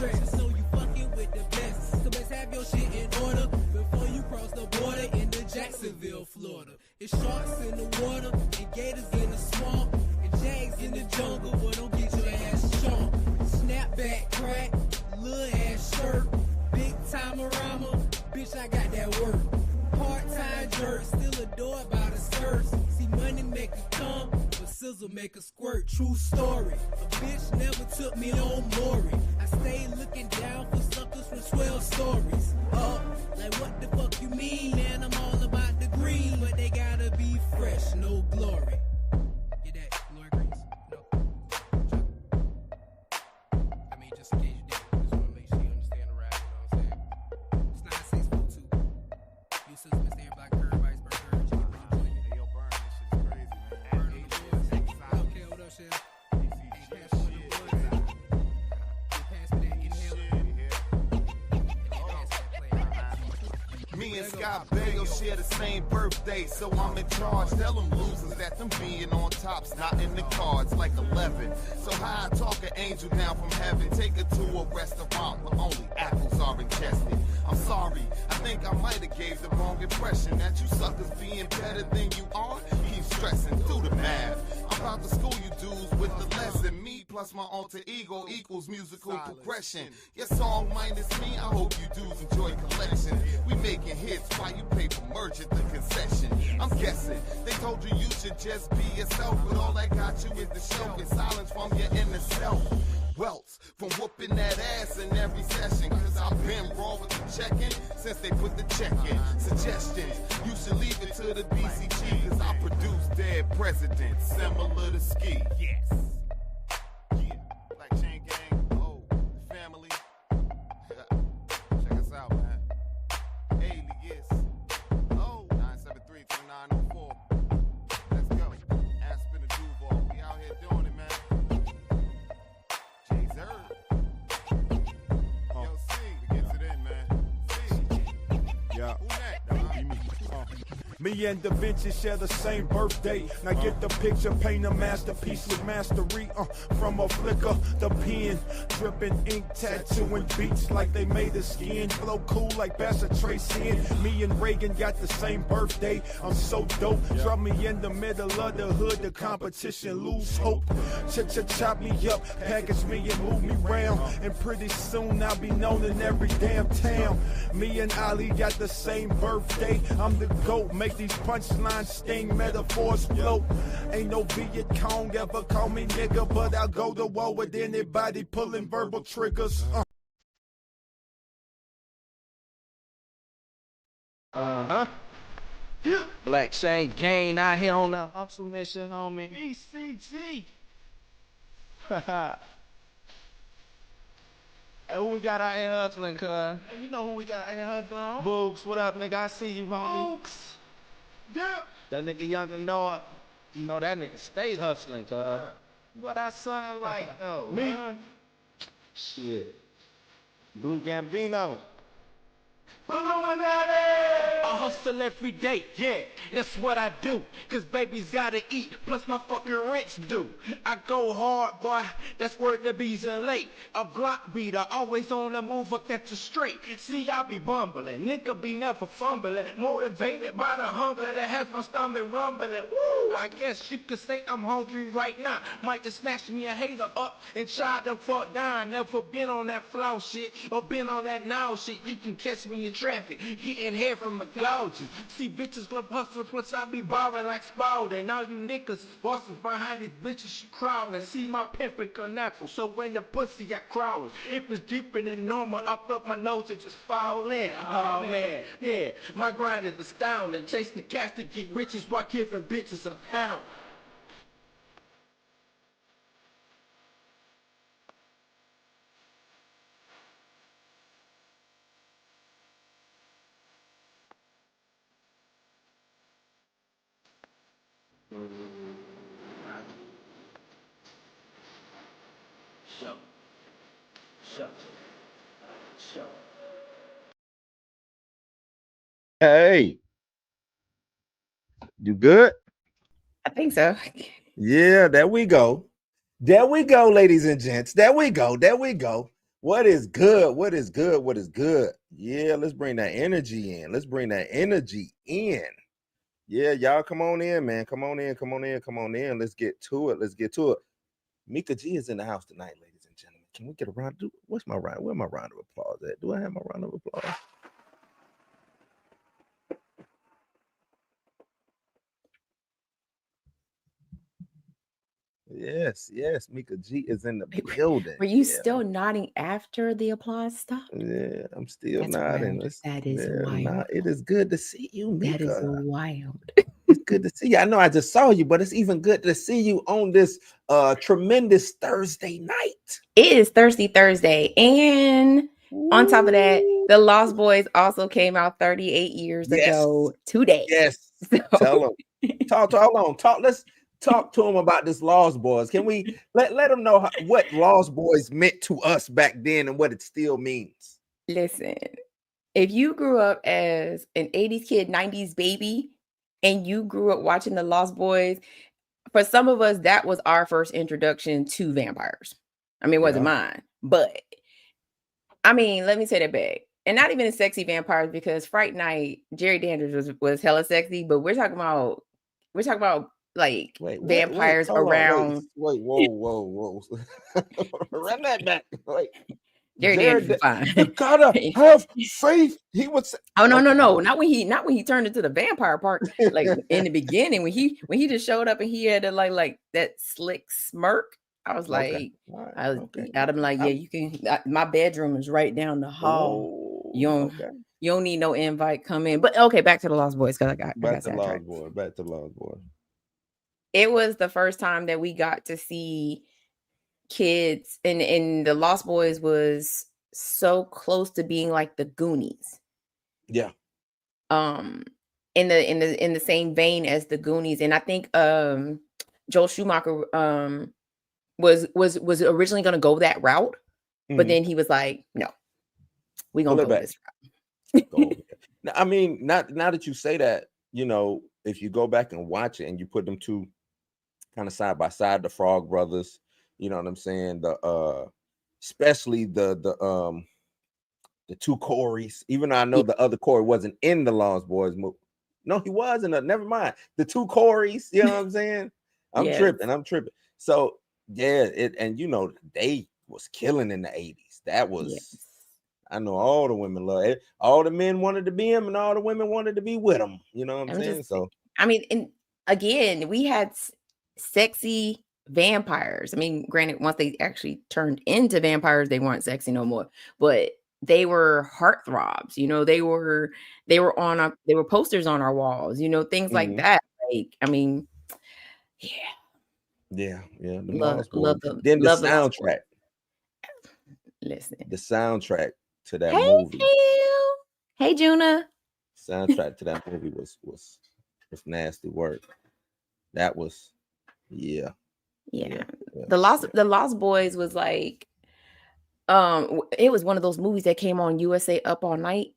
stress. So you fucking with the best. So let's have your shit in order before you cross the border into Jacksonville, Florida. It's sharks in the water and gators in the swamp and jags in the jungle. Well, don't get your ass shot. Snapback crack, little ass shirt, big time rama. Bitch, I got that work. Part-time jerk, still adored by the skirts. See, money make a come, but sizzle make a squirt. True story. A bitch never took me on Maury. I stay looking down for suckers from 12 stories. Like what the fuck you mean, man? I'm all about the green, but they gotta be fresh, no glory. Get that, glory greens? No. I mean, just in case you did. I just wanna make sure you understand the rap, you know what I'm saying? It's 9642. You says Mr. Black Curve, Iceberg, Curve, Chicken Brown, Joint. Hey, yo, Burn, this shit's crazy, man. Burn on the boys. Okay, what up, Shell? Hey, pass me the boys. Pass me that inhaler. Me and Scott Baio share the same birthday, so I'm in charge. Tell them losers that them being on top's not in the cards like 11. So how I talk an angel down from heaven, take her to a restaurant where only apples are ingested. I'm sorry, I think I might have gave the wrong impression that you suckers being better than you are. Keep stressing through the math. I'm about to school you dudes with the lesson. Me plus my alter ego equals musical progression. Your song minus me, I hope you dudes enjoy collection. We making hits while you pay for merch at the concession. I'm guessing they told you you should just be yourself, but all that got you is the show and silence from your inner self. Welts from whooping that ass in every session, cause I've been raw with the check-in since they put the check in. Suggestions, you should leave it to the BCG, cause I produce dead presidents similar to Ski. Yes. Yeah. Black Chain Gang, oh, family. Check us out, man. Alias, oh, 973-2904. Let's go. Aspen and Duval, we out here doing it, man. Yo, C, we get it in, man. C. Yeah. Who next? Me and Da Vinci share the same birthday. Now get the picture, paint a masterpiece with mastery. From a flicker, the pen, dripping ink, tattooing beats like they made of skin. Flow cool like Bassa Tracy. Me and Reagan got the same birthday. I'm so dope. Drop me in the middle of the hood, the competition lose hope. Chop me up, package me and move me round. And pretty soon I'll be known in every damn town. Me and Ali got the same birthday. I'm the GOAT, make these punchlines sting, metaphors float. Ain't no Viet Cong ever call me nigga, but I'll go to war with anybody pulling verbal triggers. Black Chain Gang out here on the hustle mission, homie. BCG. Hey, who we got out here hustling, cuz? You know who we got out here hustling? Books, what up, nigga? I see you, homie. Books. Yeah. That nigga Young and Noah, you know that nigga stays hustling, cuz. What I sound like, though? Me? Shit. Blue Gambino. I hustle every day, yeah, that's what I do. Cause babies gotta eat, plus my fucking rent's due. I go hard, boy, that's where the bees are late. A block beater, always on the move, up that's straight. See, I be bumbling, nigga be never fumbling. Motivated by the hunger that has my stomach rumbling. Woo, I guess you could say I'm hungry right now. Might just snatch me a hater up and try to fuck down. Never been on that flow shit, or been on that now shit. You can catch me in traffic, getting hair from a gouges. See bitches love hustling, plus I be borrowing like Spalding. All you niggas bosses behind these bitches, you crawling. See my pimpin' canaple, so when the pussy I crawling. If it's deeper than normal, up my nose and just fall in. Oh man, yeah, my grind is astounding. Chasing the cash to get riches while giving bitches a pound. Hey, you good? I think so. Yeah, there we go. There we go, ladies and gents. There we go. There we go. What is good? What is good? What is good? Yeah, let's bring that energy in. Let's bring that energy in. Yeah, y'all come on in, man. Come on in, come on in, come on in. Let's get to it. Let's get to it. Mika G is in the house tonight, ladies and gentlemen. Can we get a round? What's my round? Where my round of applause at? Do I have my round of applause? Yes, yes. Mika G is in the building. Were you still nodding after the applause stopped? Yeah, I'm still That's nodding. wild. That is wild. It is good to see you, Mika. That is wild. It's good to see you. I know I just saw you, but it's even good to see you on this tremendous Thursday night. It is Thirsty Thursday. And on top of that, The Lost Boys also came out 38 years ago today. Yes. So. Tell them. Let's talk to them about this Lost Boys. Can we let them know what Lost Boys meant to us back then and what it still means? Listen, if you grew up as an 80s kid, 90s baby, and you grew up watching The Lost Boys, for some of us, that was our first introduction to vampires. I mean, it wasn't mine, but I mean, let me say that back. And not even sexy vampires, because Fright Night, Jerry Dandridge was hella sexy, but we're talking about like vampires around. Whoa. Run that back. Wait. Jerry Dandridge was fine. You gotta have faith. He would say, "Oh no, not when he turned into the vampire part. Like in the beginning, when he just showed up and he had to like that slick smirk. I was like, I'd have been like, yeah, you can. My bedroom is right down the hall. You don't need no invite. Come in. But okay, back to the Lost Boys, because I got Back to the Lost Boys. It was the first time that we got to see kids, and the Lost Boys was so close to being like the Goonies. Yeah. In the same vein as the Goonies, and I think Joel Schumacher was originally going to go that route, but then he was like, no, we're gonna go this route. I mean, now that you say that, you know, if you go back and watch it and you put them two kind of side by side, the Frog Brothers, you know what I'm saying? The especially the two Corys, even though I know the other Corey wasn't in the Lost Boys movie. No, he wasn't. Never mind. The two Corys, you know what I'm saying? I'm tripping. So yeah, and you know, they was killing in the 80s. That was I know all the women love it. All the men wanted to be him and all the women wanted to be with him. You know what I'm saying? So I mean, and again, we had sexy vampires. I mean, granted, once they actually turned into vampires, they weren't sexy no more, but they were heartthrobs. You know, they were posters on our walls, you know, things like that. Like, I mean, yeah. The soundtrack. Listen, the soundtrack to that movie. Hey, Juna. Soundtrack to that movie was nasty work. That was The Lost Boys was like, it was one of those movies that came on USA Up All Night.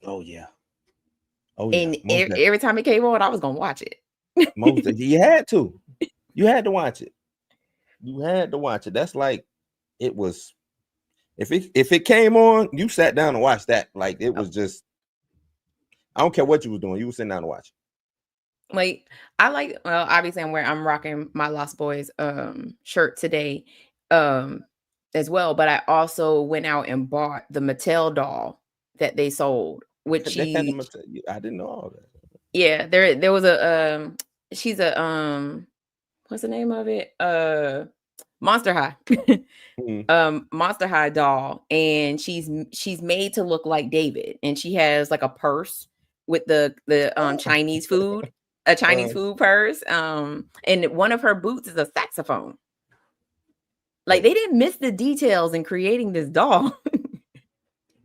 And every time it came on, I was gonna watch it. You had to watch it. That's like, it was, if it came on, you sat down and watched that. Like, it was just, I don't care what you was doing, you were sitting down and watching. Like, obviously I'm rocking my Lost Boys shirt today as well, but I also went out and bought the Mattel doll that they sold, which I didn't know all that. Yeah, there was a she's a what's the name of it? Monster High. Monster High doll, and she's made to look like David, and she has like a purse with the Chinese food, a Chinese food purse. And one of her boots is a saxophone. Like, they didn't miss the details in creating this doll.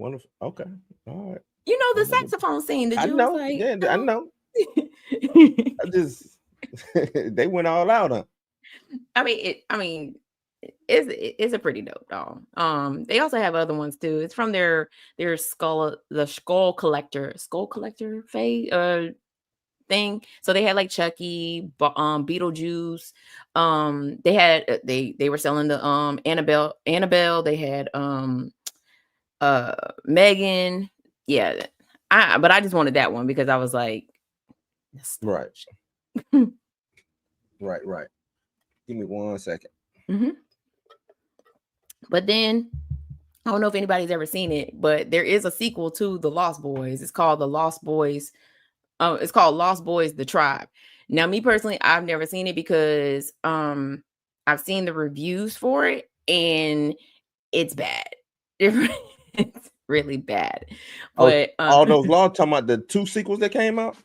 Okay, all right. You know the saxophone scene. I know. I know. They went all out on. I mean, it's a pretty dope doll. They also have other ones too. It's from their skull collector thing. So they had like Chucky, Beetlejuice. They were selling the Annabelle. They had Megan. Yeah. But I just wanted that one because I was like, right. Right. Give me 1 second. Mm-hmm. But then I don't know if anybody's ever seen it, but there is a sequel to The Lost Boys. It's called The Lost Boys. It's called Lost Boys: The Tribe. Now, me personally, I've never seen it because I've seen the reviews for it and it's bad. It's really bad. But all those laws talking about the 2 sequels that came out.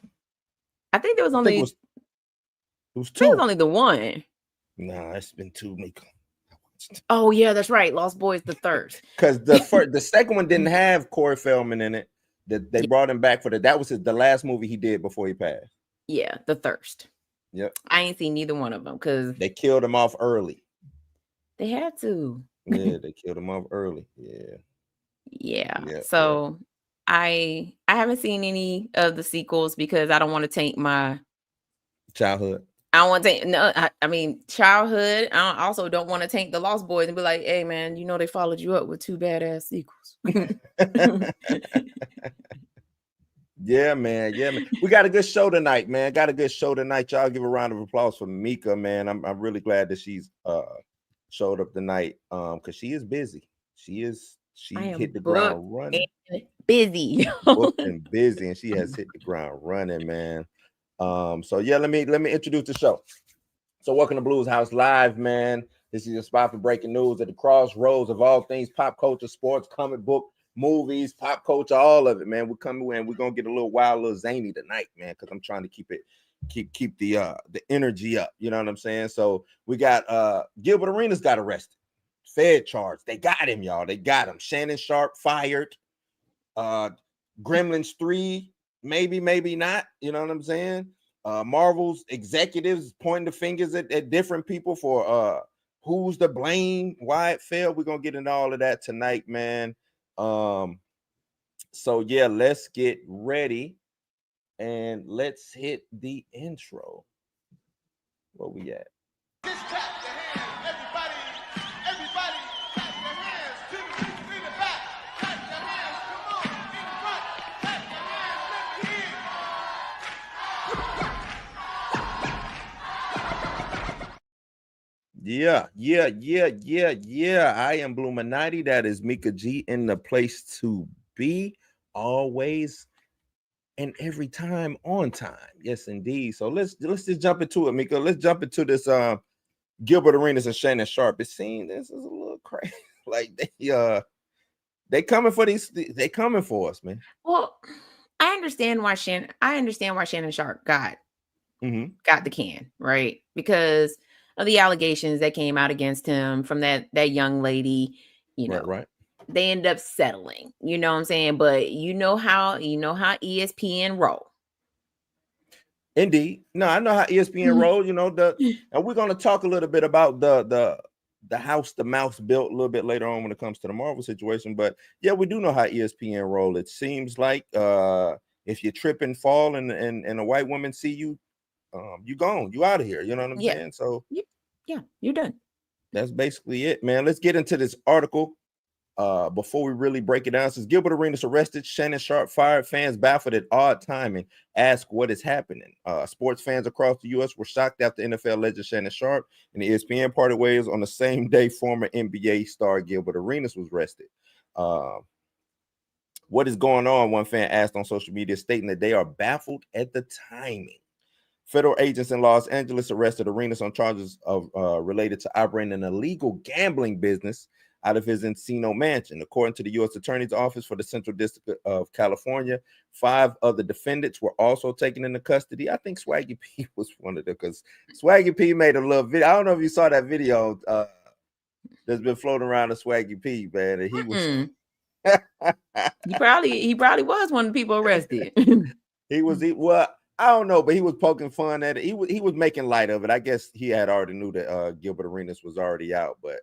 I think there was only it was 2. I think it was only the one. Nah, it's been 2, Mika. Oh yeah, that's right. Lost Boys: The Thirst. Because the second one didn't have Corey Feldman in it. That they brought him back for that was the last movie he did before he passed. Yeah, The Thirst. Yep. I ain't seen neither one of them because they killed him off early. They had to. Yeah, they killed him off early. Yeah. So I haven't seen any of the sequels because I don't want to taint my childhood. I don't want to taint I mean childhood. I also don't want to taint the Lost Boys and be like, hey man, you know they followed you up with 2 badass sequels. Yeah, man. We got a good show tonight, man. Y'all give a round of applause for Mika, man. I'm really glad that she's showed up tonight. Because she is busy. She hit the ground running. Busy. Booked and busy, and she has hit the ground running, man. So yeah, let me introduce the show. So welcome to Blues House Live, man. This is your spot for breaking news at the crossroads of all things pop culture, sports, comic book, movies, pop culture, all of it, man. We're coming in. We're gonna get a little wild, a little zany tonight, man, because I'm trying to keep the energy up. You know what I'm saying? So we got Gilbert Arenas got arrested, Fed charged. They got him, y'all. They got him. Shannon Sharpe fired. Gremlins 3, maybe not. You know what I'm saying? Marvel's executives pointing the fingers at different people for who's to blame, why it failed. We're gonna get into all of that tonight, man. So yeah, let's get ready and let's hit the intro. Where we at? Just clap your hands, everybody clap your hands. 2, 3, in the back, clap your hands. Come on, in front, clap your hands. Yeah. I am Bluminati. That is Mika G in the place to be, always and every time on time. Yes, indeed. So let's just jump into it, Mika. Let's jump into this Gilbert Arenas and Shannon Sharpe. It seems this is a little crazy. Like they coming for these. They coming for us, man. Well, I understand why Shannon Sharpe got the can, right? Because of the allegations that came out against him from that young lady, you know. Right. They end up settling, you know what I'm saying? But you know how ESPN roll. Indeed. No, I know how ESPN roll, you know, and we're gonna talk a little bit about the house the mouse built a little bit later on when it comes to the Marvel situation. But yeah, we do know how ESPN roll. It seems like if you trip and fall and a white woman see you, you gone, you out of here. You know what I'm saying? So yeah, you're done. That's basically it, man. Let's get into this article. Before we really break it down, says Gilbert Arenas arrested, Shannon Sharpe fired, fans baffled at odd timing, ask what is happening. Sports fans across the U.S. were shocked after NFL legend Shannon Sharpe and the ESPN parted ways on the same day former NBA star Gilbert Arenas was arrested. What is going on? One fan asked on social media, stating that they are baffled at the timing. Federal agents in Los Angeles arrested Arenas on charges of related to operating an illegal gambling business out of his Encino mansion. According to the U.S. Attorney's Office for the Central District of California, 5 other defendants were also taken into custody. I think Swaggy P was one of them because Swaggy P made a little video. I don't know if you saw that video that's been floating around of Swaggy P, man. And he was he probably was one of the people arrested. Well, I don't know, but he was poking fun at it. He was making light of it. I guess he had already knew that Gilbert Arenas was already out, but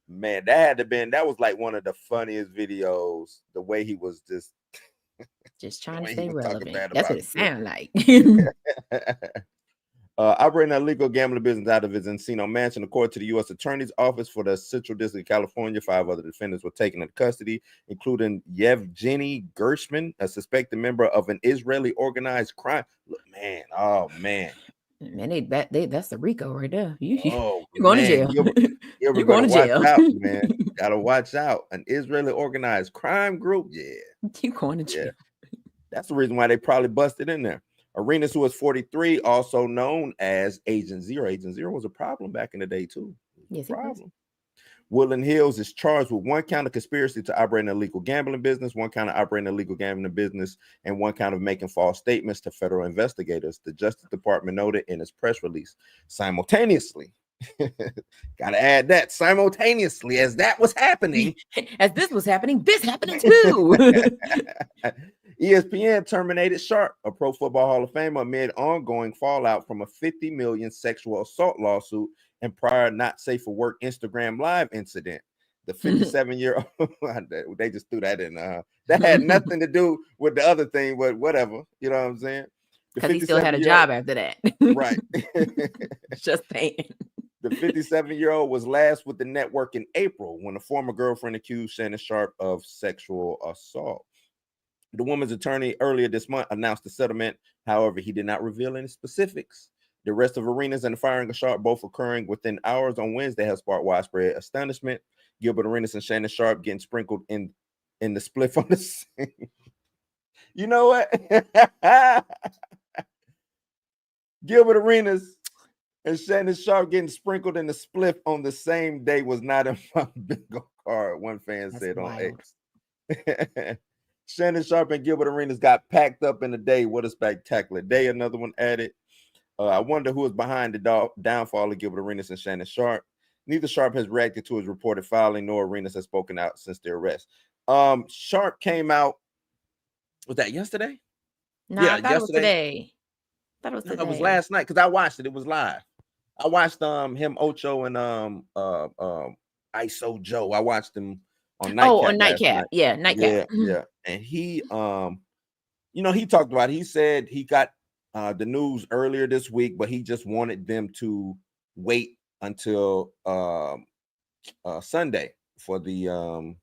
man, that was like one of the funniest videos. The way he was just trying to stay relevant. That's what it sounded like. Operating an illegal gambling business out of his Encino mansion. According to the U.S. Attorney's Office for the Central District of California, 5 other defendants were taken into custody, including Yevgeny Gershman, a suspected member of an Israeli organized crime. Look, man, oh man. Man, that's the Rico right there. You're going to Man, jail. You're You're going gonna to watch jail. out, man. Gotta watch out. An Israeli organized crime group. Yeah. You're going to jail. That's the reason why they probably busted in there. Arenas, who was 43, also known as Agent Zero. Agent Zero was a problem back in the day, too. Yes, Problem. Woodland Hills is charged with 1 count of conspiracy to operate an illegal gambling business, 1 count of operating an illegal gambling business, and 1 count of making false statements to federal investigators. The Justice Department noted in its press release. Simultaneously, gotta add that, simultaneously, as that was happening, as this was happening, this happening too. ESPN terminated Sharpe, a Pro Football Hall of Famer, amid ongoing fallout from a $50 million sexual assault lawsuit and prior not safe for work Instagram Live incident. The 57-year-old, they just threw that in. That had nothing to do with the other thing, but whatever. You know what I'm saying? Because he still had a job after that. Right. Just saying. The 57-year-old was last with the network in April when a former girlfriend accused Shannon Sharpe of sexual assault. The woman's attorney earlier this month announced the settlement. However, he did not reveal any specifics. The arrest of Arenas and the firing of Sharpe, both occurring within hours on Wednesday, has sparked widespread astonishment. Gilbert Arenas and Shannon Sharpe getting sprinkled in the spliff on the scene. You know what? Gilbert Arenas and Shannon Sharpe getting sprinkled in the spliff on the same day was not in my bingo card, one fan said on X. Shannon Sharpe and Gilbert Arenas got packed up in a day. What a spectacular day. Another one added. I wonder who is behind the downfall of Gilbert Arenas and Shannon Sharpe. Neither Sharpe has reacted to his reported filing, nor Arenas has spoken out since their arrest. Sharpe came out. Was that yesterday? No, I thought it was today. I thought it was today. No, it was last night because I watched it. It was live. I watched him, Ocho, and ISO Joe. I watched them on Nightcap. On Nightcap. Yeah, Nightcap. Yeah. And he he talked about it. He said he got the news earlier this week, but he just wanted them to wait until Sunday for the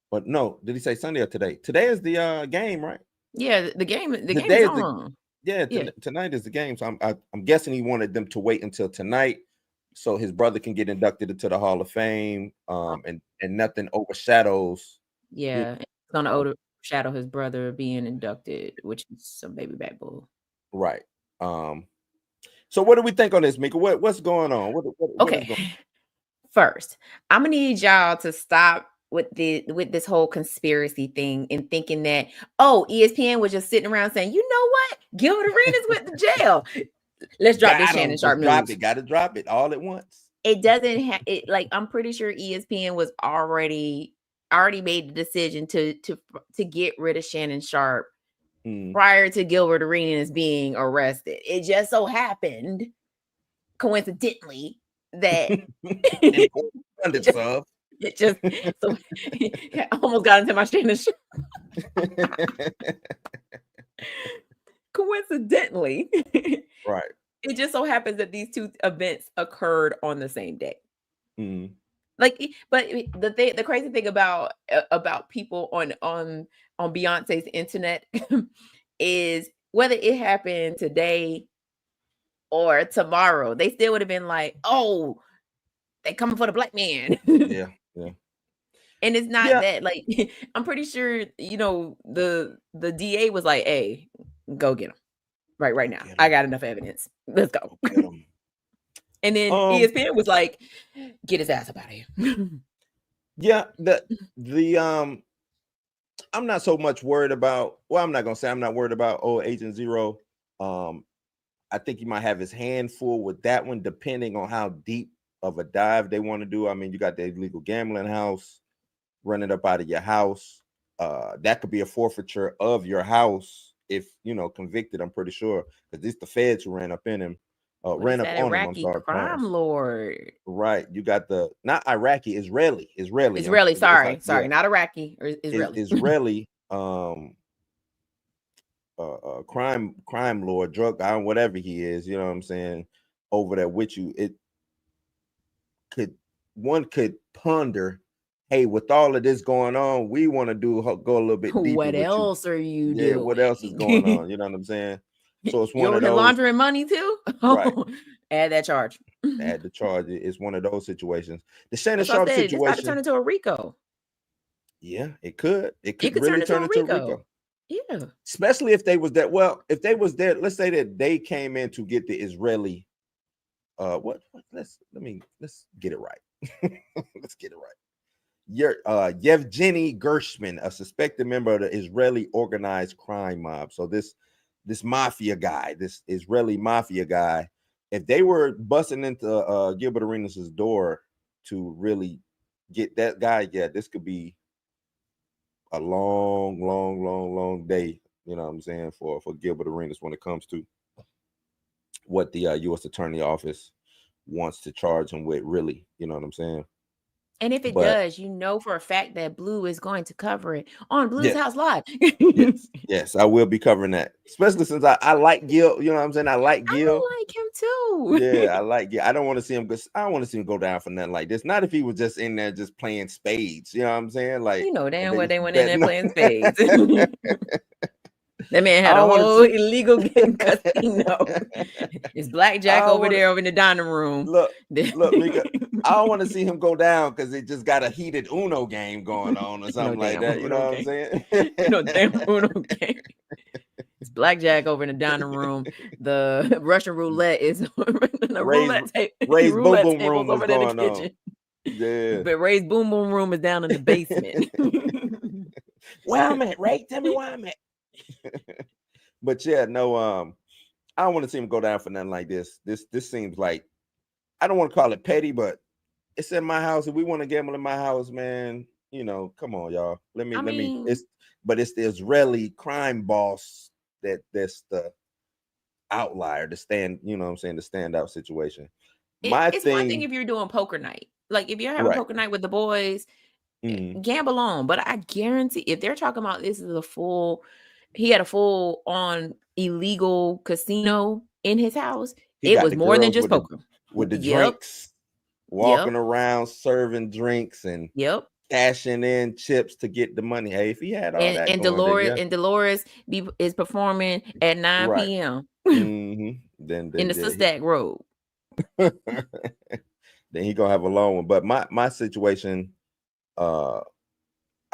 but no, did he say Sunday or today? Today is the game, right? Yeah, the game is on. Tonight is the game. So I'm guessing he wanted them to wait until tonight so his brother can get inducted into the Hall of Fame. And nothing overshadows. Yeah, it's gonna overshadow his brother being inducted, which is some baby back bull. Right. So what do we think on this, Mika? What's going on? What okay. Going on? First, I'm gonna need y'all to stop with this whole conspiracy thing and thinking that ESPN was just sitting around saying, you know what, Gilbert Arenas went to jail. Let's drop this Shannon Sharpe news. Gotta drop it all at once. It doesn't have it. Like, I'm pretty sure ESPN was already made the decision to get rid of Shannon Sharpe prior to Gilbert Arenas being arrested. It just so happened, coincidentally, that it just so I almost got into my Shannon Sharpe. Coincidentally, right. It just so happens that these two events occurred on the same day. But the crazy thing about people on Beyonce's internet is whether it happened today or tomorrow, they still would have been like, "Oh, they coming for the black man." Yeah. And it's not that, like, I'm pretty sure, the DA was like, "Hey, go get him right now. I got enough evidence. Let's go." And then ESPN was like, "Get his ass up out of here." Yeah, I'm not so much worried about. Well, I'm not gonna say I'm not worried about Agent Zero. I think he might have his hand full with that one, depending on how deep of a dive they want to do. I mean, you got the illegal gambling house running up out of your house. That could be a forfeiture of your house if convicted. I'm pretty sure because it's the feds who ran up in him. Ran up on him. I'm sorry, crime lord. Right, you got the not Iraqi, Israeli. Sorry, not Iraqi or Israeli. Israeli. crime lord, drug guy, whatever he is, you know what I'm saying, over there with you, one could ponder, hey, with all of this going on, we want to go a little bit deeper What with you. else are you Yeah, doing? what else is going on? You know what I'm saying? So it's You one over of here those, laundering money too? right? Add that charge. Add the charge. It's one of those situations. The Shannon That's what I Sharpe said. It's about to turn situation, into a RICO. yeah, it could It could really turn into turn a into a RICO. RICO. Yeah. Especially if they was there. Well, if they was there, let's say that they came in to get the Israeli. Let's get it right. Let's get it right. Yevgeny Gershman, a suspected member of the Israeli organized crime mob. So this mafia guy, this Israeli mafia guy, if they were busting into Gilbert Arenas' door to really get that guy, yeah, this could be a long day. You know what I'm saying, for Gilbert Arenas when it comes to what the U.S. Attorney Office wants to charge him with. Really, you know what I'm saying. And if it But does, you know for a fact that Blue is going to cover it on Blue's yes, House Live. yes, I will be covering that, especially since I like Gil. You know what I'm saying? I like Gil. I like him too. Yeah, I like Gil. I don't want to see him go down for nothing like this. Not if he was just in there just playing spades. You know what I'm saying? Like, You know damn well they they went in there betting playing spades. That man I had a don't wanna whole see- illegal game casino. It's blackjack I don't over wanna- there over in the dining room. Look, Mika, I don't want to see him go down because it just got a heated Uno game going on or something like damn that. You know Uno what I'm game. saying? No damn Uno game. It's blackjack over in the dining room. The Russian roulette is the Ray's boom roulette boom table's room was over there in going the on. kitchen. Yeah. But Ray's boom boom room is down in the basement. Where I'm at, Ray? Tell me where I'm at. But yeah, no, I don't want to see him go down for nothing like this. This seems like, I don't want to call it petty, but it's in my house. If we want to gamble in my house, man, you know, come on, y'all. Let me. It's the Israeli crime boss that's the outlier, the standout situation. It's one thing if you're doing poker night. Like if you're having poker night with the boys, gamble on. But I guarantee if they're talking about this is he had a full on illegal casino in his house. It was more than just poker. With the drinks, walking around serving drinks and cashing in chips to get the money. Hey, if he had all that and going, Dolores is performing at 9 p.m. Then in the Sustack Road. Then he gonna have a long one. But my situation, I'm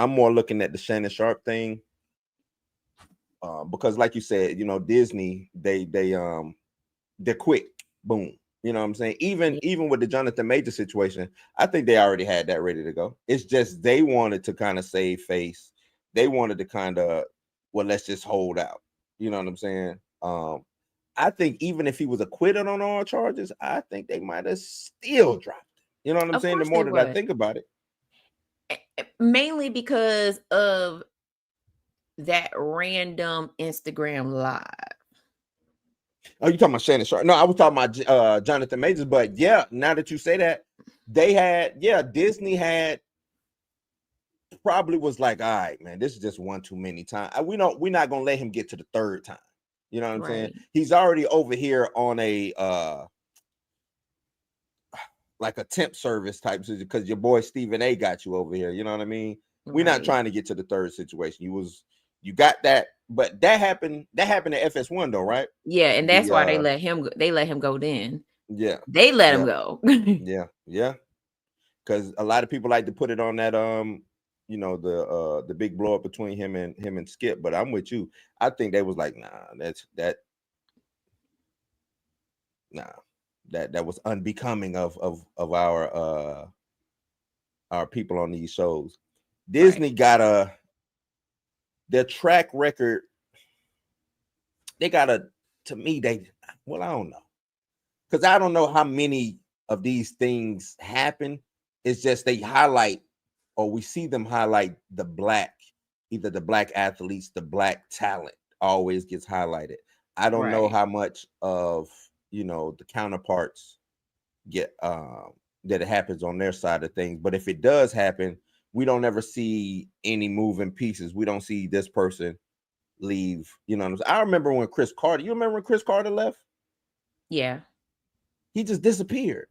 more looking at the Shannon Sharpe thing, because like you said, you know, Disney, they're quick, boom. You know what I'm saying? Even with the Jonathan Major situation, I think they already had that ready to go. It's just they wanted to kind of save face. They wanted to kind of, well, let's just hold out. You know what I'm saying? I think even if he was acquitted on all charges, I think they might have still dropped it. You know what I'm saying? The more that I think about it. Mainly because of that random Instagram live. Oh, you talking about Shannon Sharpe? No, I was talking about Jonathan Majors. But yeah, now that you say that, Disney had probably was like, all right, man, this is just one too many times. We're not gonna let him get to the third time. You know what I'm saying? He's already over here on a like a temp service type because your boy Stephen A got you over here. You know what I mean? We're not trying to get to the third situation. You got that, but that happened at FS1 though, right? Yeah, and that's why they let him go then. Yeah. They let him go. Yeah. Because a lot of people like to put it on that you know, the big blow up between him and Skip, but I'm with you. I think they was like, nah, that was unbecoming of our people on these shows. Disney got their track record. They got to me, I don't know. Because I don't know how many of these things happen. It's just they highlight, or we see them highlight either the black athletes, the black talent always gets highlighted. I don't know how much of, you know, the counterparts get that it happens on their side of things. But if it does happen, we don't ever see any moving pieces. We don't see this person leave. You know what I'm saying? I remember when Chris Carter. You remember when Chris Carter left? Yeah. He just disappeared.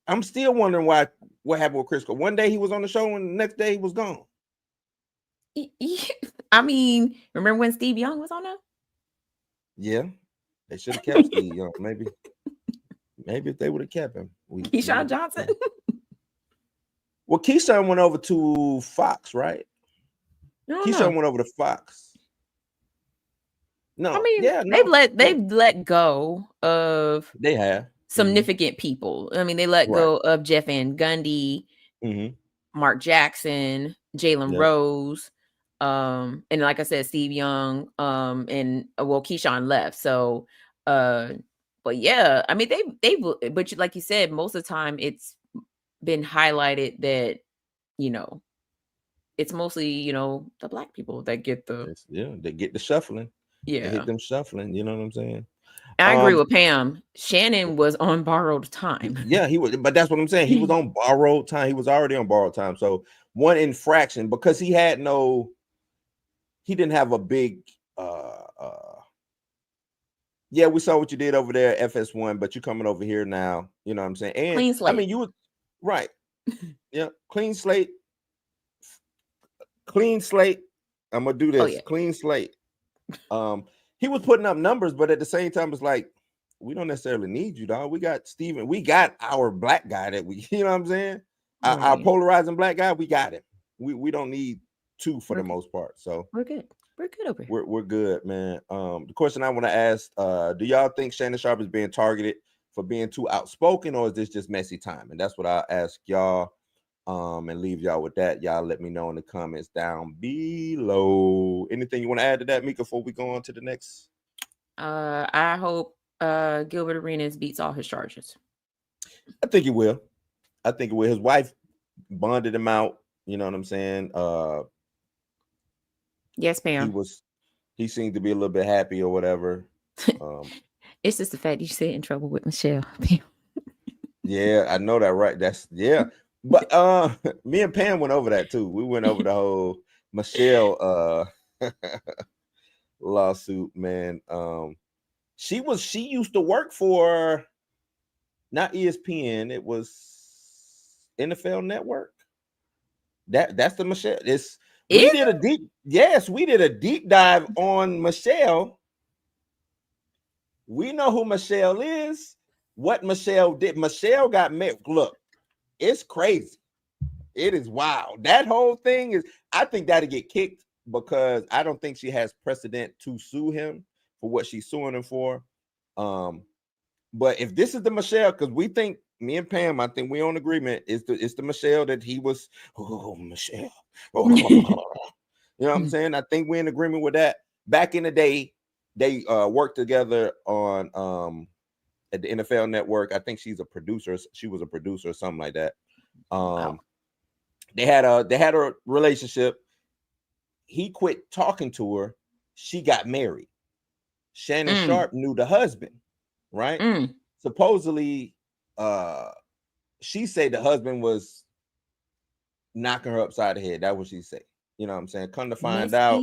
I'm still wondering what happened with Chris Carter. One day he was on the show, and the next day he was gone. I mean, remember when Steve Young was on there? Yeah, they should have kept Steve Young. Maybe if they would have kept him. Keyshawn Johnson. Well, Keyshawn went over to Fox, right? Keyshawn went over to Fox. No, I mean, yeah, they've let go of they have significant people. I mean, they let go of Jeff Van Gundy, Mark Jackson, Jalen Rose, and like I said, Steve Young, and Keyshawn left. So, but yeah, I mean, but like you said, most of the time it's been highlighted that, you know, it's mostly, the Black people that get they get the shuffling. Yeah, they hit them shuffling. You know what I'm saying? I agree with Pam. Shannon was on borrowed time. Yeah, he was, but that's what I'm saying. He was on borrowed time. He was already on borrowed time. So one infraction, because he didn't have a big yeah, we saw what you did over there, FS1, but you're coming over here now. You know what I'm saying? And clean slate. I mean, you were right. Yeah, clean slate. Clean slate. I'm gonna do this. Oh, yeah. Clean slate. He was putting up numbers, but at the same time, it's like, we don't necessarily need you, dog. We got Steven. We got our black guy that we, you know what I'm saying? Our polarizing black guy, we got him. We don't need two for the most part. So we're good. We're good over here. We're good, man. The question I want to ask, do y'all think Shannon Sharpe is being targeted for being too outspoken, or is this just messy time? And that's what I'll ask y'all, and leave y'all with that. Y'all let me know in the comments down below. Anything you want to add to that, Mika, before we go on to the next? I hope Gilbert Arenas beats all his charges. I think he will. His wife bonded him out. You know what I'm saying? Yes, ma'am. He seemed to be a little bit happy or whatever. It's just the fact you sit in trouble with Michelle. Yeah, I know that, right? But me and Pam went over that too. We went over the whole Michelle lawsuit, man. She used to work for not ESPN, it was NFL Network. That's the Michelle. We did a deep dive on Michelle. We know who Michelle is, what Michelle did. Michelle got married. Look, it's crazy. It is wild. That whole thing is, I think that'll get kicked because I don't think she has precedent to sue him for what she's suing him for. But if this is the Michelle, because we think, me and Pam, I think we're on agreement, it's the Michelle that he was, Michelle. You know what I'm saying? I think we're in agreement with that. Back in the day, they worked together on at the NFL Network. I think she's a producer. She was a producer or something like that. Wow. They had a relationship. He quit talking to her. She got married. Shannon Sharpe knew the husband, right? Supposedly, she said the husband was knocking her upside the head. That's what she said. You know what I'm saying? Come to find out,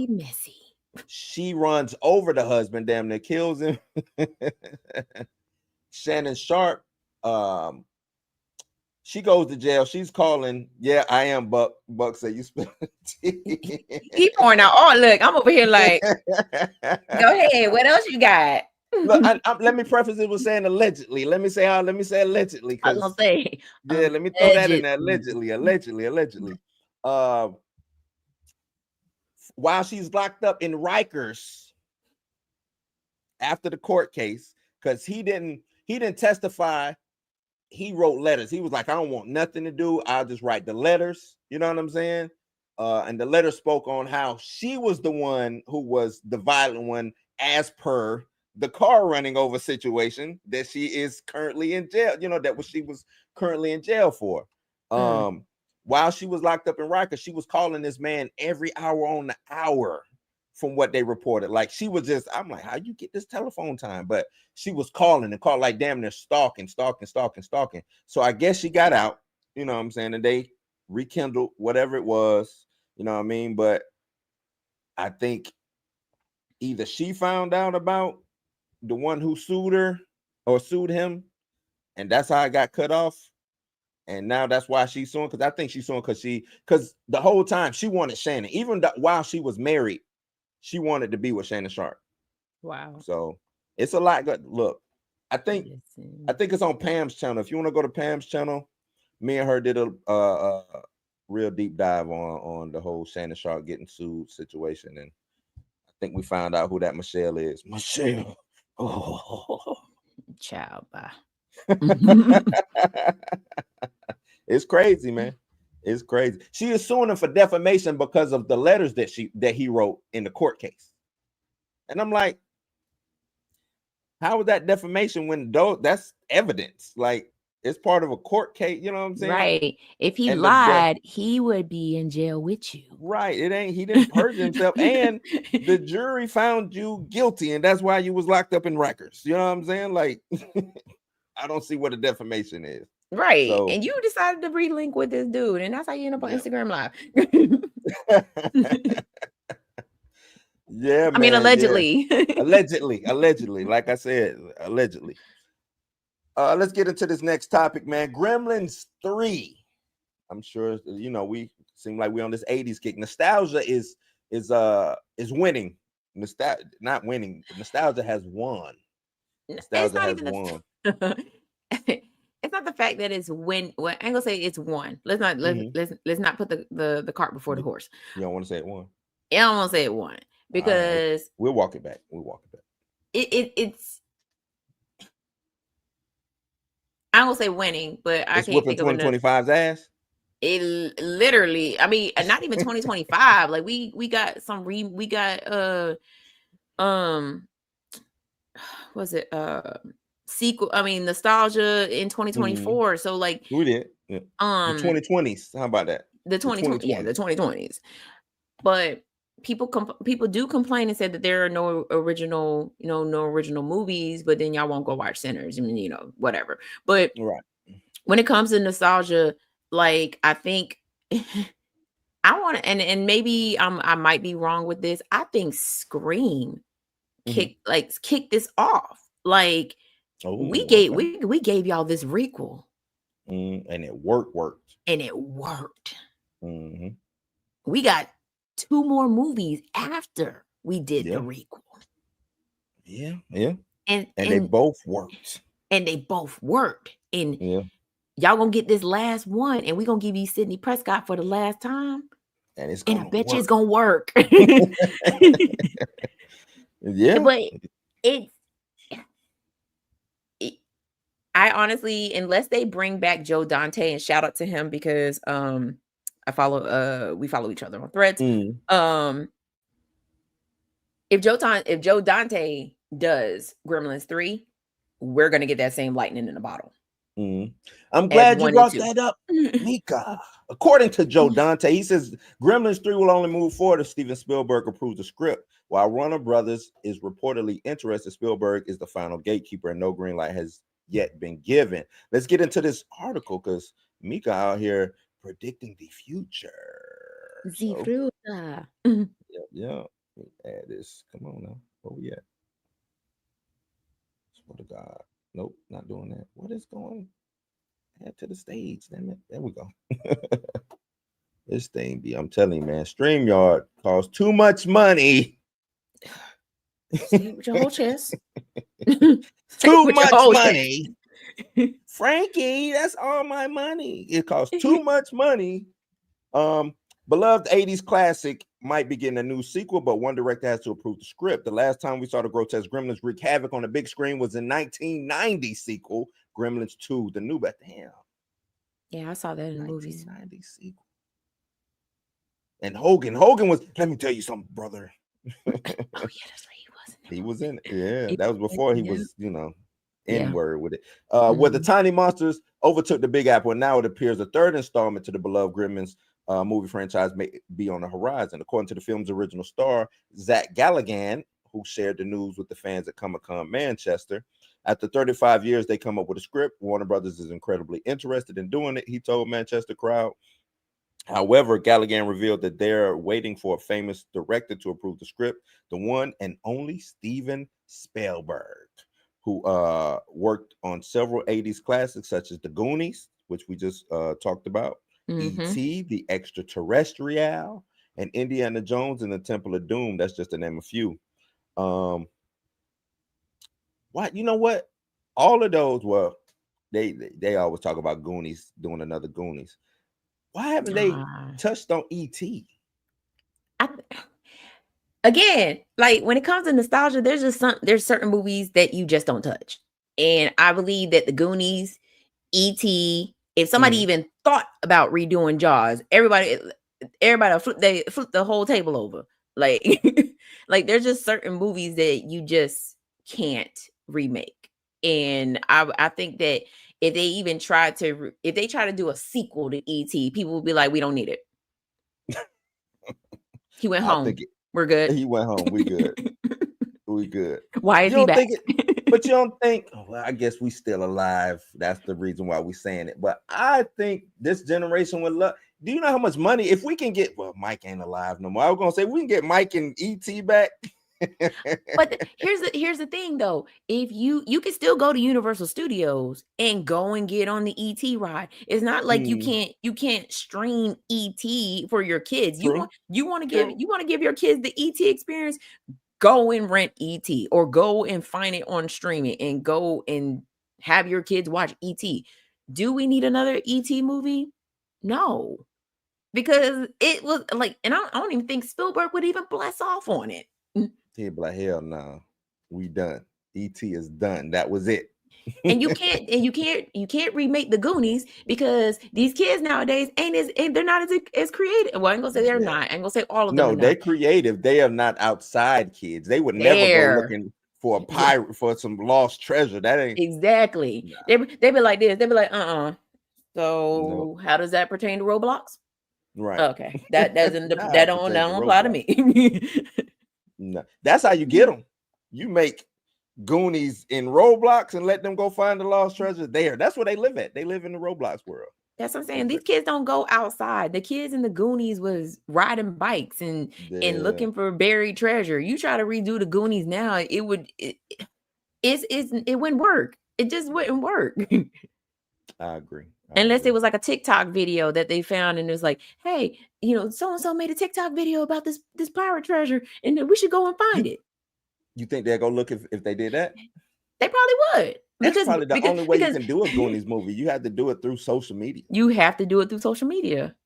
she runs over the husband, damn near kills him. Shannon Sharpe, she goes to jail. She's calling. Yeah, I am Buck. Buck said you spilled tea. Keep pouring out. Oh, look, I'm over here like, go ahead. What else you got? Look, let me preface it with saying allegedly. Let me say allegedly. I was gonna say, yeah, let me throw that in there. Allegedly. While she's locked up in Rikers after the court case, because he didn't testify. He wrote letters. He was like, I don't want nothing to do. I'll just write the letters. You know what I'm saying? And the letter spoke on how she was the one who was the violent one, as per the car running over situation that she is currently in jail. You know, that was she was currently in jail for. While she was locked up in Rikers, she was calling this man every hour on the hour, from what they reported. Like, she was just, I'm like, how you get this telephone time? But she was calling like damn near stalking. So I guess she got out, you know what I'm saying, and they rekindled whatever it was, you know what I mean? But I think either she found out about the one who sued her or sued him, and that's how it got cut off. And now that's why she's suing, because I think she's suing because the whole time she wanted Shannon, even while she was married, she wanted to be with Shannon Sharpe. Wow. So it's a lot good. Look, I think Listen. it's on Pam's channel. If you want to go to Pam's channel, me and her did a real deep dive on the whole Shannon Sharpe getting sued situation, and I think we found out who that Michelle is. Michelle. Oh. Child, bye. It's crazy, man. It's crazy. She is suing him for defamation because of the letters that he wrote in the court case. And I'm like, how is that defamation when that's evidence? Like, it's part of a court case, you know what I'm saying? Right. If he And lied, he would be in jail with you. Right. He didn't perjure himself. And the jury found you guilty, and that's why you was locked up in Rikers. You know what I'm saying? Like, I don't see what a defamation is. Right. So, and you decided to relink with this dude, and that's how you end up on Instagram Live. Yeah, man. I mean, allegedly. Yeah. Allegedly. Like I said, allegedly. Let's get into this next topic, man. Gremlins 3. I'm sure we seem like we're on this 80s kick. Nostalgia is winning. Not winning. Nostalgia has won. Nostalgia has won. It's not the fact that it's win. Well, I ain't gonna say it's won. Let's not not put the cart before the horse. You don't want to say it won. I don't want to say it won because we'll walk it back. It's. I don't say winning, but I can't think of 2025's ass. It literally, I mean, not even 2025. Like we got was it sequel? I mean, nostalgia in 2024. So like we did. Yeah. The 2020s. How about that? The 2020s. Yeah, the 2020s. But people do complain and said that there are no original movies, but then y'all won't go watch Sinners. I mean, whatever. But right. When it comes to nostalgia, like I think I want to, and maybe I might be wrong with this. I think Scream kicked this off. Like we gave y'all this requel, and it worked. And it worked. Mm-hmm. We got 2 more movies after we did the requel. Yeah, yeah. And they both worked. And y'all gonna get this last one, and we gonna give you Sidney Prescott for the last time. And I bet you it's gonna work. Yeah. But I honestly, unless they bring back Joe Dante, and shout out to him because we follow each other on Threads. If Joe Dante does Gremlins 3, we're gonna get that same lightning in the bottle. I'm glad you brought that up, Mika. According to Joe Dante, he says Gremlins 3 will only move forward if Steven Spielberg approves the script. While Warner Brothers is reportedly interested, Spielberg is the final gatekeeper, and no green light has yet been given. Let's get into this article because Mika out here predicting the future. Yeah. Add this. Come on now. Where we at? Swear to God. Nope, not doing that. What is going? Add to the stage. Damn it. There we go. This thing I'm telling you, man. StreamYard costs too much money. See with your whole chest. Too much money. Frankie, that's all my money. It costs too much money. Beloved 80s classic might be getting a new sequel, but one director has to approve the script. The last time we saw the grotesque Gremlins wreak havoc on the big screen was in 1990 sequel, Gremlins 2, the new, but damn. Yeah, I saw that in the movies. 1990 sequel. And Hogan was, let me tell you something, brother. Oh, yeah, that's right. He was in it. Yeah, that was before he was, N-word with it. Where the tiny monsters overtook the Big Apple, and now it appears a third installment to the beloved Gremlins movie franchise may be on the horizon. According to the film's original star, Zach Galligan, who shared the news with the fans at Comic-Con Manchester, after 35 years, they come up with a script. Warner Brothers is incredibly interested in doing it, he told Manchester Crowd. However, Galligan revealed that they're waiting for a famous director to approve the script, the one and only Steven Spielberg, who worked on several 80s classics such as The Goonies, which we just talked about, E.T., The Extraterrestrial, and Indiana Jones and the Temple of Doom. That's just to name a few. What, you know what? All of those, well, they always talk about Goonies, doing another Goonies. Why haven't they touched on E.T.? Again, like when it comes to nostalgia, there's certain movies that you just don't touch. And I believe that the Goonies, E.T., if somebody even thought about redoing Jaws, everybody flip the whole table over. Like, like there's just certain movies that you just can't remake. And I think that if they even try to do a sequel to E.T., people will be like, we don't need it. He went home. We're good. He went home. We good. We good. Why is he back? But you don't think, well, I guess we still alive. That's the reason why we saying it. But I think this generation would love. Do you know how much money? If we can get, well, Mike ain't alive no more. I was gonna say we can get Mike and E.T. back. But here's the thing though. If you can still go to Universal Studios and go and get on the ET ride. It's not like you can't stream ET for your kids. True. You want to give your kids the ET experience. Go and rent ET or go and find it on streaming and go and have your kids watch ET. Do we need another ET movie? No, because it was like, and I don't even think Spielberg would even bless off on it. He'd be like, hell no, we done. ET is done. That was it. And you can't remake the Goonies because these kids nowadays they're not as creative. Well, I ain't gonna say they're not. I ain't gonna say all of them. No, they're creative. They are not outside kids. They would never go looking for a pirate for some lost treasure. That ain't exactly. Nah. They be like this. They be like, So how does that pertain to Roblox? Right. Okay. That doesn't that don't apply to me. No, that's how you get them. You make Goonies in Roblox and let them go find the lost treasure there. That's where they live at. They live in the Roblox world. That's what I'm saying. These kids don't go outside. The kids in the Goonies was riding bikes and looking for buried treasure. You try to redo the Goonies now, it wouldn't work. It just wouldn't work. I agree. Unless it was like a TikTok video that they found and it was like, hey, so-and-so made a TikTok video about this pirate treasure and we should go and find it. You think they'll go look if they did that? They probably would. That's probably the only way you can do a Goonies movie. You have to do it through social media. You have to do it through social media.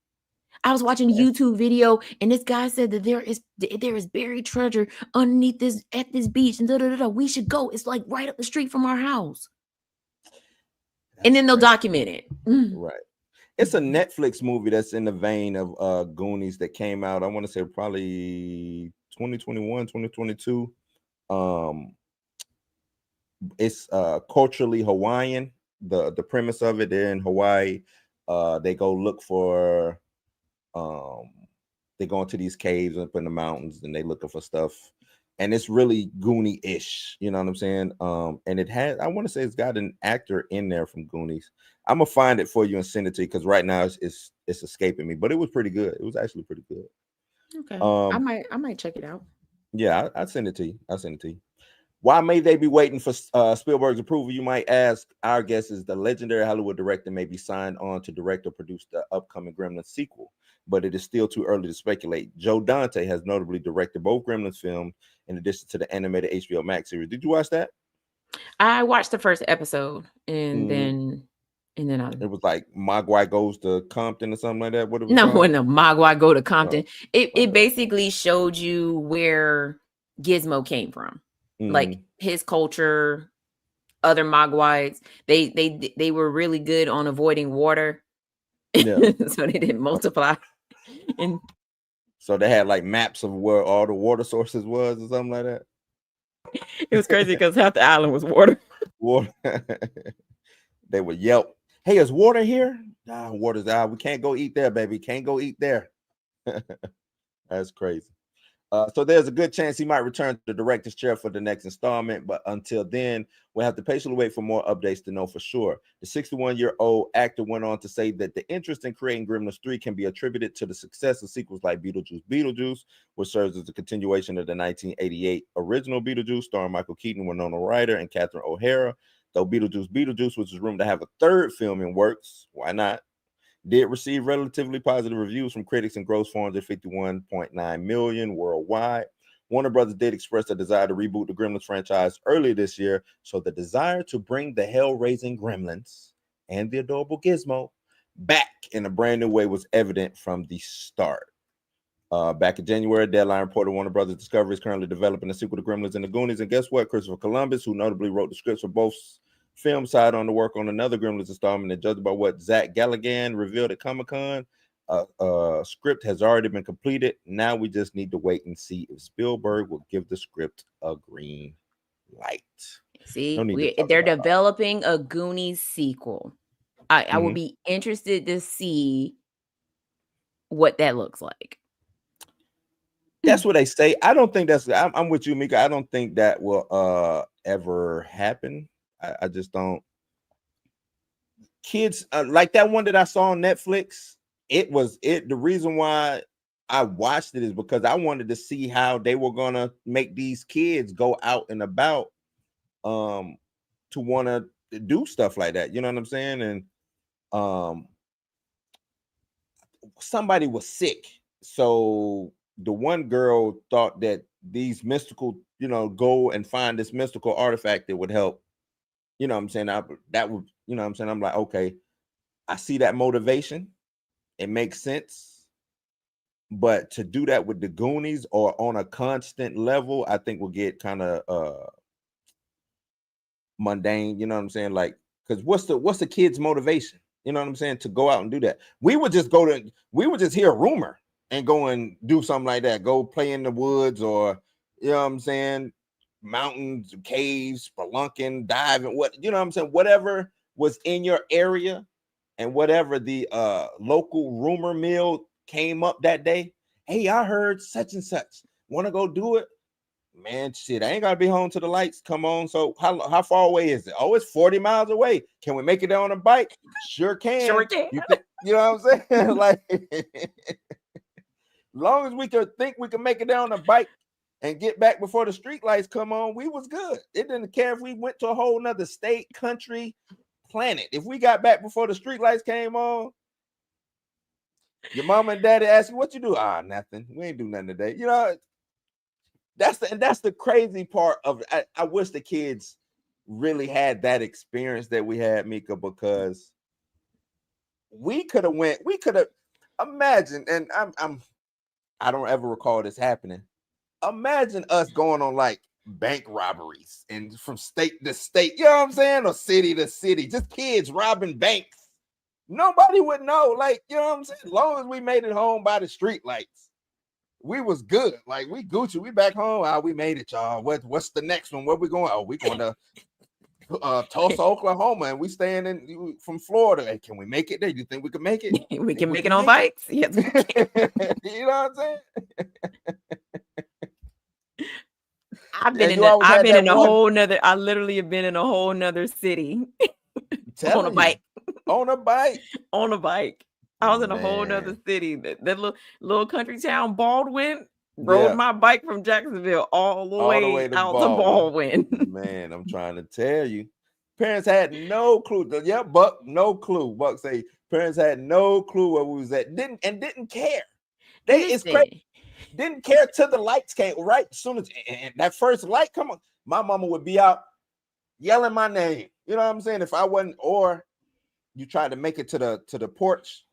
I was watching a YouTube video and this guy said that there is buried treasure underneath at this beach and we should go. It's like right up the street from our house. And then they'll document it. Right. It's a Netflix movie that's in the vein of Goonies that came out, I want to say probably 2021, 2022. It's culturally Hawaiian. The premise of it, they're in Hawaii. They go look for they go into these caves up in the mountains and they looking for stuff. And it's really Goonie-ish, you know what I'm saying? And it has, I want to say it's got an actor in there from Goonies. I'm gonna find it for you and send it to you because right now it's escaping me, but it was pretty good. It was actually pretty good. Okay. I might check it out. Yeah, I'll send it to you. Why may they be waiting for Spielberg's approval? You might ask. Our guess is the legendary Hollywood director may be signed on to direct or produce the upcoming Gremlins sequel, but it is still too early to speculate. Joe Dante has notably directed both Gremlins films in addition to the animated HBO Max series. Did you watch that? I watched the first episode and then it was like Mogwai Goes to Compton or something like that. What it was no, Mogwai Go to Compton. It basically showed you where Gizmo came from. Like his culture, other Mogwais, they were really good on avoiding water, so they didn't multiply. And so they had like maps of where all the water sources was or something like that. It was crazy because half the island was water. They would yelp, "Hey, is water here? Nah, water's out. We can't go eat there, baby. Can't go eat there." That's crazy. So there's a good chance he might return to the director's chair for the next installment, but until then, we'll have to patiently wait for more updates to know for sure. The 61-year-old actor went on to say that the interest in creating Gremlins 3 can be attributed to the success of sequels like Beetlejuice, which serves as a continuation of the 1988 original Beetlejuice, starring Michael Keaton, Winona Ryder, and Catherine O'Hara. Though Beetlejuice, which is rumored to have a third film in works, why not? Did receive relatively positive reviews from critics and grossed $451.9 million worldwide. Warner Brothers did express a desire to reboot the Gremlins franchise earlier this year, so the desire to bring the hell-raising Gremlins and the adorable Gizmo back in a brand new way was evident from the start. Back in January, Deadline reported Warner Brothers Discovery is currently developing a sequel to Gremlins and the Goonies, and guess what? Christopher Columbus, who notably wrote the scripts for both film side on to work on another Gremlins installment, and judged by what Zach Galligan revealed at Comic-Con, script has already been completed. Now we just need to wait and see if Spielberg will give the script a green light. See, they're developing a Goonies sequel. I would be interested to see what that looks like. That's what they say. I don't think that's. I'm with you, Mika. I don't think that will ever happen. I just don't. Kids like that one that I saw on Netflix. The reason why I watched it is because I wanted to see how they were gonna make these kids go out and about to want to do stuff like that. You know what I'm saying? And somebody was sick, so the one girl thought that these mystical, go and find this mystical artifact that would help. You know what I'm saying? That would, you know what I'm saying? I'm like, okay, I see that motivation. It makes sense. But to do that with the Goonies or on a constant level, I think will get kind of mundane. You know what I'm saying? Like, because what's the kid's motivation? You know what I'm saying? To go out and do that. We would just hear a rumor and go and do something like that. Go play in the woods or, you know what I'm saying? Mountains, caves, spelunking, diving, whatever was in your area and whatever the local rumor mill came up that day. Hey, I heard such and such. Want to go do it? Man, shit, I ain't gotta be home till the lights come on. So how far away is it? Oh, it's 40 miles away. Can we make it there on a bike? Sure can. You know what I'm saying? Like, long as we could think we can make it there on a bike and get back before the street lights come on, we was good. It didn't care if we went to a whole nother state, country, planet. If we got back before the street lights came on, your mom and daddy ask you, what you do? Nothing. We ain't do nothing today. That's the crazy part of it. I wish the kids really had that experience that we had, Mika, because we could have imagine, and I don't ever recall this happening. Imagine us going on like bank robberies and from state to state, you know what I'm saying? Or city to city, just kids robbing banks. Nobody would know, like, you know what I'm saying? As long as we made it home by the street lights, we was good. Like, we Gucci, we back home. We made it, y'all. What's the next one? Where we going? We going to Tulsa, Oklahoma, and we staying in from Florida. Hey, can we make it there? You think we can make it? we can make it on bikes. Yes, we can. You know what I'm saying? I literally have been in a whole nother city on a bike. On a bike. I was in a whole nother city. That little country town, Baldwin. Rode my bike from Jacksonville all the way out to Baldwin. Man, I'm trying to tell you. Parents had no clue. Yeah, Buck, no clue. Buck say parents had no clue where we was at. Didn't care. It's crazy. Didn't care till the lights came. Right as soon as that first light come on, my mama would be out yelling my name. You know what I'm saying? If I wasn't, or you tried to make it to the porch.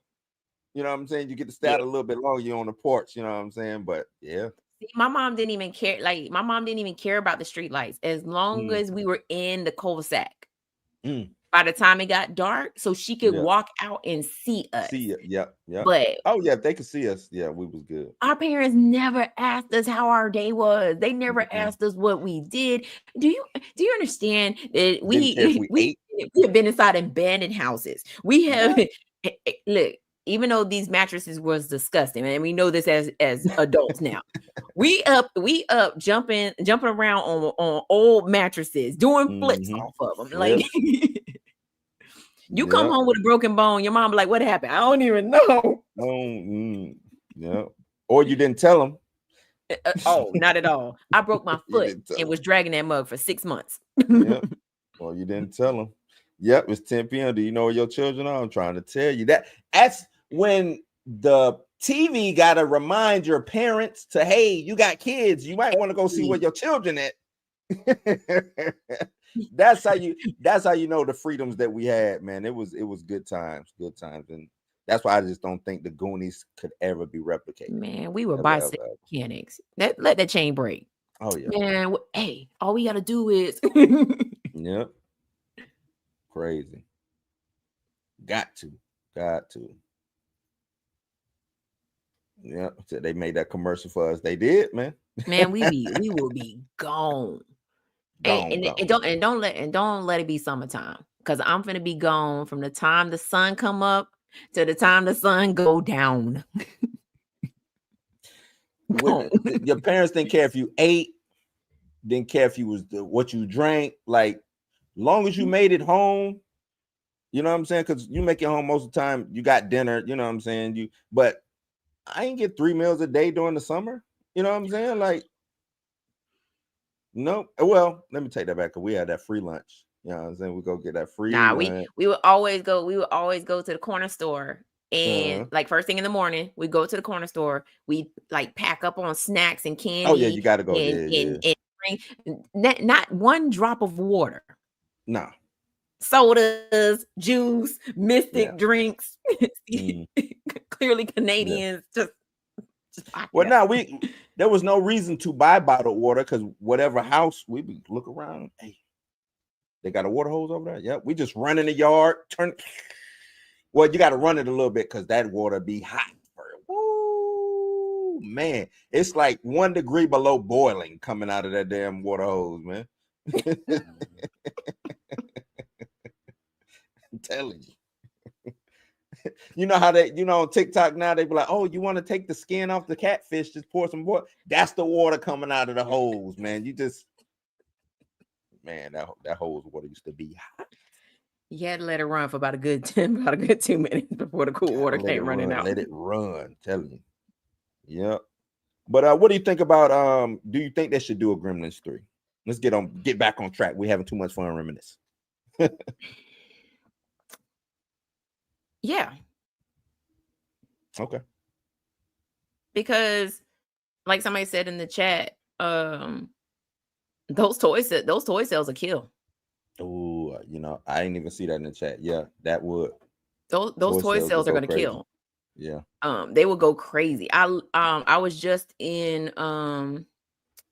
You know what I'm saying? You get to stay out a little bit longer. You're on the porch. You know what I'm saying? But yeah. See, my mom didn't even care. Like, my mom didn't even care about the street lights as long as we were in the cul-de-sac. By the time it got dark, so she could walk out and see us. Yep. But if they could see us, we was good. Our parents never asked us how our day was. They never asked us what we did. Do you understand that we have been inside abandoned houses? We have look. Even though these mattresses was disgusting, and we know this as adults now, we up jumping around on old mattresses, doing flips Mhm. off of them. Like Flips. you come Yep. home with a broken bone, your mom be like, "What happened? I don't even know." Yep. Or you didn't tell them. Oh, not at all. I broke my You foot didn't tell and was them. dragging that mug for 6 months. Yep. Or you didn't tell them. Yep. It's 10 p.m. Do you know where your children are? I'm trying to tell you that. That's when the TV got to remind your parents to, hey, you got kids. You might want to go see where your children at. That's how you know the freedoms that we had, man. It was good times, and that's why I just don't think the Goonies could ever be replicated. Man, we were Ever, bicycle ever. mechanics. Let that chain break. Oh yeah, Man, hey, all we gotta do is yep, crazy. Got to. Yep, so they made that commercial for us. They did, man. man, we will be gone. And don't let it be summertime, because I'm finna be gone from the time the sun come up to the time the sun go down. Your parents didn't care if you ate, didn't care if you was what you drank. Like, long as you made it home, you know what I'm saying? Because you make it home most of the time. You got dinner, you know what I'm saying? But I ain't get 3 meals a day during the summer. You know what I'm saying? Like, nope. Well, let me take that back, because we had that free lunch. You know what I'm saying? We go get that free lunch. We would always go to the corner store, and like first thing in the morning, we go to the corner store. We like pack up on snacks and candy. Oh yeah, you gotta go. And bring not one drop of water. No. Sodas, juice, mystic drinks. Clearly Canadians just well, now there was no reason to buy bottled water, because whatever house we be look around, hey, they got a water hose over there. Yep, we just run in the yard, turn. Well, you got to run it a little bit, because that water be hot. Woo, man, it's like 1 degree below boiling coming out of that damn water hose, man. I'm telling you. You know how on TikTok now they be like, oh, you want to take the skin off the catfish, just pour some water. That's the water coming out of the hose, man. That hose water used to be hot. You had to let it run for about a good 2 minutes before the cool water came running out. Let it run, I'm telling you. Yep. But what do you think about do you think they should do a Gremlins 3? Let's get back on track. We're having too much fun reminiscing. Yeah. Okay. Because, like somebody said in the chat, those toy sales will kill. Oh, I didn't even see that in the chat. Yeah, that would. Those toy sales are going to kill. Yeah. They will go crazy. I was just in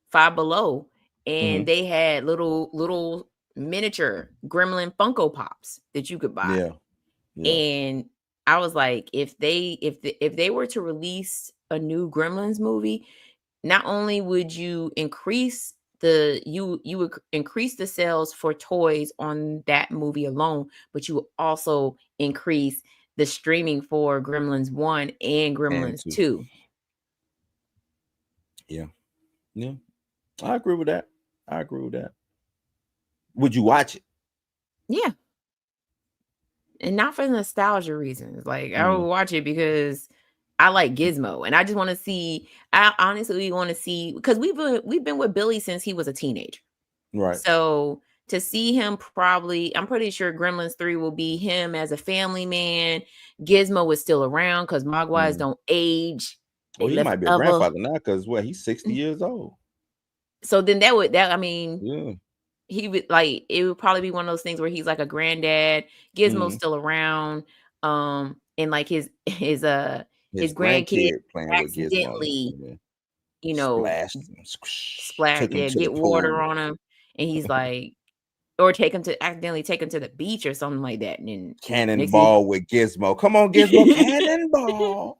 Five Below, and they had little miniature Gremlin Funko Pops that you could buy. Yeah. And I was like, if they were to release a new Gremlins movie, not only would you increase you would increase the sales for toys on that movie alone, but you would also increase the streaming for Gremlins 1 and Gremlins 2. Yeah. I agree with that. Would you watch it? Yeah. And not for nostalgia reasons. Like, I would watch it because I like Gizmo, and I just want to see. I honestly want to see, because we've been with Billy since he was a teenager, right? So to see him, I'm pretty sure Gremlins 3 will be him as a family man. Gizmo is still around, because Mogwais don't age. Well, he might be a grandfather now, because he's 60 years old. So then he would, like, it would probably be one of those things where he's like a granddad. Gizmo's still around, and like his grandkid accidentally, splashed, get water on him, and he's like, or accidentally take him to the beach or something like that, and then cannonball with Gizmo. Come on, Gizmo, cannonball.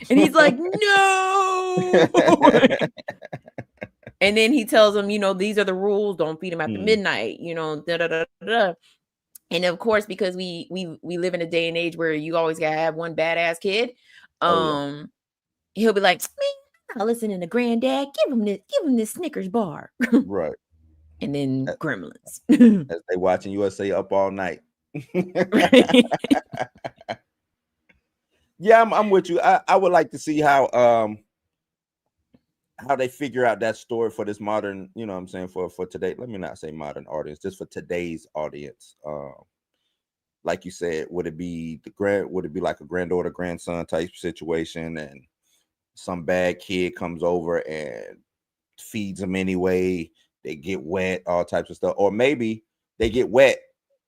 And he's like, no. And then he tells them, these are the rules. Don't feed him after midnight, And of course, because we live in a day and age where you always gotta have one badass kid, he'll be like, not listening to Granddad. Give him this Snickers bar. Right. And then Gremlins. As they watching USA Up All Night. Yeah, I'm with you. I would like to see how they figure out that story for this modern, you know what I'm saying, for today. Let me not say modern audience, just for today's audience. Like you said, would it be like a granddaughter, grandson type situation, and some bad kid comes over and feeds them anyway, they get wet, all types of stuff. Or maybe they get wet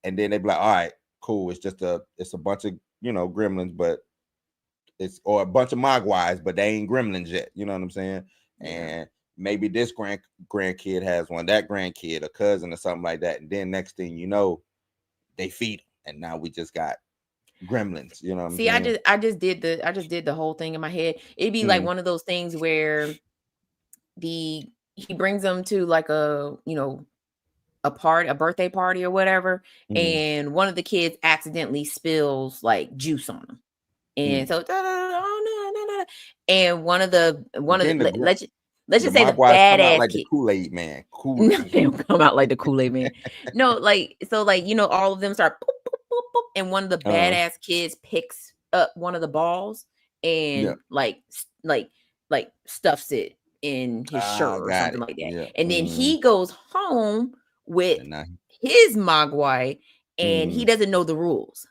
and then they be like, all right, cool, it's a bunch of, you know, gremlins, but or a bunch of mogwais, but they ain't gremlins yet, you know what I'm saying? Yeah. And maybe this grandkid has one, that grandkid, a cousin or something like that, and then next thing you know, they feed them, and now we just got gremlins, you know what I'm saying? I just did the whole thing in my head. It'd be like one of those things where he brings them to like a birthday party or whatever, and one of the kids accidentally spills like juice on them, and so and one of the let's just say the badass like kid. the Kool-Aid man. They don't come out like the Kool-Aid man. No, like so, like, you know, all of them start boop, boop, boop, boop, and one of the badass kids picks up one of the balls and like stuffs it in his shirt or something like that. Yeah. And then he goes home with his mogwai, and he doesn't know the rules.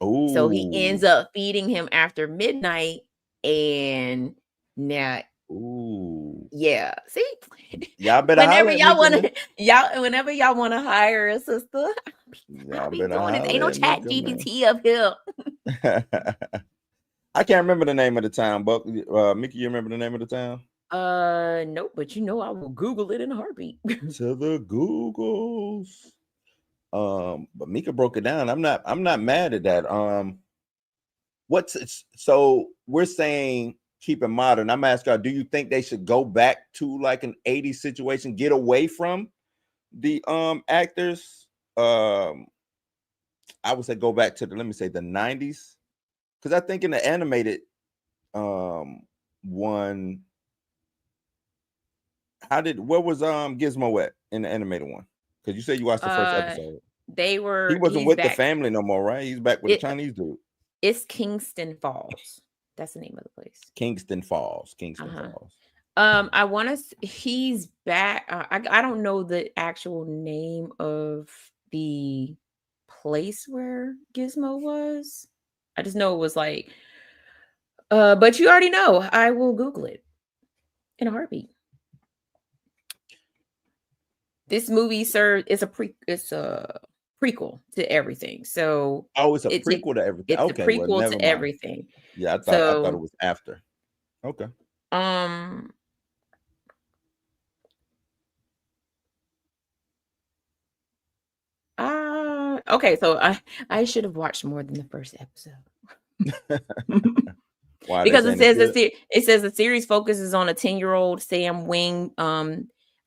Ooh. So he ends up feeding him after midnight, and now. Ooh. Yeah. See? Y'all better whenever y'all want to hire a sister, I'll be doing it. Ain't no chat GPT up here. I can't remember the name of the town, but Mickey, you remember the name of the town? Nope, but you know I will Google it in a heartbeat. To the Googles. But Mika broke it down. I'm not mad at that. So we're saying keep it modern. I'm asking, do you think they should go back to like an 80s situation, get away from the actors? I would say go back to the 90s, because I think in the animated one, where was Gizmo at in the animated one? Because you said you watched the first episode. He wasn't with the family no more, right? He's back with the Chinese dude. It's Kingston Falls. That's the name of the place. Kingston Falls. I want to. He's back. I don't know the actual name of the place where Gizmo was. I just know it was like. But you already know. I will Google it in a heartbeat. This movie it's a prequel to everything. So it's a prequel to everything. It's a prequel to everything. Yeah, I thought it was after. Okay. Okay, so I should have watched more than the first episode. Why? Because it says the series focuses on a 10-year-old Sam Wing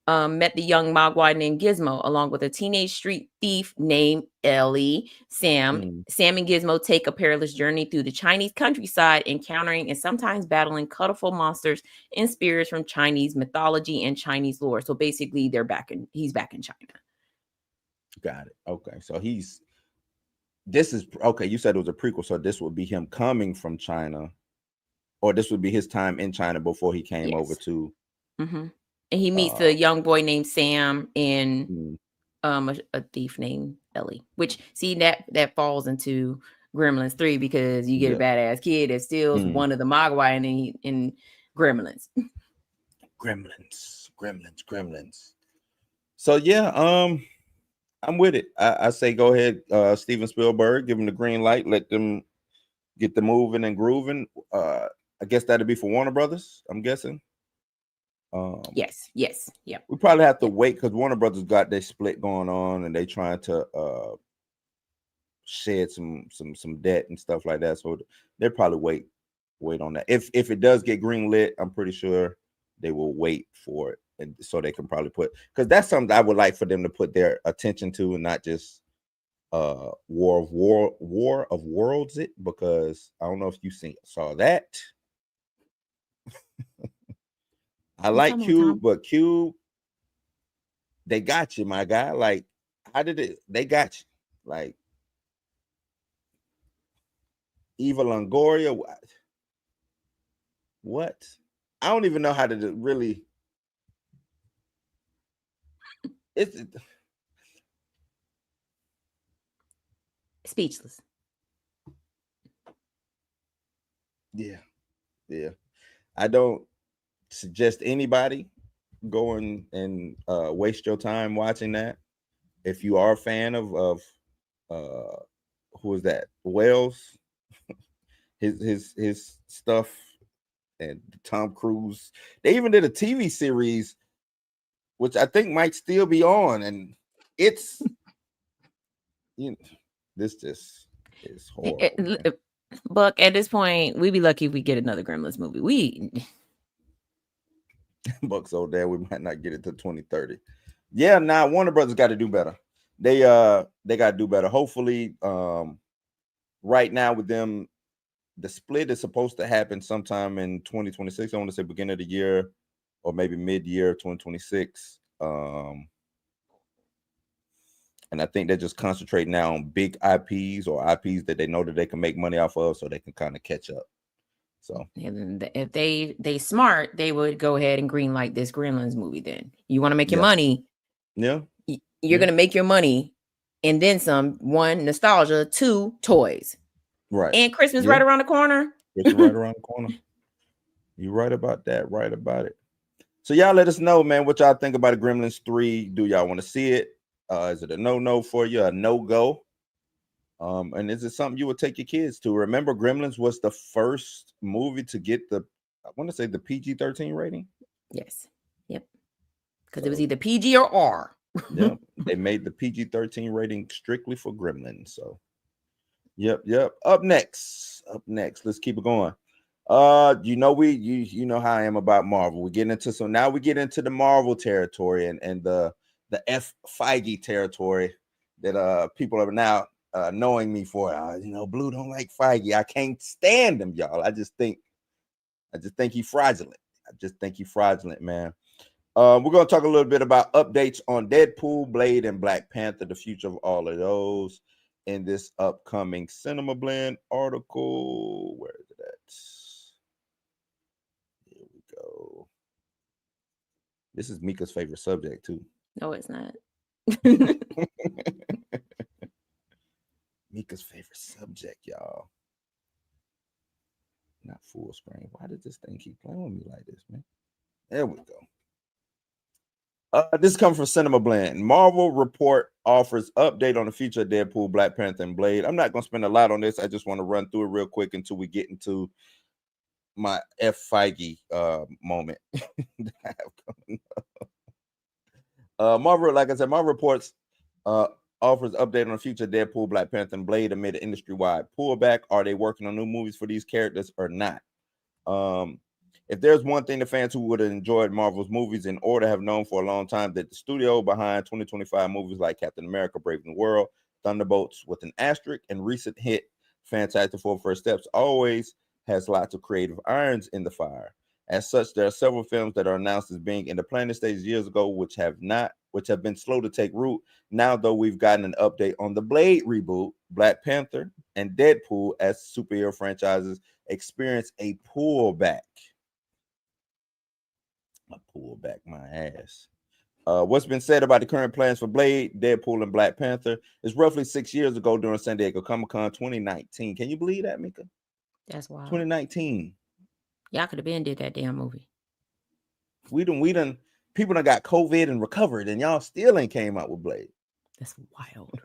met the young mogwai named Gizmo, along with a teenage street thief named Ellie. Sam and Gizmo take a perilous journey through the Chinese countryside, encountering and sometimes battling colorful monsters and spirits from Chinese mythology and Chinese lore. So basically, he's back in China. Got it. Okay, so you said it was a prequel, so this would be him coming from China, or this would be his time in China before he came over to. Mm-hmm. And he meets a young boy named Sam and a thief named Ellie, which that falls into Gremlins 3, because you get a badass kid that steals one of the mogwai in Gremlins. Gremlins. So yeah, I'm with it. I say go ahead, Steven Spielberg, give him the green light, let them get the moving and grooving. I guess that'd be for Warner Brothers, I'm guessing. Yes, yeah. We probably have to wait, because Warner Brothers got their split going on, and they trying to shed some debt and stuff like that. So they'll probably wait on that. If it does get green lit, I'm pretty sure they will wait for it, and so they can probably because that's something I would like for them to put their attention to, and not just War of Worlds it, because I don't know if you saw that. I like Cube, but Cube, they got you, my guy. Like, how did it? They got you. Like, Eva Longoria. What? I don't even know how to really. It's speechless. Yeah. I don't suggest anybody going and waste your time watching that. If you are a fan of who is that? Wells, his stuff, and Tom Cruise. They even did a TV series, which I think might still be on, and it's this just is horrible. Buck, at this point, we'd be lucky if we get another Gremlins movie. Buck so damn we might not get it to 2030. Yeah, now Warner Brothers got to do better. They got to do better. Hopefully, right now with them, the split is supposed to happen sometime in 2026. I want to say beginning of the year or maybe mid-year 2026. And I think they're just concentrating now on big IPs or IPs that they know that they can make money off of, so they can kind of catch up. So if they smart, they would go ahead and greenlight this Gremlins movie. Then you want to make your money. Yeah. You're going to make your money and then some. 1, nostalgia. 2, toys. Right. And Christmas right around the corner. It's right around the corner. You're right about that. Right about it. So y'all let us know, man, what y'all think about Gremlins 3. Do y'all want to see it? Is it a no for you, a no-go? And is it something you would take your kids to? Remember, Gremlins was the first movie to get the PG-13 rating. Yes. Yep. Because it was either PG or R. Yeah, they made the PG-13 rating strictly for Gremlins. So, yep. Up next, let's keep it going. You know how I am about Marvel. We get into the Marvel territory and the F Feige territory that people are now knowing me for. Blue don't like Feige. I can't stand him, y'all. I just think he's fraudulent. Man. We're going to talk a little bit about updates on Deadpool, Blade, and Black Panther, the future of all of those in this upcoming Cinema Blend article. Where is it at? Here we go. This is Mika's favorite subject, too. No, it's not. Mika's favorite subject, y'all. Not full screen. Why did this thing keep playing with me like this, man? There we go. This comes from Cinema Blend. Marvel report offers update on the future of Deadpool, Black Panther, and Blade. I'm not going to spend a lot on this. I just want to run through it real quick until we get into my F Feige moment that I have coming up. Marvel, like I said, Marvel reports offers update on the future of Deadpool, Black Panther, and Blade amid an industry-wide pullback. Are they working on new movies for these characters or not? If there's one thing the fans who would have enjoyed Marvel's movies in order have known for a long time, that the studio behind 2025 movies like Captain America, Brave New World, Thunderbolts with an asterisk, and recent hit Fantastic Four First Steps always has lots of creative irons in the fire. As such, there are several films that are announced as being in the planning stage years ago, which have been slow to take root. Now, though, we've gotten an update on the Blade reboot, Black Panther, and Deadpool as superhero franchises experience a pullback. My ass. What's been said about the current plans for Blade, Deadpool, and Black Panther is roughly 6 years ago during San Diego Comic-Con 2019. Can you believe that, Mika? That's wild. 2019. Y'all could have been did that damn movie. We done people done got COVID and recovered, and y'all still ain't came out with Blade. That's wild.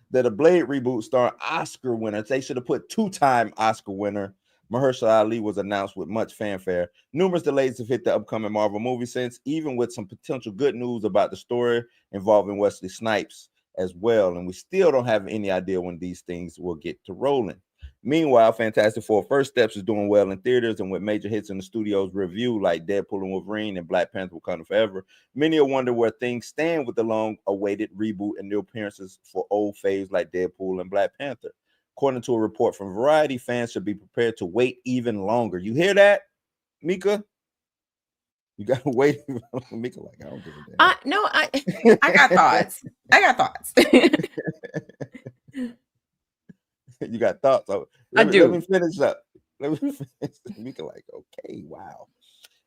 That a Blade reboot starring Oscar winners. They should have put 2-time Oscar winner Mahershala Ali was announced with much fanfare. Numerous delays have hit the upcoming Marvel movie since, even with some potential good news about the story involving Wesley Snipes as well. And we still don't have any idea when these things will get to rolling. Meanwhile, Fantastic Four First Steps is doing well in theaters, and with major hits in the studio's review like Deadpool and Wolverine and Black Panther Wakanda Forever, many are wondering where things stand with the long-awaited reboot and new appearances for old faves like Deadpool and Black Panther. According to a report from Variety, fans should be prepared to wait even longer. You hear that, Mika? You gotta wait. Mika like, I don't give a damn. No, I got thoughts. I got thoughts. You got thoughts. Oh, I let do. me finish up. Let me finish. Mika like, okay, wow.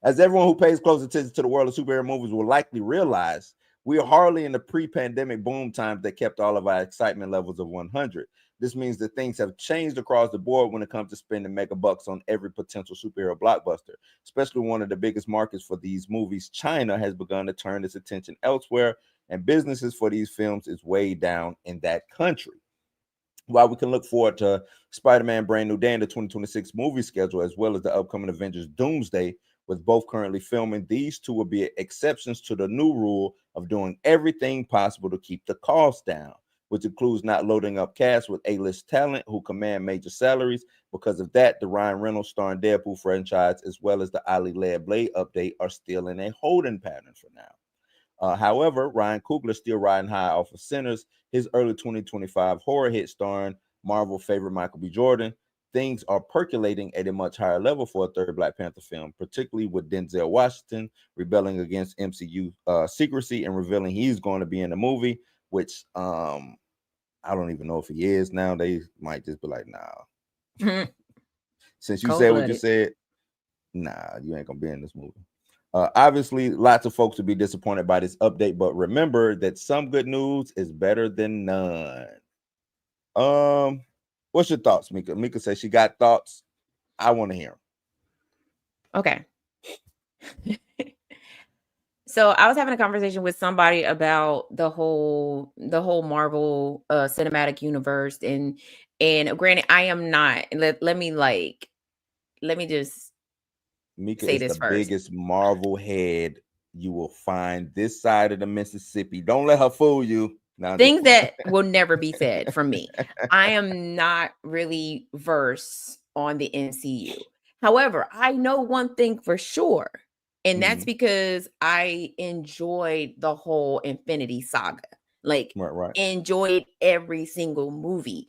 As everyone who pays close attention to the world of superhero movies will likely realize, we are hardly in the pre-pandemic boom times that kept all of our excitement levels of 100. This means that things have changed across the board when it comes to spending mega bucks on every potential superhero blockbuster. Especially one of the biggest markets for these movies, China, has begun to turn its attention elsewhere, and businesses for these films is way down in that country. While we can look forward to Spider-Man Brand New Day and the 2026 movie schedule, as well as the upcoming Avengers Doomsday, with both currently filming, these two will be exceptions to the new rule of doing everything possible to keep the cost down, which includes not loading up cast with A-list talent who command major salaries. Because of that, the Ryan Reynolds starring Deadpool franchise, as well as the Ali-led Blade update, are still in a holding pattern for now. However, Ryan Coogler still riding high off of Sinners, his early 2025 horror hit starring Marvel favorite Michael B. Jordan. Things are percolating at a much higher level for a third Black Panther film, particularly with Denzel Washington rebelling against MCU secrecy and revealing he's going to be in the movie, which I don't even know if he is now. They might just be like, nah. Since you said what you said, nah, you ain't gonna be in this movie. Obviously, lots of folks will be disappointed by this update, but remember that some good news is better than none. What's your thoughts, Mika? Mika says she got thoughts. I want to hear them. Okay. So I was having a conversation with somebody about the whole Marvel cinematic universe, and granted, I am not. Let me just Mika say is this the first. biggest Marvel head you will find this side of the Mississippi. Don't let her fool you. No, Things that will never be said from me. I am not really versed on the MCU. However, I know one thing for sure, and that's because I enjoyed the whole Infinity Saga. Like, right. enjoyed every single movie.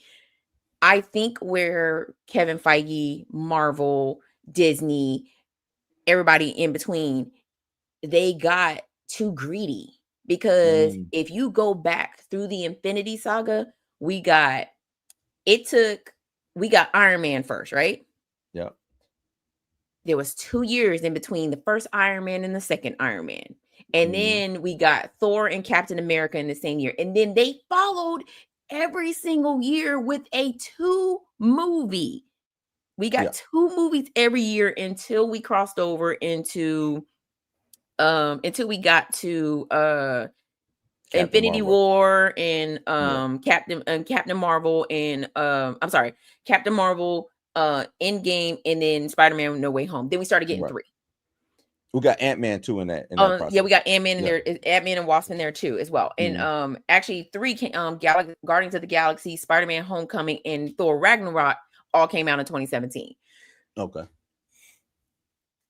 I think where Kevin Feige, Marvel, Disney, everybody in between, they got too greedy. Because if you go back through the Infinity Saga, we got Iron Man first, right? Yeah. There was 2 years in between the first Iron Man and the second Iron Man. And then we got Thor and Captain America in the same year. And then they followed every single year with a 2 movie. We got 2 movies every year until we crossed over until we got to Infinity Marvel. War and Captain Marvel and Captain Marvel, Endgame, and then Spider-Man No Way Home. Then we started getting 3. We got Ant-Man too in that process. Yeah, we got Ant-Man in there, Ant-Man and Wasp in there too as well. And actually 3 came, Guardians of the Galaxy, Spider-Man Homecoming, and Thor Ragnarok all came out in 2017. Okay.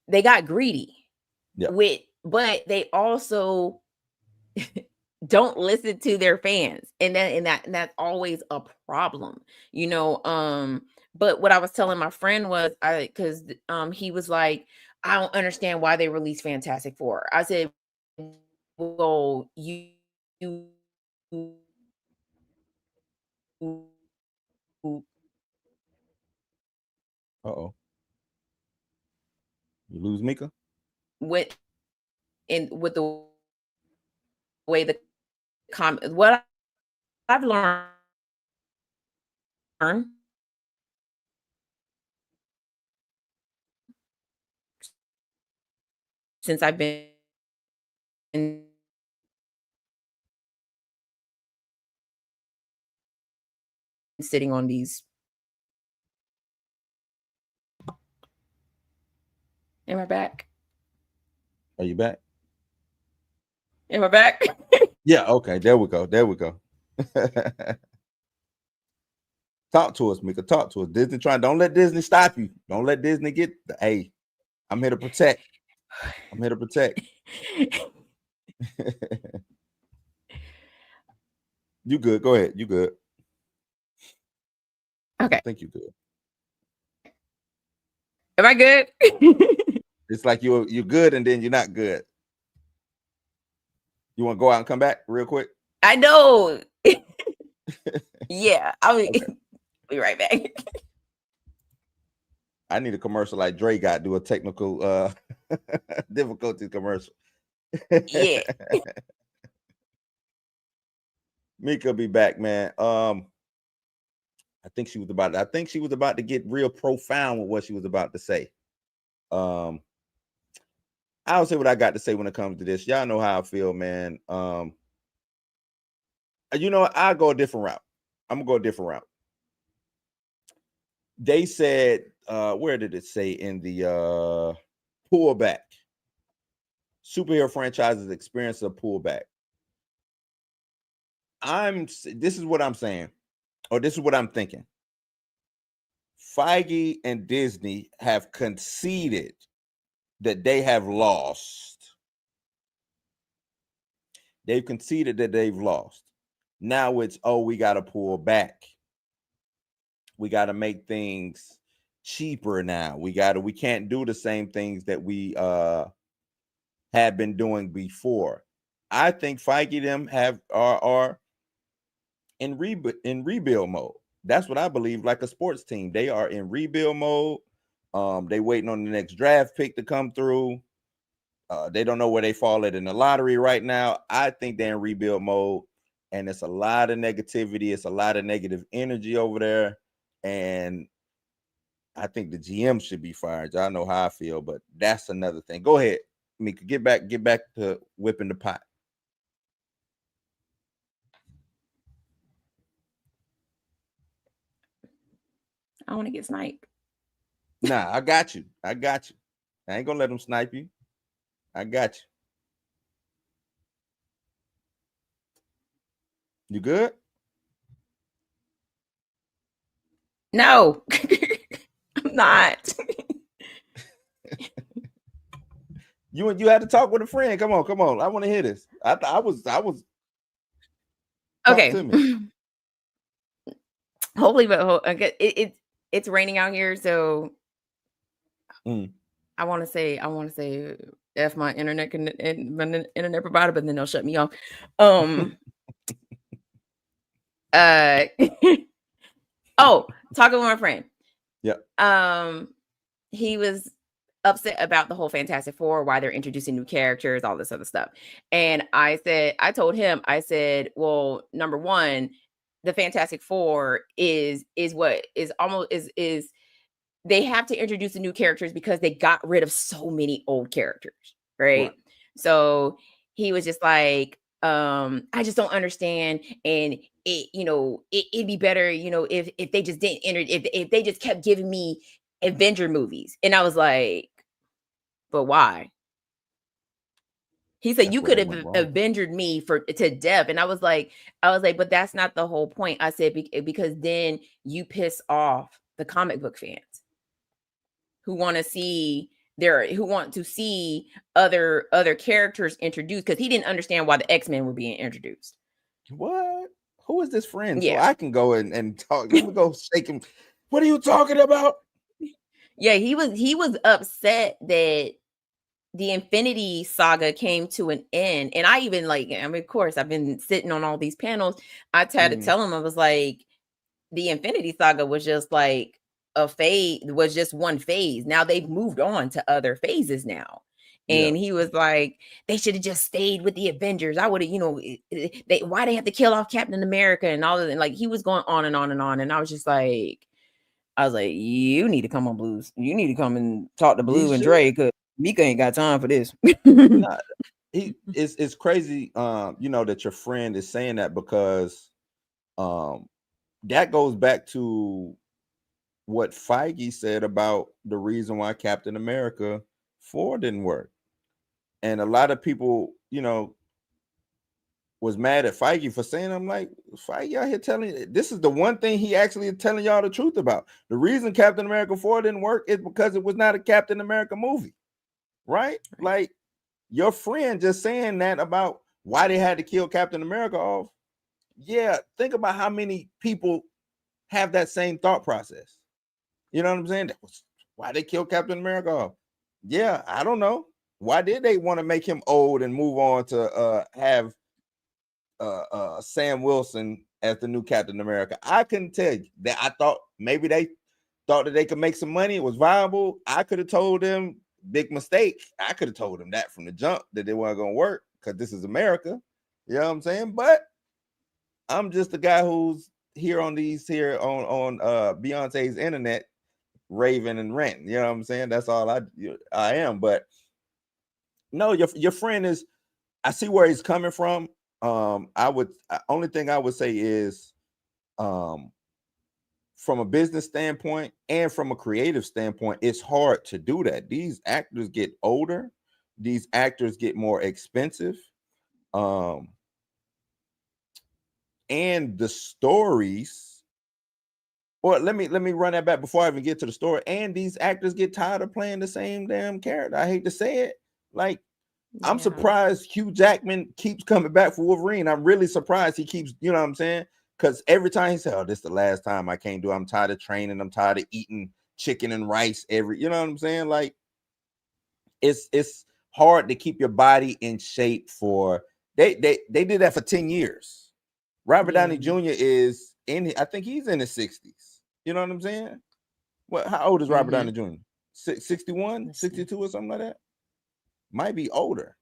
They got greedy. Yeah. But they also don't listen to their fans, and that's always a problem, you know. But what I was telling my friend was, because he was like, I don't understand why they released Fantastic Four. I said, well, you Uh-oh. You lose Mika? with the way what I've learned since I've been sitting on these. Am I back? Are you back? Am I back? Yeah, okay. There we go. Talk to us, Mika. Talk to us. Disney don't let Disney stop you. Don't let Disney get I'm here to protect. You good. Go ahead. You good. Okay. I think you good. Am I good? It's like you're good and then you're not good. You want to go out and come back real quick? I know. Yeah, I'll be, Okay. be right back. I need a commercial like Dre got, do a technical difficulty commercial. Yeah. Mika be back, man. I think she was about to get real profound with what she was about to say. I'll say what I got to say when it comes to this. Y'all know how I feel, man. You know what? I'll go a different route. I'm gonna go a different route. They said, where did it say in the pullback? Superhero franchises experience a pullback. This is what I'm saying, or this is what I'm thinking. Feige and Disney have conceded that they have lost. They've conceded that they've lost. Now it's, we got to pull back. We got to make things cheaper now. We can't do the same things that we had been doing before. I think Feige them are in rebuild mode. That's what I believe, like a sports team. They are in rebuild mode. They waiting on the next draft pick to come through. They don't know where they fall at in the lottery right now. I think they're in rebuild mode, and it's a lot of negativity. It's a lot of negative energy over there, and I think the GM should be fired. Y'all know how I feel, but that's another thing. Go ahead, Mika. Get back to whipping the pot. I want to get sniped. Nah, I got you. I ain't gonna let them snipe you. I got you. You good? No, I'm not. You had to talk with a friend. Come on. I want to hear this. I was. Okay. To me. Hopefully, but it's raining out here, so I want to say F my internet provider, but then they'll shut me off. Talking with my friend. Yeah. He was upset about the whole Fantastic Four, why they're introducing new characters, all this other stuff. And I told him, well, number one, the Fantastic Four is they have to introduce the new characters because they got rid of so many old characters, right? So he was just like, I just don't understand, and it'd be better, if they just didn't if they just kept giving me Avenger movies. And I was like, but why? He said, you could have Avenged me to death. And I was like, but that's not the whole point. I said, because then you piss off the comic book fans who want to see other characters introduced, because he didn't understand why the X-Men were being introduced. What? Who is this friend? Yeah. So I can go and talk. Let me go shake him. What are you talking about? Yeah, he was upset that the Infinity Saga came to an end. And I even of course, I've been sitting on all these panels. I had to tell him, I was like, the Infinity Saga was just like was just one phase. Now they've moved on to other phases now. And he was like, they should have just stayed with the Avengers. I would have, why they have to kill off Captain America and all of that. Like, he was going on and on and on. And I was like, you need to come on Blues. You need to come and talk to Blue and Dre, because Mika ain't got time for this. It's crazy, that your friend is saying that, because that goes back to what Feige said about the reason why Captain America 4 didn't work. And a lot of people, was mad at Feige for saying, I'm like, Feige out here telling you, this is the one thing he actually is telling y'all the truth about. The reason Captain America 4 didn't work is because it was not a Captain America movie, right? Like, your friend just saying that about why they had to kill Captain America off. Yeah, think about how many people have that same thought process. You know what I'm saying? That was why they killed Captain America off. Yeah, I don't know. Why did they want to make him old and move on to have Sam Wilson as the new Captain America? I couldn't tell you that. I thought maybe they thought that they could make some money. It was viable. I could have told them, big mistake. I could have told them that from the jump that they weren't going to work because this is America. You know what I'm saying? But I'm just a guy who's here on Beyonce's internet, raving and ranting. You know what I'm saying? That's all I am. But no, your friend is. I see where he's coming from. Only thing I would say is, from a business standpoint and from a creative standpoint, it's hard to do that. These actors get older, these actors get more expensive, and the stories. Well, let me run that back before I even get to the story. And these actors get tired of playing the same damn character. I hate to say it. Like, I'm surprised Hugh Jackman keeps coming back for Wolverine. I'm really surprised he keeps, you know what I'm saying? Because every time he said, "Oh, this is the last time I can't do it. I'm tired of training. I'm tired of eating chicken and rice you know what I'm saying?" Like, it's hard to keep your body in shape for they did that for 10 years. Robert Downey Jr. is I think he's in his 60s. You know what I'm saying? What, how old is Robert Downey Jr.? 61, 62 or something like that? Might be older.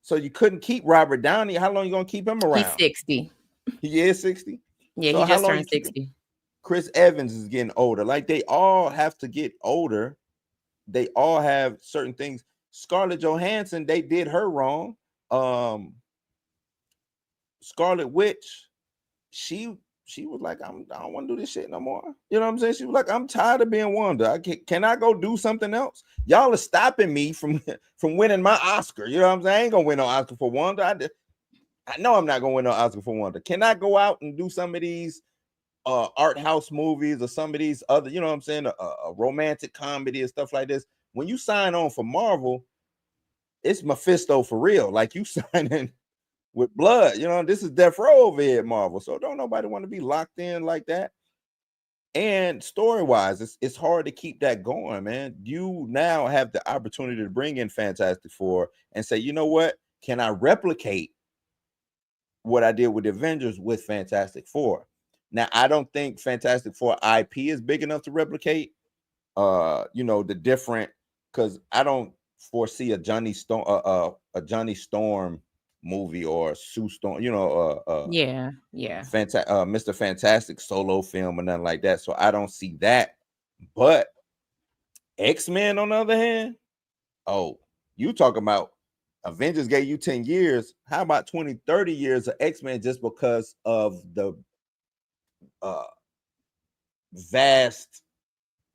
So you couldn't keep Robert Downey. How long you gonna keep him around? He's 60. He is 60. Yeah, so he how just long turned 60. Chris Evans is getting older. Like, they all have to get older. They all have certain things. Scarlett Johansson, they did her wrong. Scarlet Witch, she was like, I don't want to do this shit no more. You know what I'm saying? She was like, I'm tired of being Wanda. Can I go do something else? Y'all are stopping me from winning my Oscar. You know what I'm saying? I ain't gonna win no Oscar for Wanda. I know I'm not gonna win no Oscar for Wanda. Can I go out and do some of these art house movies or some of these other, you know what I'm saying, a romantic comedy and stuff like this? When you sign on for Marvel, it's Mephisto for real. Like, you signing with blood. You know, this is death row over here at Marvel. So don't nobody want to be locked in like that. And story-wise, it's hard to keep that going, man. You now have the opportunity to bring in Fantastic Four and say, you know what? Can I replicate what I did with the Avengers with Fantastic Four? Now, I don't think Fantastic Four IP is big enough to replicate, the different, because I don't foresee a Johnny Storm movie or Sue Storm, Mr. Fantastic solo film or nothing like that. So I don't see that. But X-Men, on the other hand, you talk about Avengers gave you 10 years. How about 20, 30 years of X-Men just because of the vast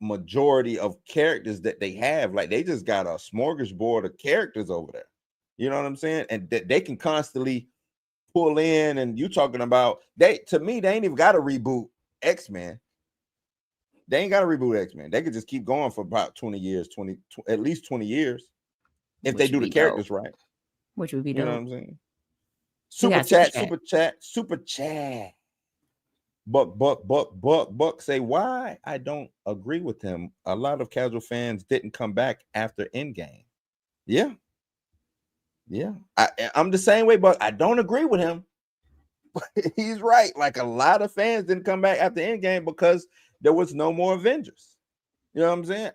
majority of characters that they have? Like, they just got a smorgasbord of characters over there. You know what I'm saying? And they can constantly pull in, and you talking about to me, they ain't even got to reboot X-Men. They ain't got to reboot X-Men. They could just keep going for about 20 years, at least 20 years. If they do the characters right. Which would be dope. You know what I'm saying? Super chat. Buck say, why I don't agree with him. A lot of casual fans didn't come back after Endgame. Yeah. I'm the same way, but I don't agree with him. He's right. Like, a lot of fans didn't come back after Endgame because there was no more Avengers. You know what I'm saying?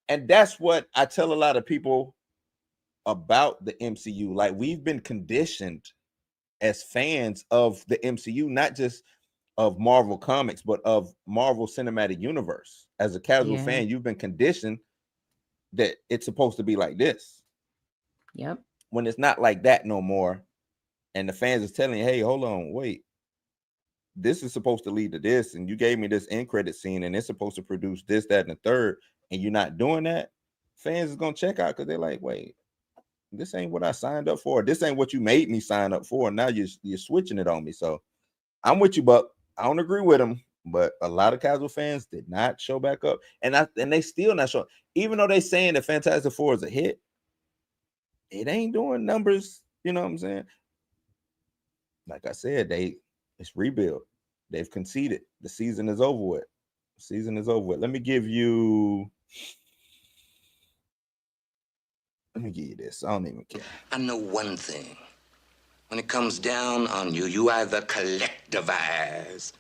And that's what I tell a lot of people about the MCU. Like, we've been conditioned as fans of the MCU, not just of Marvel Comics, but of Marvel Cinematic Universe. As a casual fan, you've been conditioned that it's supposed to be like this. Yep. When it's not like that no more, and the fans is telling you, hey, hold on, wait, this is supposed to lead to this, and you gave me this end credit scene, and it's supposed to produce this, that, and the third, and you're not doing that, fans is gonna check out because they're like, wait, this ain't what I signed up for. This ain't what you made me sign up for. Now you're switching it on me. So I'm with you, Buck. I don't agree with him, but a lot of casual fans did not show back up, and they still not showing. Even though they saying that Fantastic Four is a hit, it ain't doing numbers. You know what I'm saying? Like I said, it's rebuild. They've conceded. The season is over with. Let me give you Let me give you this. I don't even care. I know one thing. When it comes down on you, you either collectivize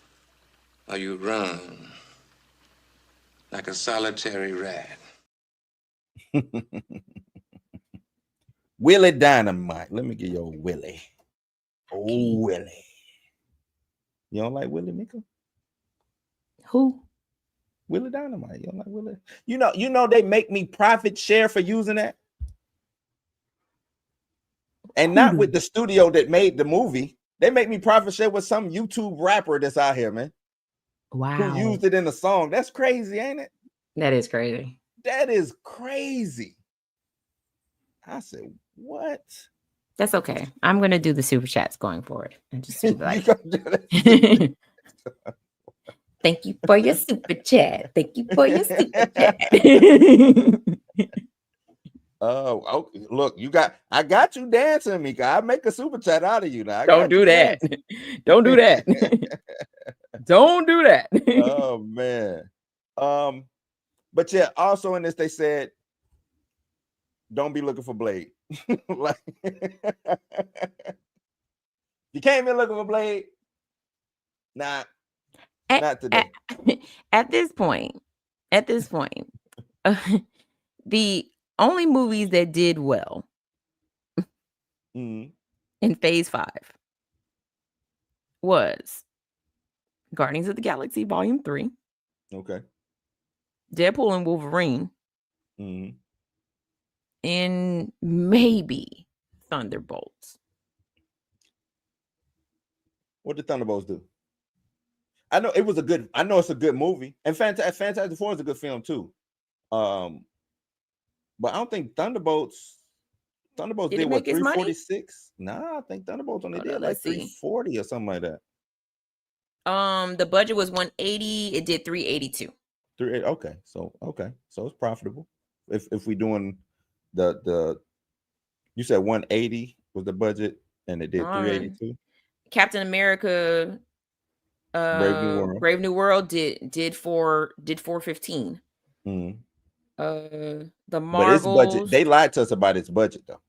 or you run like a solitary rat. Willie Dynamite. Let me get your Willie. Oh, Willie. You don't like Willie, Mika? Who? Willie Dynamite. You don't like Willie? You know they make me profit share for using that. And not with the studio that made the movie. They make me profit share with some YouTube rapper that's out here, man. Wow. Who used it in a song. That's crazy, ain't it? That is crazy. That is crazy. I said, what? That's okay. I'm gonna do the super chats going forward and just be like, thank you for your super chat. Thank you for your super chat. Oh, okay. Look, I got you dancing, Mika. I make a super chat out of you now. Don't do that. Don't do that. Don't do that. Oh man. But yeah, also in this they said, don't be looking for Blade. Like, you came in looking for Blade. Not today. At this point, the only movies that did well in Phase 5 was Guardians of the Galaxy Volume 3. Okay. Deadpool and Wolverine. And maybe Thunderbolts. What did Thunderbolts do? I know it's a good movie. And Fantastic Four is a good film too. But I don't think Thunderbolts did what, 346? Nah, I think Thunderbolts only did like 340 or something like that. The budget was 180, it did 382. Okay, so it's profitable. If we doing the you said 180 was the budget and it did 382. Captain America Brave New World did 415. The Marvels, but its budget, they lied to us about its budget though.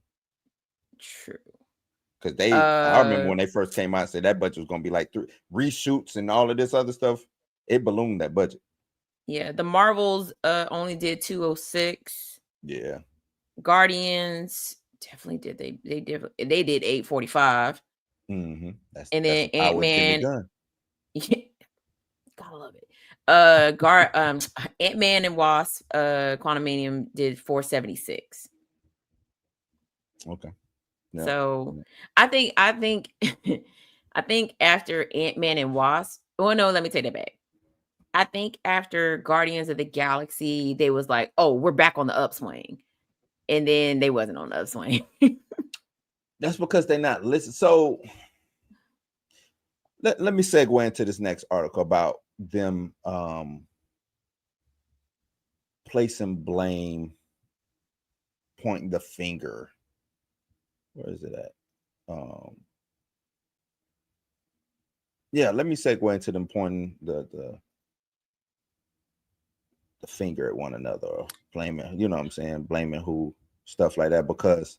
True. Because I remember when they first came out and said that budget was gonna be like reshoots and all of this other stuff. It ballooned that budget. Yeah, the Marvels only did 206. Yeah. Gotta did 845. And then Ant-Man. Yeah, gotta love it. Ant-Man and Wasp, Quantumanium did 476. Okay. Yeah. So I think I think after Ant-Man and Wasp, no, let me take that back. I think after Guardians of the Galaxy, they was like, oh, we're back on the upswing. And then they wasn't on the upswing. That's because they're not listening. So let me segue into this next article about them placing blame, pointing the finger. Where is it at? Yeah, let me segue into them pointing the finger at one another, or blaming, you know what I'm saying, blaming who, stuff like that, because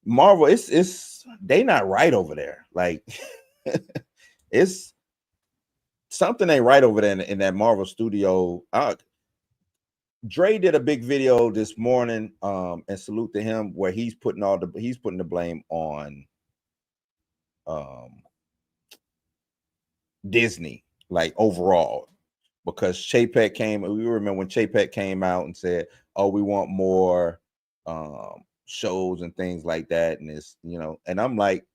Marvel, it's they not right over there. Like it's something ain't right over there in that Marvel studio. Dre did a big video this morning, and salute to him, where he's putting the blame on Disney, like overall, because Chapek came. We remember when Chapek came out and said, "Oh, we want more shows and things like that," and it's, you know, and I'm like,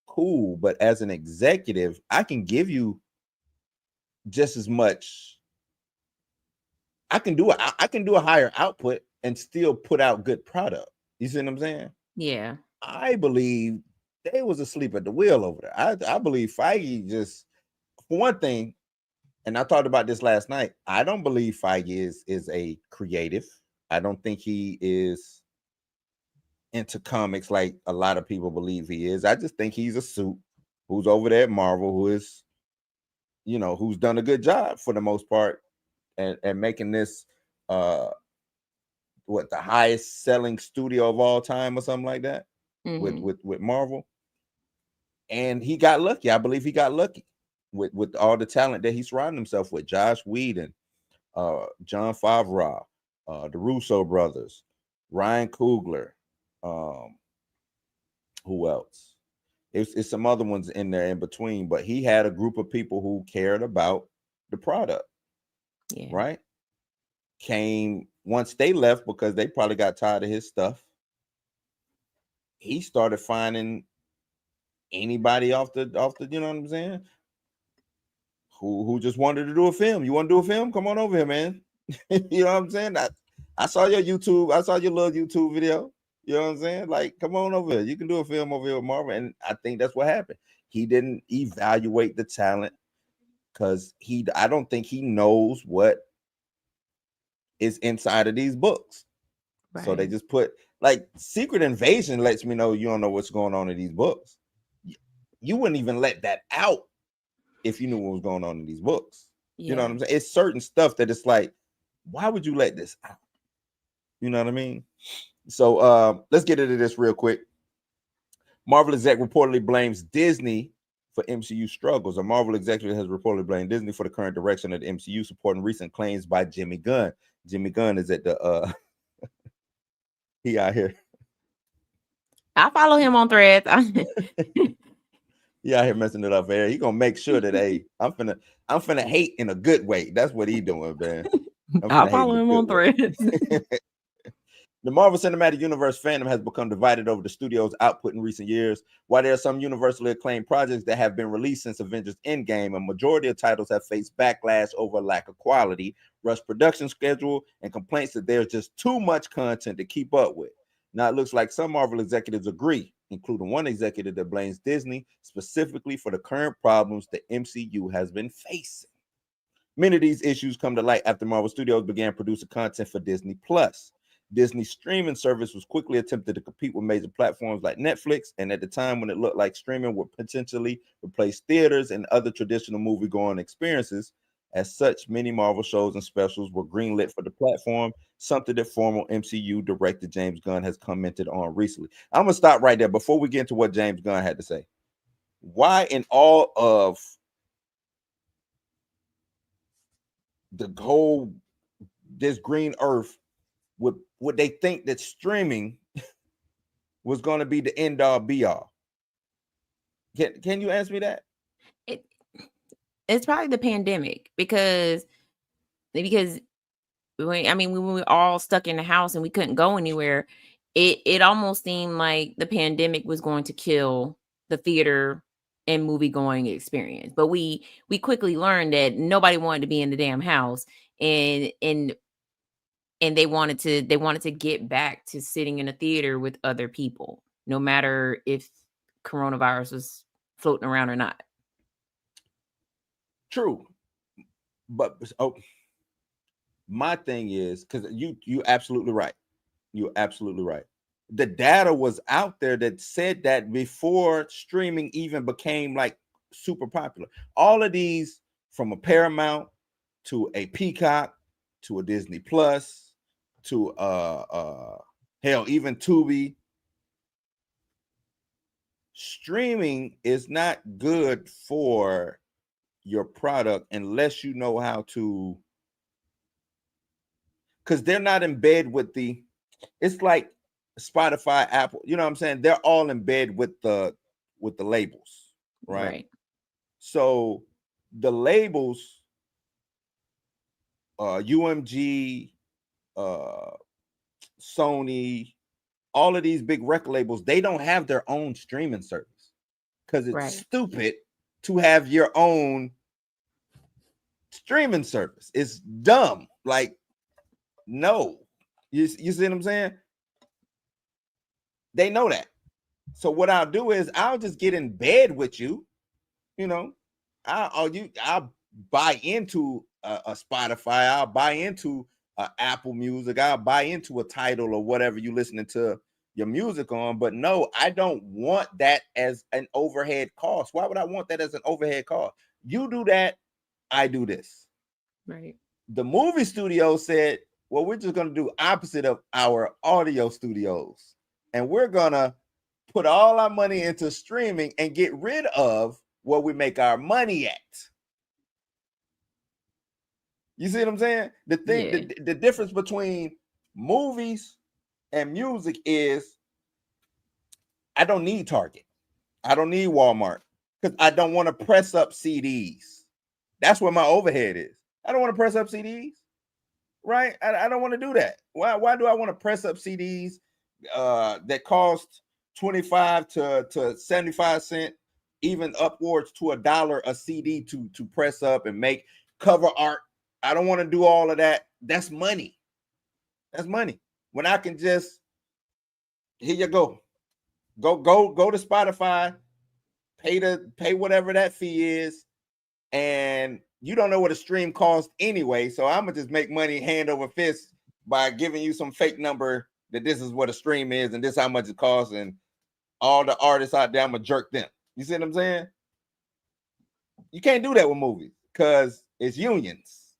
cool, but as an executive, I can give you just as much. I can do a higher output and still put out good product. You see what I'm saying? Yeah. I believe they was asleep at the wheel over there. I believe Feige just, for one thing, and I talked about this last night, I don't believe Feige is a creative. I don't think he is into comics like a lot of people believe he is. I just think he's a suit who's over there at Marvel, who is, you know, who's done a good job for the most part, and making this what the highest selling studio of all time or something like that Mhm. with Marvel. And he got lucky. I believe he got lucky with all the talent that he's surrounding himself with. Josh Whedon, John Favreau, the Russo brothers, Ryan Coogler, who else? It's some other ones in there in between, but he had a group of people who cared about the product, Yeah. right? Came once they left because they probably got tired of his stuff. He started finding anybody off the you know what I'm saying, who just wanted to do a film. You want to do a film? Come on over here, man. You know what I'm saying? I saw your YouTube, I saw your little YouTube video. You know what I'm saying? Like, come on over here. You can do a film over here with Marvel. And I think that's what happened. He didn't evaluate the talent because I don't think he knows what is inside of these books. Right. So they just put, like, Secret Invasion lets me know you don't know what's going on in these books. You wouldn't even let that out if you knew what was going on in these books. Yeah. You know what I'm saying? It's certain stuff that it's like, why would you let this out? You know what I mean? So let's get into this real quick. Marvel exec reportedly blames Disney for MCU struggles. A Marvel executive has reportedly blamed Disney for the current direction of the MCU, supporting recent claims by Jimmy Gunn. Jimmy Gunn is at the he out here. I follow him on Threads. He out here messing it up, man. He gonna make sure that I'm finna hate in a good way. That's what he doing, man. I'll follow him on Threads. The Marvel Cinematic Universe fandom has become divided over the studio's output in recent years. While there are some universally acclaimed projects that have been released since Avengers Endgame, a majority of titles have faced backlash over lack of quality, rushed production schedule, and complaints that there's just too much content to keep up with. Now, it looks like some Marvel executives agree, including one executive that blames Disney specifically for the current problems the MCU has been facing. Many of these issues come to light after Marvel Studios began producing content for Disney Plus. Disney's streaming service was quickly attempted to compete with major platforms like Netflix, and at the time when it looked like streaming would potentially replace theaters and other traditional movie-going experiences, as such, many Marvel shows and specials were greenlit for the platform, something that former MCU director James Gunn has commented on recently. I'm going to stop right there before we get into what James Gunn had to say. Why in all of the whole this green earth would they think that streaming was going to be the end all be all? Can you answer me that? It's probably the pandemic because when we were all stuck in the house and we couldn't go anywhere, it almost seemed like the pandemic was going to kill the theater and movie going experience. But we quickly learned that nobody wanted to be in the damn house, and they wanted to get back to sitting in a theater with other people, no matter if coronavirus was floating around or not. True. But my thing is, because you absolutely right. You're absolutely right. The data was out there that said that before streaming even became like super popular. All of these, from a Paramount to a Peacock to a Disney Plus to hell, even Tubi. Streaming is not good for your product unless you know how to, because they're not in bed with it's like Spotify, Apple, you know what I'm saying? They're all in bed with the labels, right? So the labels, UMG, Sony, all of these big record labels, they don't have their own streaming service because it's stupid to have your own streaming service. It's dumb. Like, no. You see what I'm saying? They know that. So what I'll do is I'll just get in bed with you. You know, I'll buy into a Spotify. I'll buy into Apple Music. I'll buy into a Tidal or whatever you listening to your music on. But no, I don't want that as an overhead cost. Why would I want that as an overhead cost? You do that, I do this. Right. The movie studio said, well, we're just gonna do opposite of our audio studios, and we're gonna put all our money into streaming and get rid of where we make our money at. You see what I'm saying? The thing, Yeah. the difference between movies and music is I don't need Target. I don't need Walmart because I don't want to press up CDs. That's where my overhead is. I don't want to press up CDs, right? I don't want to do that. Why do I want to press up CDs that cost 25 to 75 cents, even upwards to $1 a CD to press up and make cover art? I don't want to do all of that. That's money. That's money. When I can just, here you go. Go to Spotify, pay whatever that fee is, and you don't know what a stream costs anyway. So I'm gonna just make money hand over fist by giving you some fake number that this is what a stream is and this is how much it costs, and all the artists out there, I'm gonna jerk them. You see what I'm saying? You can't do that with movies because it's unions.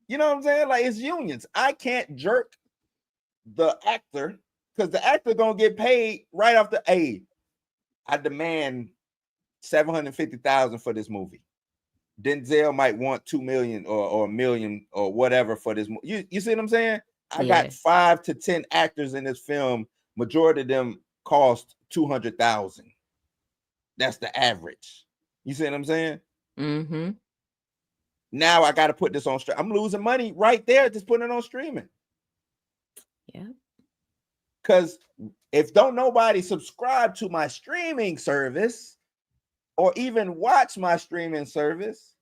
You know what I'm saying? Like, it's unions. I can't jerk the actor because the actor gonna get paid right off the A. I demand $750,000 for this movie. Denzel might want 2 million or $1 million or whatever for this movie. You see what I'm saying? I got 5 to 10 actors in this film. Majority of them cost $200,000. That's the average. You see what I'm saying? Mm-hmm. Now I got to put this on stream. I'm losing money right there just putting it on streaming. Yeah. Because if don't nobody subscribe to my streaming service or even watch my streaming service,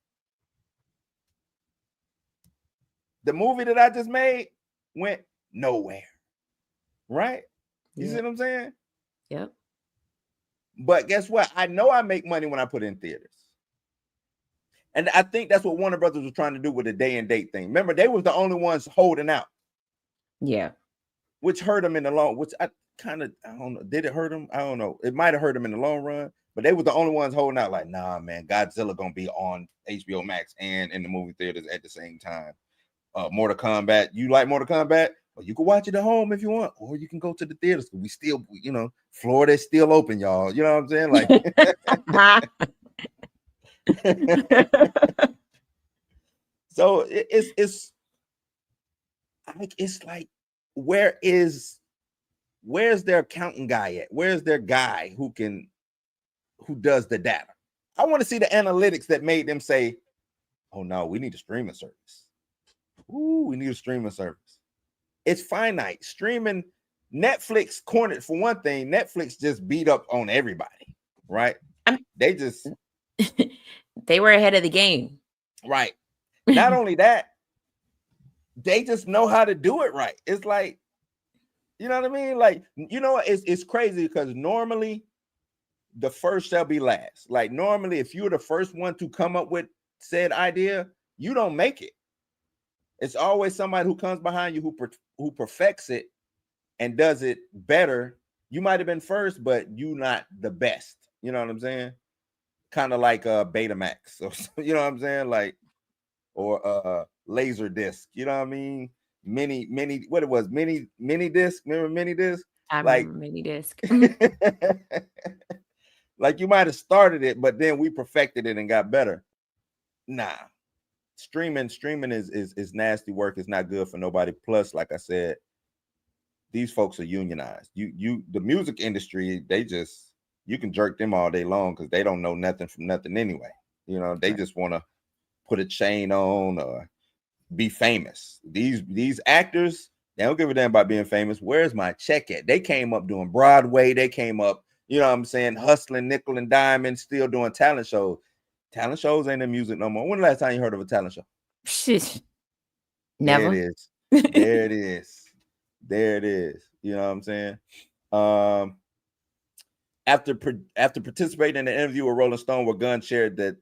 the movie that I just made went nowhere. Right? You see what I'm saying? Yep. But guess what? I know I make money when I put in theaters. And I think that's what Warner Brothers was trying to do with the day and date thing. Remember, they was the only ones holding out. Yeah. Which hurt them in the long, which I don't know. Did it hurt them? I don't know. It might have hurt them in the long run, but they were the only ones holding out like, nah, man, Godzilla gonna be on HBO Max and in the movie theaters at the same time. Mortal Kombat. You like Mortal Kombat? Well, you can watch it at home if you want, or you can go to the theaters. We still, Florida's still open, y'all. You know what I'm saying? Like, so it's like, where's their accounting guy at? Where's their guy who does the data? I want to see the analytics that made them say, oh no, we need a streaming service. Ooh, we need a streaming service. It's finite. Streaming, Netflix cornered for one thing. Netflix just beat up on everybody, right? They just they were ahead of the game. Right. Not only that, they just know how to do it right. It's like, you know what I mean? Like, it's crazy because normally the first shall be last. Like, normally, if you're the first one to come up with said idea, you don't make it. It's always somebody who comes behind you who perfects it and does it better. You might have been first, but you not the best. You know what I'm saying? Kind of like Betamax, so you know what I'm saying? Like, or laser disc. You know what I mean? Mini disc. Remember mini disc? I remember mini disc. Like, you might have started it, but then we perfected it and got better. Nah, streaming is nasty work. It's not good for nobody. Plus, like I said, these folks are unionized. The music industry, you can jerk them all day long because they don't know nothing from nothing anyway. They just want to put a chain on or be famous. These actors, they don't give a damn about being famous. Where's my check at? They came up doing Broadway. They came up, you know what I'm saying, hustling nickel and diamond, still doing talent shows. Talent shows ain't in music no more. When the last time you heard of a talent show? Shit. Never. There it is. There it is. There it is. You know what I'm saying? After participating in an interview with Rolling Stone, where Gunn shared that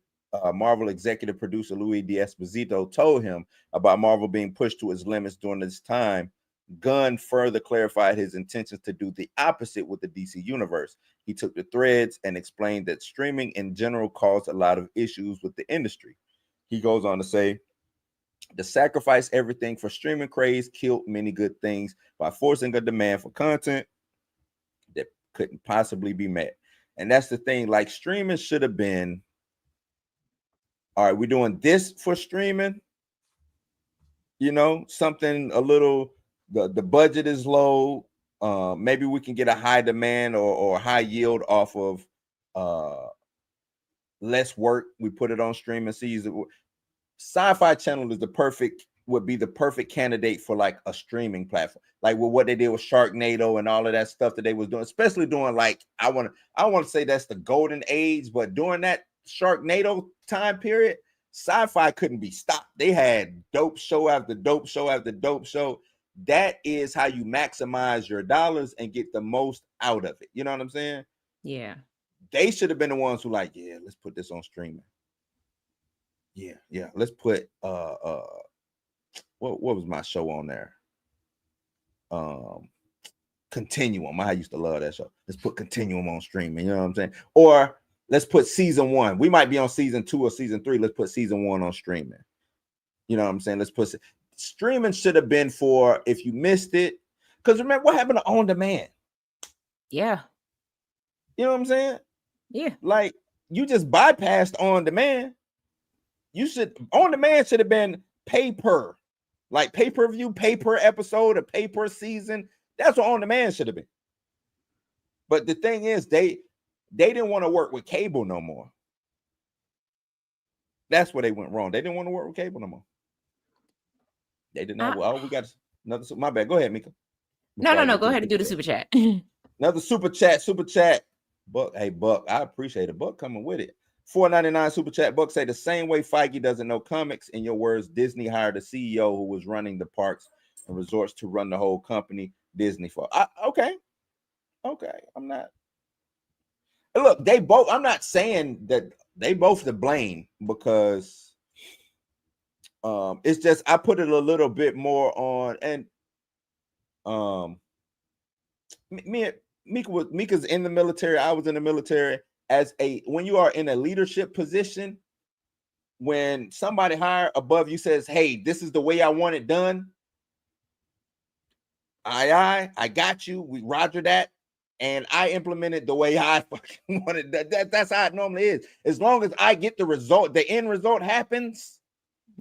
Marvel executive producer Louis D'Esposito told him about Marvel being pushed to its limits during this time, Gunn further clarified his intentions to do the opposite with the DC universe. He took the threads and explained that streaming in general caused a lot of issues with the industry. He goes on to say, The sacrifice everything for streaming craze killed many good things by forcing a demand for content that couldn't possibly be met. And that's the thing. Like, streaming should have been, all right, we're doing this for streaming. You know, something a little, the budget is low. Maybe we can get a high demand or high yield off of less work. We put it on streaming season. Sci-Fi Channel would be the perfect candidate for like a streaming platform, like with what they did with Sharknado and all of that stuff that they was doing, especially doing like, I want to say that's the golden age, but during that Sharknado time period, Sci-Fi couldn't be stopped. They had dope show after dope show after dope show. That is how you maximize your dollars and get the most out of it. You know what I'm saying? Yeah. They should have been the ones who like, yeah, let's put this on streaming. Yeah. Let's put what was my show on there? Continuum. I used to love that show. Let's put Continuum on streaming. You know what I'm saying? Or let's put season 1. We might be on season 2 or season 3. Let's put season 1 on streaming. You know what I'm saying? Let's put streaming should have been for if you missed it. Because remember what happened to on demand? Yeah. You know what I'm saying? Yeah. Like, you just bypassed on demand. On demand should have been pay-per, like pay-per-view, pay-per episode, or pay-per season. That's what on demand should have been. But the thing is, they didn't want to work with cable no more. That's where they went wrong. They didn't want to work with cable no more. They did not. We got another. My bad. Go ahead, Mika. No. Go ahead and do the super chat. Another super chat. Buck, hey Buck, I appreciate it. Buck coming with it. $4.99 super chat. Buck say the same way Feige doesn't know comics. In your words, Disney hired a CEO who was running the parks and resorts to run the whole company. Disney for okay. I'm not. Look, they both. I'm not saying that they both to blame because it's just I put it a little bit more on and Mika's in the military. I was in the military. When you are in a leadership position, when somebody higher above you says, hey, this is the way I want it done. I got you. We roger that. And I implemented the way I fucking wanted. That's how it normally is. As long as I get the result, the end result happens.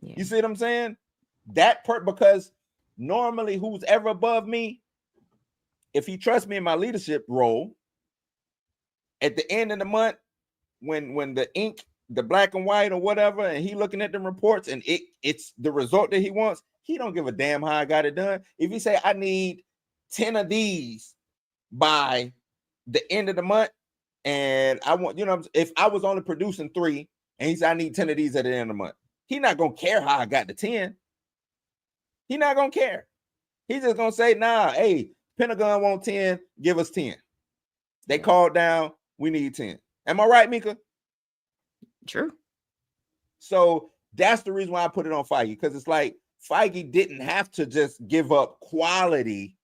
Yeah. You see what I'm saying? Because normally who's ever above me, if he trusts me in my leadership role, at the end of the month, when the ink, the black and white or whatever, and he looking at them reports and it's the result that he wants, he don't give a damn how I got it done. If he say I need 10 of these by the end of the month, and I want, if I was only producing 3 and he said I need 10 of these at the end of the month, he not gonna care how I got the 10. He not gonna care. He's just gonna say, nah, hey, Pentagon want 10, give us 10. They called down, we need 10. Am I right, Mika? True. So that's the reason why I put it on Feige, because it's like Feige didn't have to just give up quality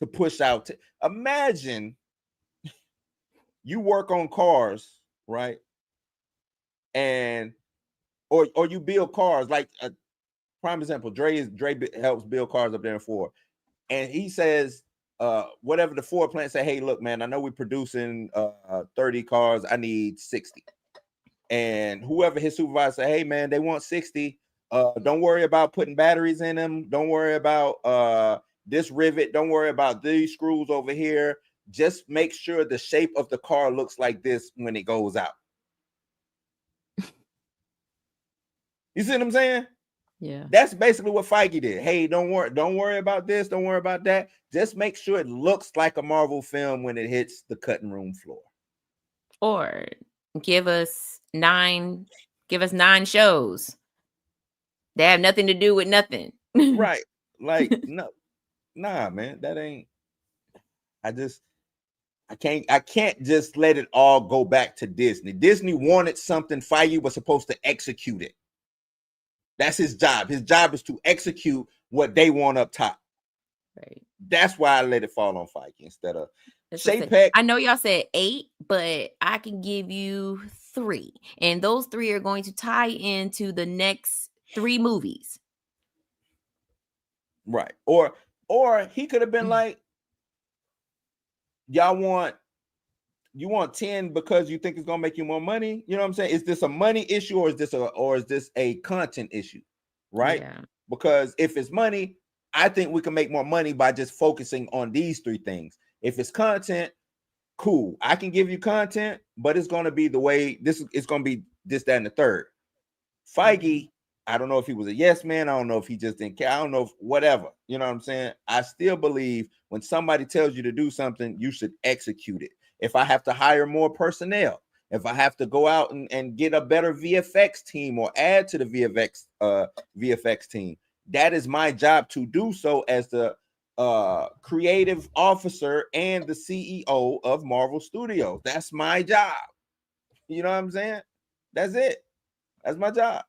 to push out. Imagine you work on cars, right? And or you build cars, like a prime example, Dre helps build cars up there in Ford. And he says, whatever the Ford plant say, hey, look, man, I know we're producing 30 cars. I need 60. And whoever his supervisor say, hey, man, they want 60. Don't worry about putting batteries in them. Don't worry about this rivet. Don't worry about these screws over here. Just make sure the shape of the car looks like this when it goes out. You see what I'm saying? Yeah. That's basically what Feige did. Hey, don't worry about this. Don't worry about that. Just make sure it looks like a Marvel film when it hits the cutting room floor. Or give us 9 shows. They have nothing to do with nothing. Right. Like, nah, man. That ain't. I can't just let it all go back to Disney. Disney wanted something. Feige was supposed to execute it. That's his job. His job is to execute what they want up top. Right. That's why I let it fall on Feige instead of Chapek. I know y'all said 8, but I can give you 3. And those 3 are going to tie into the next 3 movies. Right. Or he could have been like, you want 10 because you think it's gonna make you more money. You know what I'm saying? Is this a money issue or is this a content issue? Right? Yeah. Because if it's money, I think we can make more money by just focusing on these 3 things. If it's content, cool. I can give you content, but it's gonna be the way it's gonna be this, that, and the third. Feige, I don't know if he was a yes man. I don't know if he just didn't care. I don't know if whatever. You know what I'm saying? I still believe when somebody tells you to do something, you should execute it. If I have to hire more personnel, if I have to go out and get a better VFX team or add to the VFX team, that is my job to do so as the creative officer and the CEO of Marvel Studios. That's my job. You know what I'm saying? That's it. That's my job.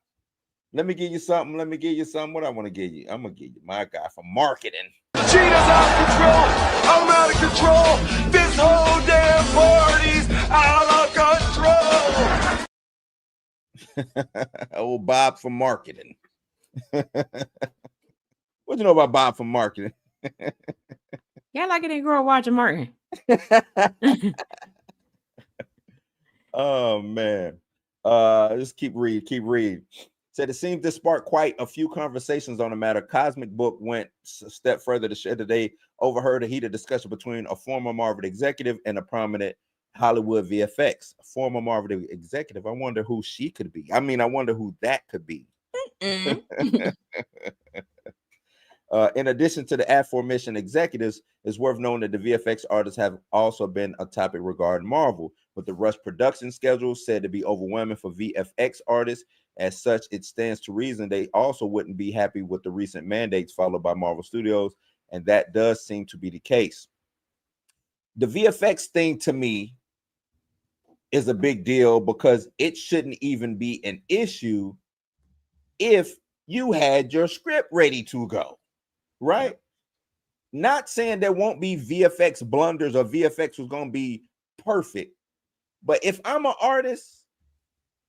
Let me give you something. What I want to give you. I'm gonna give you my guy for marketing. Cheetah's out of control. I'm out of control. This whole damn party's out of control. Oh, Bob for marketing. What you know about Bob for marketing? Yeah, like it ain't girl watching Martin. Oh man. Just keep reading. Said it seems this sparked quite a few conversations on the matter. Cosmic Book went a step further to share that they overheard a heated discussion between a former Marvel executive and a prominent Hollywood VFX. A former Marvel executive. I wonder who she could be. I mean, I wonder who that could be. In addition to the aforementioned executives, it's worth knowing that the VFX artists have also been a topic regarding Marvel, with the rush production schedule said to be overwhelming for VFX artists. As such, it stands to reason they also wouldn't be happy with the recent mandates followed by Marvel Studios, and that does seem to be the case. The VFX thing to me is a big deal because it shouldn't even be an issue if you had your script ready to go, right? Not saying there won't be VFX blunders or VFX was going to be perfect, but if I'm an artist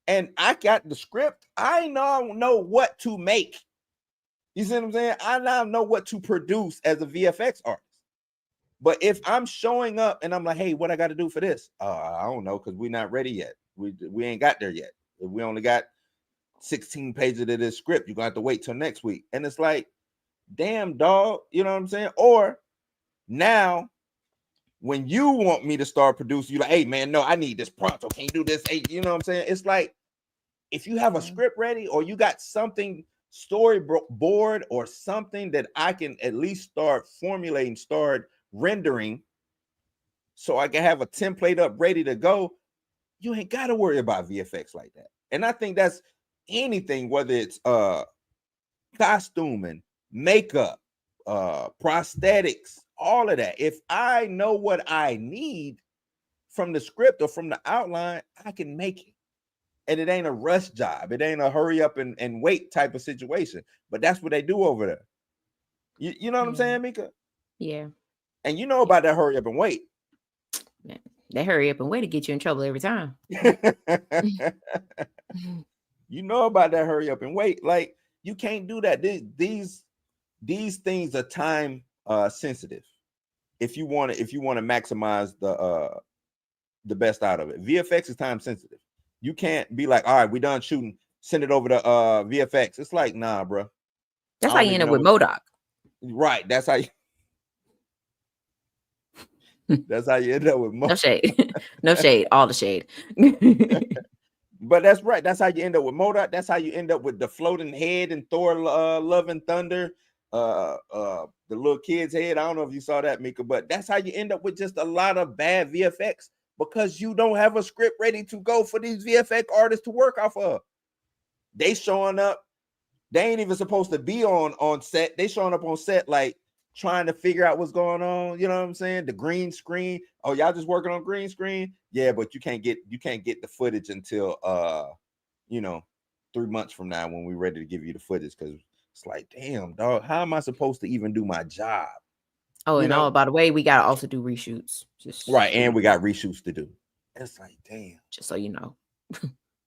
and I got the script, I now know what to make. You see what I'm saying? I now know what to produce as a VFX artist. But if I'm showing up and I'm like, hey, what I got to do for this? I don't know, because we're not ready yet. We ain't got there yet. We only got 16 pages of this script. You're going to have to wait till next week. And it's like, damn, dog. You know what I'm saying? Or now, when you want me to start producing, you're like, hey, man, no, I need this pronto. Can't do this. Hey, you know what I'm saying? It's like, if you have a script ready or you got something storyboard or something that I can at least start formulating, start rendering, so I can have a template up ready to go, you ain't got to worry about VFX like that. And I think that's anything, whether it's costuming, makeup, prosthetics, all of that. If I know what I need from the script or from the outline, I can make it. And it ain't a rush job. It ain't a hurry up and wait type of situation. But that's what they do over there. You know what I'm saying, Mika? Yeah. And you know about that hurry up and wait. Man, they hurry up and wait to get you in trouble every time. You know about that hurry up and wait. Like, you can't do that. These things are time sensitive. If you want to maximize the best out of it. VFX is time sensitive. You can't be like, all right, we done shooting, send it over to VFX. It's like, nah, bro. That's how you end up with MODOK. Right. That's how you end up with MODOK. No shade. No shade. All the shade. But that's right. That's how you end up with MODOK. That's how you end up with the floating head and Thor Love and Thunder. The little kid's head. I don't know if you saw that, Mika, but that's how you end up with just a lot of bad VFX. Because you don't have a script ready to go for these VFX artists to work off of. They showing up. They ain't even supposed to be on set. They showing up on set like trying to figure out what's going on. You know what I'm saying? The green screen. Oh, y'all just working on green screen? Yeah, but you can't get the footage until 3 months from now when we're ready to give you the footage. Because it's like, damn, dog, how am I supposed to even do my job? Oh, and by the way, we gotta also do reshoots. Right, and we got reshoots to do. It's like, damn. Just so you know.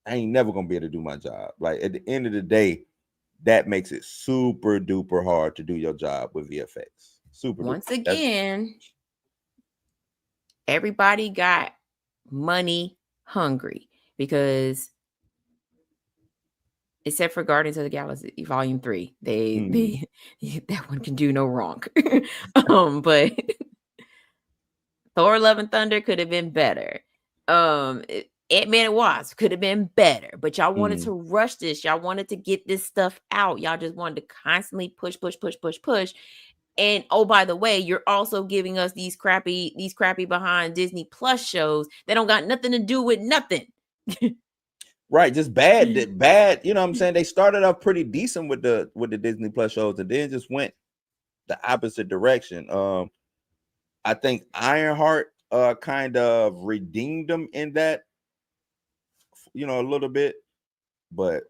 I ain't never gonna be able to do my job. Like, at the end of the day, that makes it super duper hard to do your job with VFX. Super Once duper. again, everybody got money hungry because except for Guardians of the Galaxy Volume 3, they that one can do no wrong. But Thor: Love and Thunder could have been better. Ant-Man and Wasp could have been better, but y'all wanted to rush this. Y'all wanted to get this stuff out. Y'all just wanted to constantly push. And oh, by the way, you're also giving us these crappy behind Disney Plus shows that don't got nothing to do with nothing. Right, just bad. You know what I'm saying? They started off pretty decent with the Disney Plus shows, and then just went the opposite direction. I think Ironheart kind of redeemed them in that, you know, a little bit, but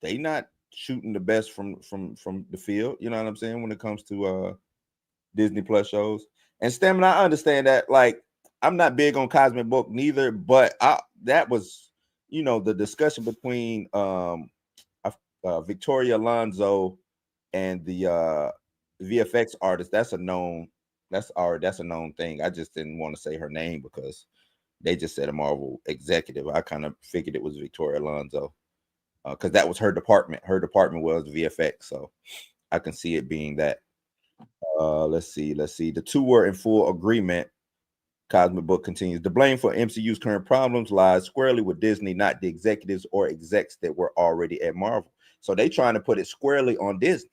they not shooting the best from the field. You know what I'm saying? When it comes to Disney Plus shows. And Stamina, I understand that. Like, I'm not big on Cosmic Book neither, but that was, you know, the discussion between Victoria Alonso and the VFX artist. That's a known thing. I just didn't want to say her name because they just said a Marvel executive. I kind of figured it was Victoria Alonso because that was her department. Her department was VFX, so I can see it being that. Let's see. The two were in full agreement. Cosmic Book continues. The blame for MCU's current problems lies squarely with Disney, not the executives or execs that were already at Marvel. So they trying to put it squarely on Disney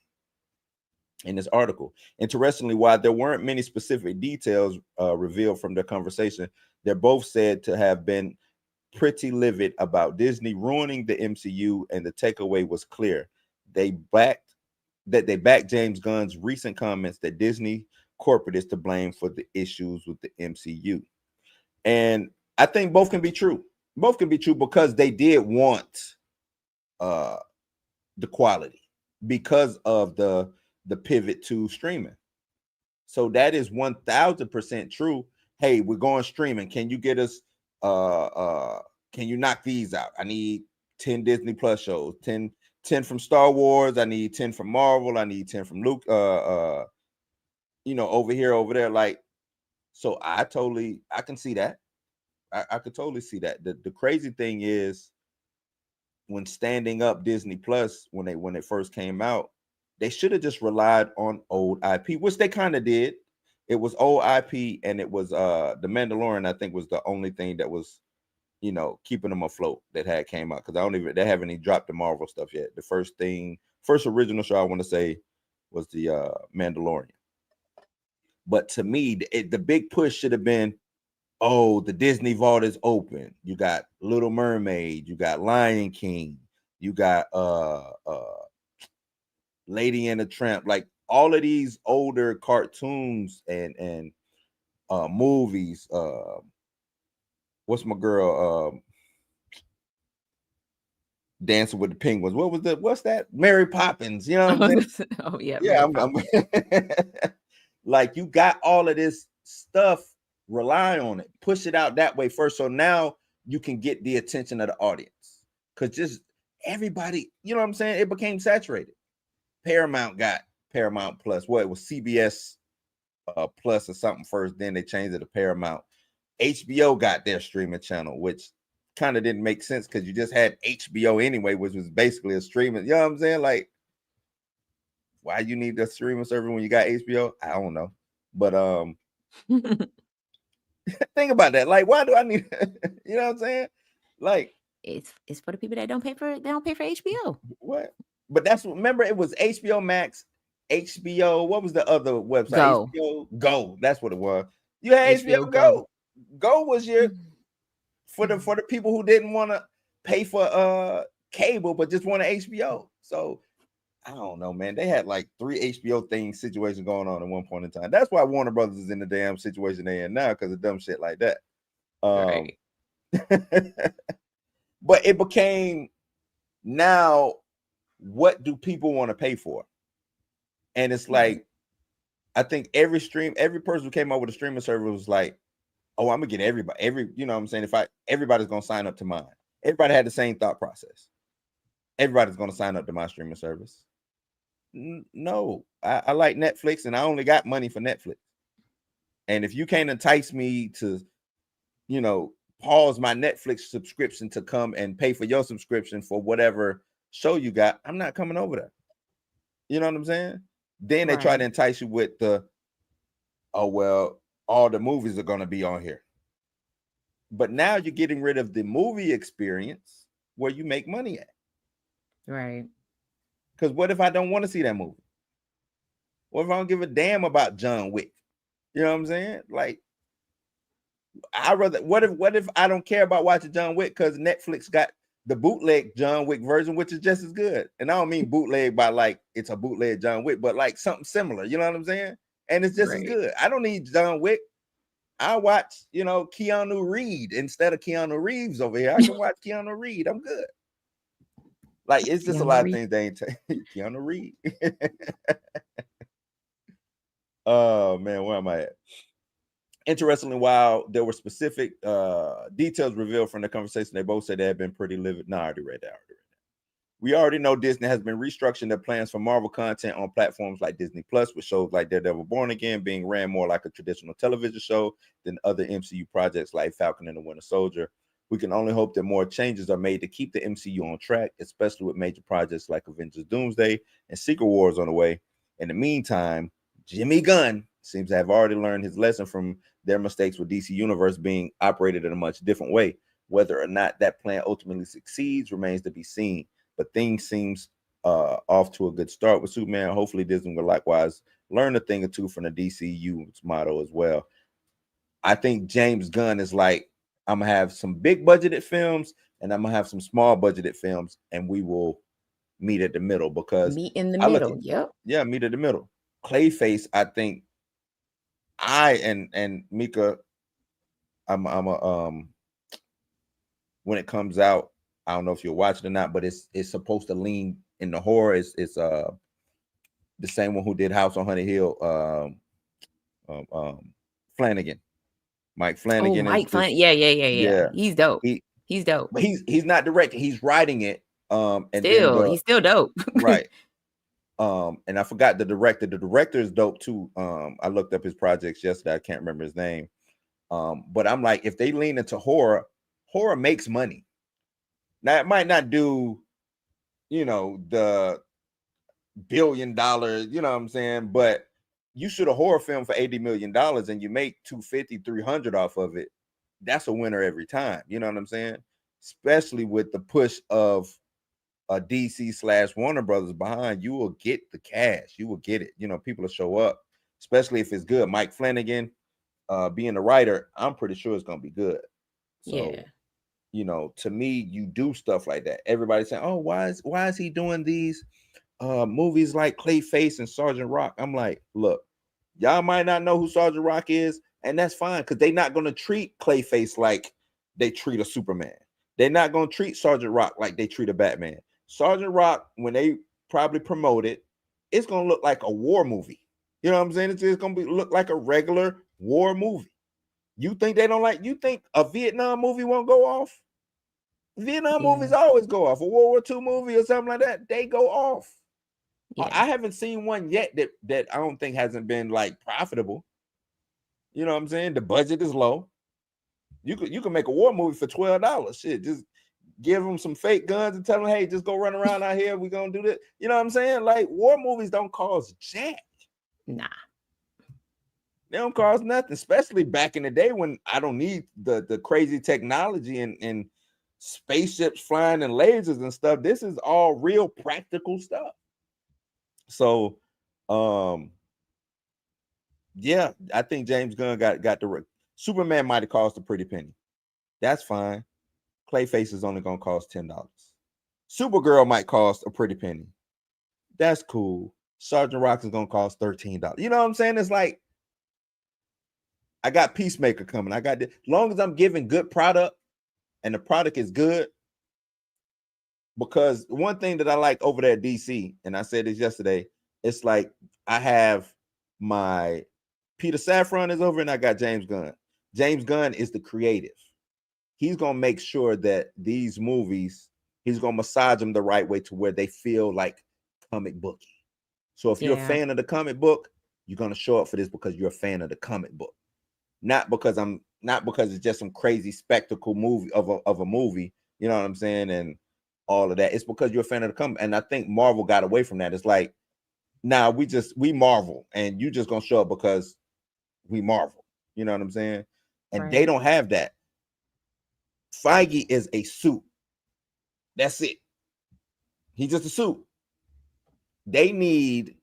in this article. Interestingly, while there weren't many specific details revealed from the conversation, they're both said to have been pretty livid about Disney ruining the MCU, and the takeaway was clear. They backed James Gunn's recent comments that Disney corporate is to blame for the issues with the MCU. And I think both can be true. Both can be true because they did want the quality because of the pivot to streaming. So that is 1000% true. Hey, we're going streaming. Can you get us can you knock these out? I need 10 Disney Plus shows, 10 from Star Wars. I need 10 from Marvel. I need 10 from Luke. You know, over here, over there. Like, so I can see that. I could totally see that. The crazy thing is when standing up Disney Plus, when it first came out, they should have just relied on old IP, which they kind of did. It was old IP, and it was The Mandalorian, I think, was the only thing that was, you know, keeping them afloat that had came out, because they haven't even dropped the Marvel stuff yet. The first original show I want to say was the Mandalorian. But to me, the big push should have been, oh, the Disney vault is open. You got Little Mermaid, you got Lion King, you got Lady and the Tramp, like all of these older cartoons and movies. What's my girl? Dancing with the Penguins. What's that? Mary Poppins. You know what I'm saying? Oh yeah. Yeah. Like, you got all of this stuff. Rely on it. Push it out that way first. So now you can get the attention of the audience. Because just everybody, you know what I'm saying? It became saturated. Paramount got Paramount Plus. Well, it was CBS Plus or something first. Then they changed it to Paramount. HBO got their streaming channel, which kind of didn't make sense because you just had HBO anyway, which was basically a streaming. You know what I'm saying? Like, why you need the streaming service when you got HBO? I don't know. But think about that. Like, why do I need you know what I'm saying? Like, it's for the people that don't pay for HBO. What? But remember, it was HBO Max, HBO. What was the other website? Go. HBO Go. That's what it was. You had HBO Go. Go was for the people who didn't want to pay for cable but just wanted HBO. So I don't know, man. They had like 3 HBO situations going on at one point in time. That's why Warner Brothers is in the damn situation they're in now, because of dumb shit like that. Right. But it became, now, what do people want to pay for? And it's like, I think every person who came up with a streaming service was like, oh, I'm gonna get everybody, you know what I'm saying? Everybody's gonna sign up to mine. Everybody had the same thought process. everybody's going to sign up to my streaming service. No, I like Netflix, and I only got money for Netflix. And if you can't entice me to, pause my Netflix subscription to come and pay for your subscription for whatever show you got, I'm not coming over there. You know what I'm saying? Then they try to entice you with all the movies are going to be on here. But now you're getting rid of the movie experience where you make money at. Right. Because what if I don't want to see that movie? What if I don't give a damn about John Wick? You know what I'm saying? Like, what if I don't care about watching John Wick because Netflix got the bootleg John Wick version, which is just as good. And I don't mean bootleg by like it's a bootleg John Wick, but like something similar. You know what I'm saying? And it's just as good. I don't need John Wick. I watch, Keanu Reed instead of Keanu Reeves over here. I can watch Keanu Reed. I'm good. Like, it's just a lot of things they ain't Keanu Reed. Oh man, where am I at? Interestingly, while there were specific details revealed from the conversation, they both said they had been pretty livid. No, I already read that. We already know Disney has been restructuring their plans for Marvel content on platforms like Disney Plus, with shows like Daredevil Born Again being ran more like a traditional television show than other MCU projects like Falcon and the Winter Soldier. We can only hope that more changes are made to keep the MCU on track, especially with major projects like Avengers Doomsday and Secret Wars on the way. In the meantime, Jimmy Gunn seems to have already learned his lesson from their mistakes with DC Universe being operated in a much different way. Whether or not that plan ultimately succeeds remains to be seen. But things seems off to a good start with Superman. Hopefully Disney will likewise learn a thing or two from the DCU's motto as well. I think James Gunn is like, I'm going to have some big budgeted films and I'm going to have some small budgeted films, and we will meet at the middle because meet in the middle. Yeah, meet at the middle. Clayface, I think and Mika, I'm when it comes out, I don't know if you'll watch it or not, but it's supposed to lean in the horror. It's the same one who did House on Haunted Hill, Flanagan. Mike Flanagan. Oh, Flanagan. Yeah. He's dope. He's dope. But he's not directing, he's writing it. And he's still dope. Right. And I forgot the director. The director is dope too. I looked up his projects yesterday. I can't remember his name. But I'm like, if they lean into horror makes money. Now it might not do, the $1 billion, you know what I'm saying? But you shoot a horror film for $80 million and you make $250, $300 off of it. That's a winner every time. You know what I'm saying? Especially with the push of a DC / Warner Brothers behind, you will get the cash. You will get it. People will show up, especially if it's good. Mike Flanagan, being a writer, I'm pretty sure it's gonna be good. So, to me, you do stuff like that. Everybody's saying, "Oh, why is he doing these movies like Clayface and Sergeant Rock?" I'm like, look, y'all might not know who Sergeant Rock is, and that's fine because they're not gonna treat Clayface like they treat a Superman. They're not gonna treat Sergeant Rock like they treat a Batman. Sergeant Rock, when they probably promote it, it's gonna look like a war movie. You know what I'm saying? It's gonna look like a regular war movie. You think you think a Vietnam movie won't go off? Vietnam movies always go off. A World War II movie or something like that, they go off. I haven't seen one yet that I don't think hasn't been like profitable. You know what I'm saying? The budget is low. You can make a war movie for $12. Shit, just give them some fake guns and tell them, hey, just go run around out here. We're gonna do this. You know what I'm saying? Like, war movies don't cost jack. Nah. They don't cost nothing, especially back in the day when I don't need the crazy technology and spaceships flying and lasers and stuff. This is all real practical stuff. So, yeah, I think James Gunn got the Superman might have cost a pretty penny. That's fine. Clayface is only gonna cost $10. Supergirl might cost a pretty penny. That's cool. Sergeant Rock is gonna cost $13. You know what I'm saying? It's like, I got Peacemaker coming. I got this. As long as I'm giving good product and the product is good, because one thing that I like over there at DC, and I said this yesterday, it's like I have my Peter Safran is over and I got James Gunn. James Gunn is the creative. He's gonna make sure that these movies He's gonna massage them the right way to where they feel like comic booky. So if you're a Yeah. fan of the comic book, you're gonna show up for this because you're a fan of the comic book, not because it's just some crazy spectacle movie of a movie. You know what I'm saying? And all of that. It's because you're a fan of the comic. And I think Marvel got away from that. It's like, nah, we Marvel, and you just gonna show up because we Marvel. You know what I'm saying? And they Right. don't have that. Feige is a suit. That's it. He's just a suit. They need,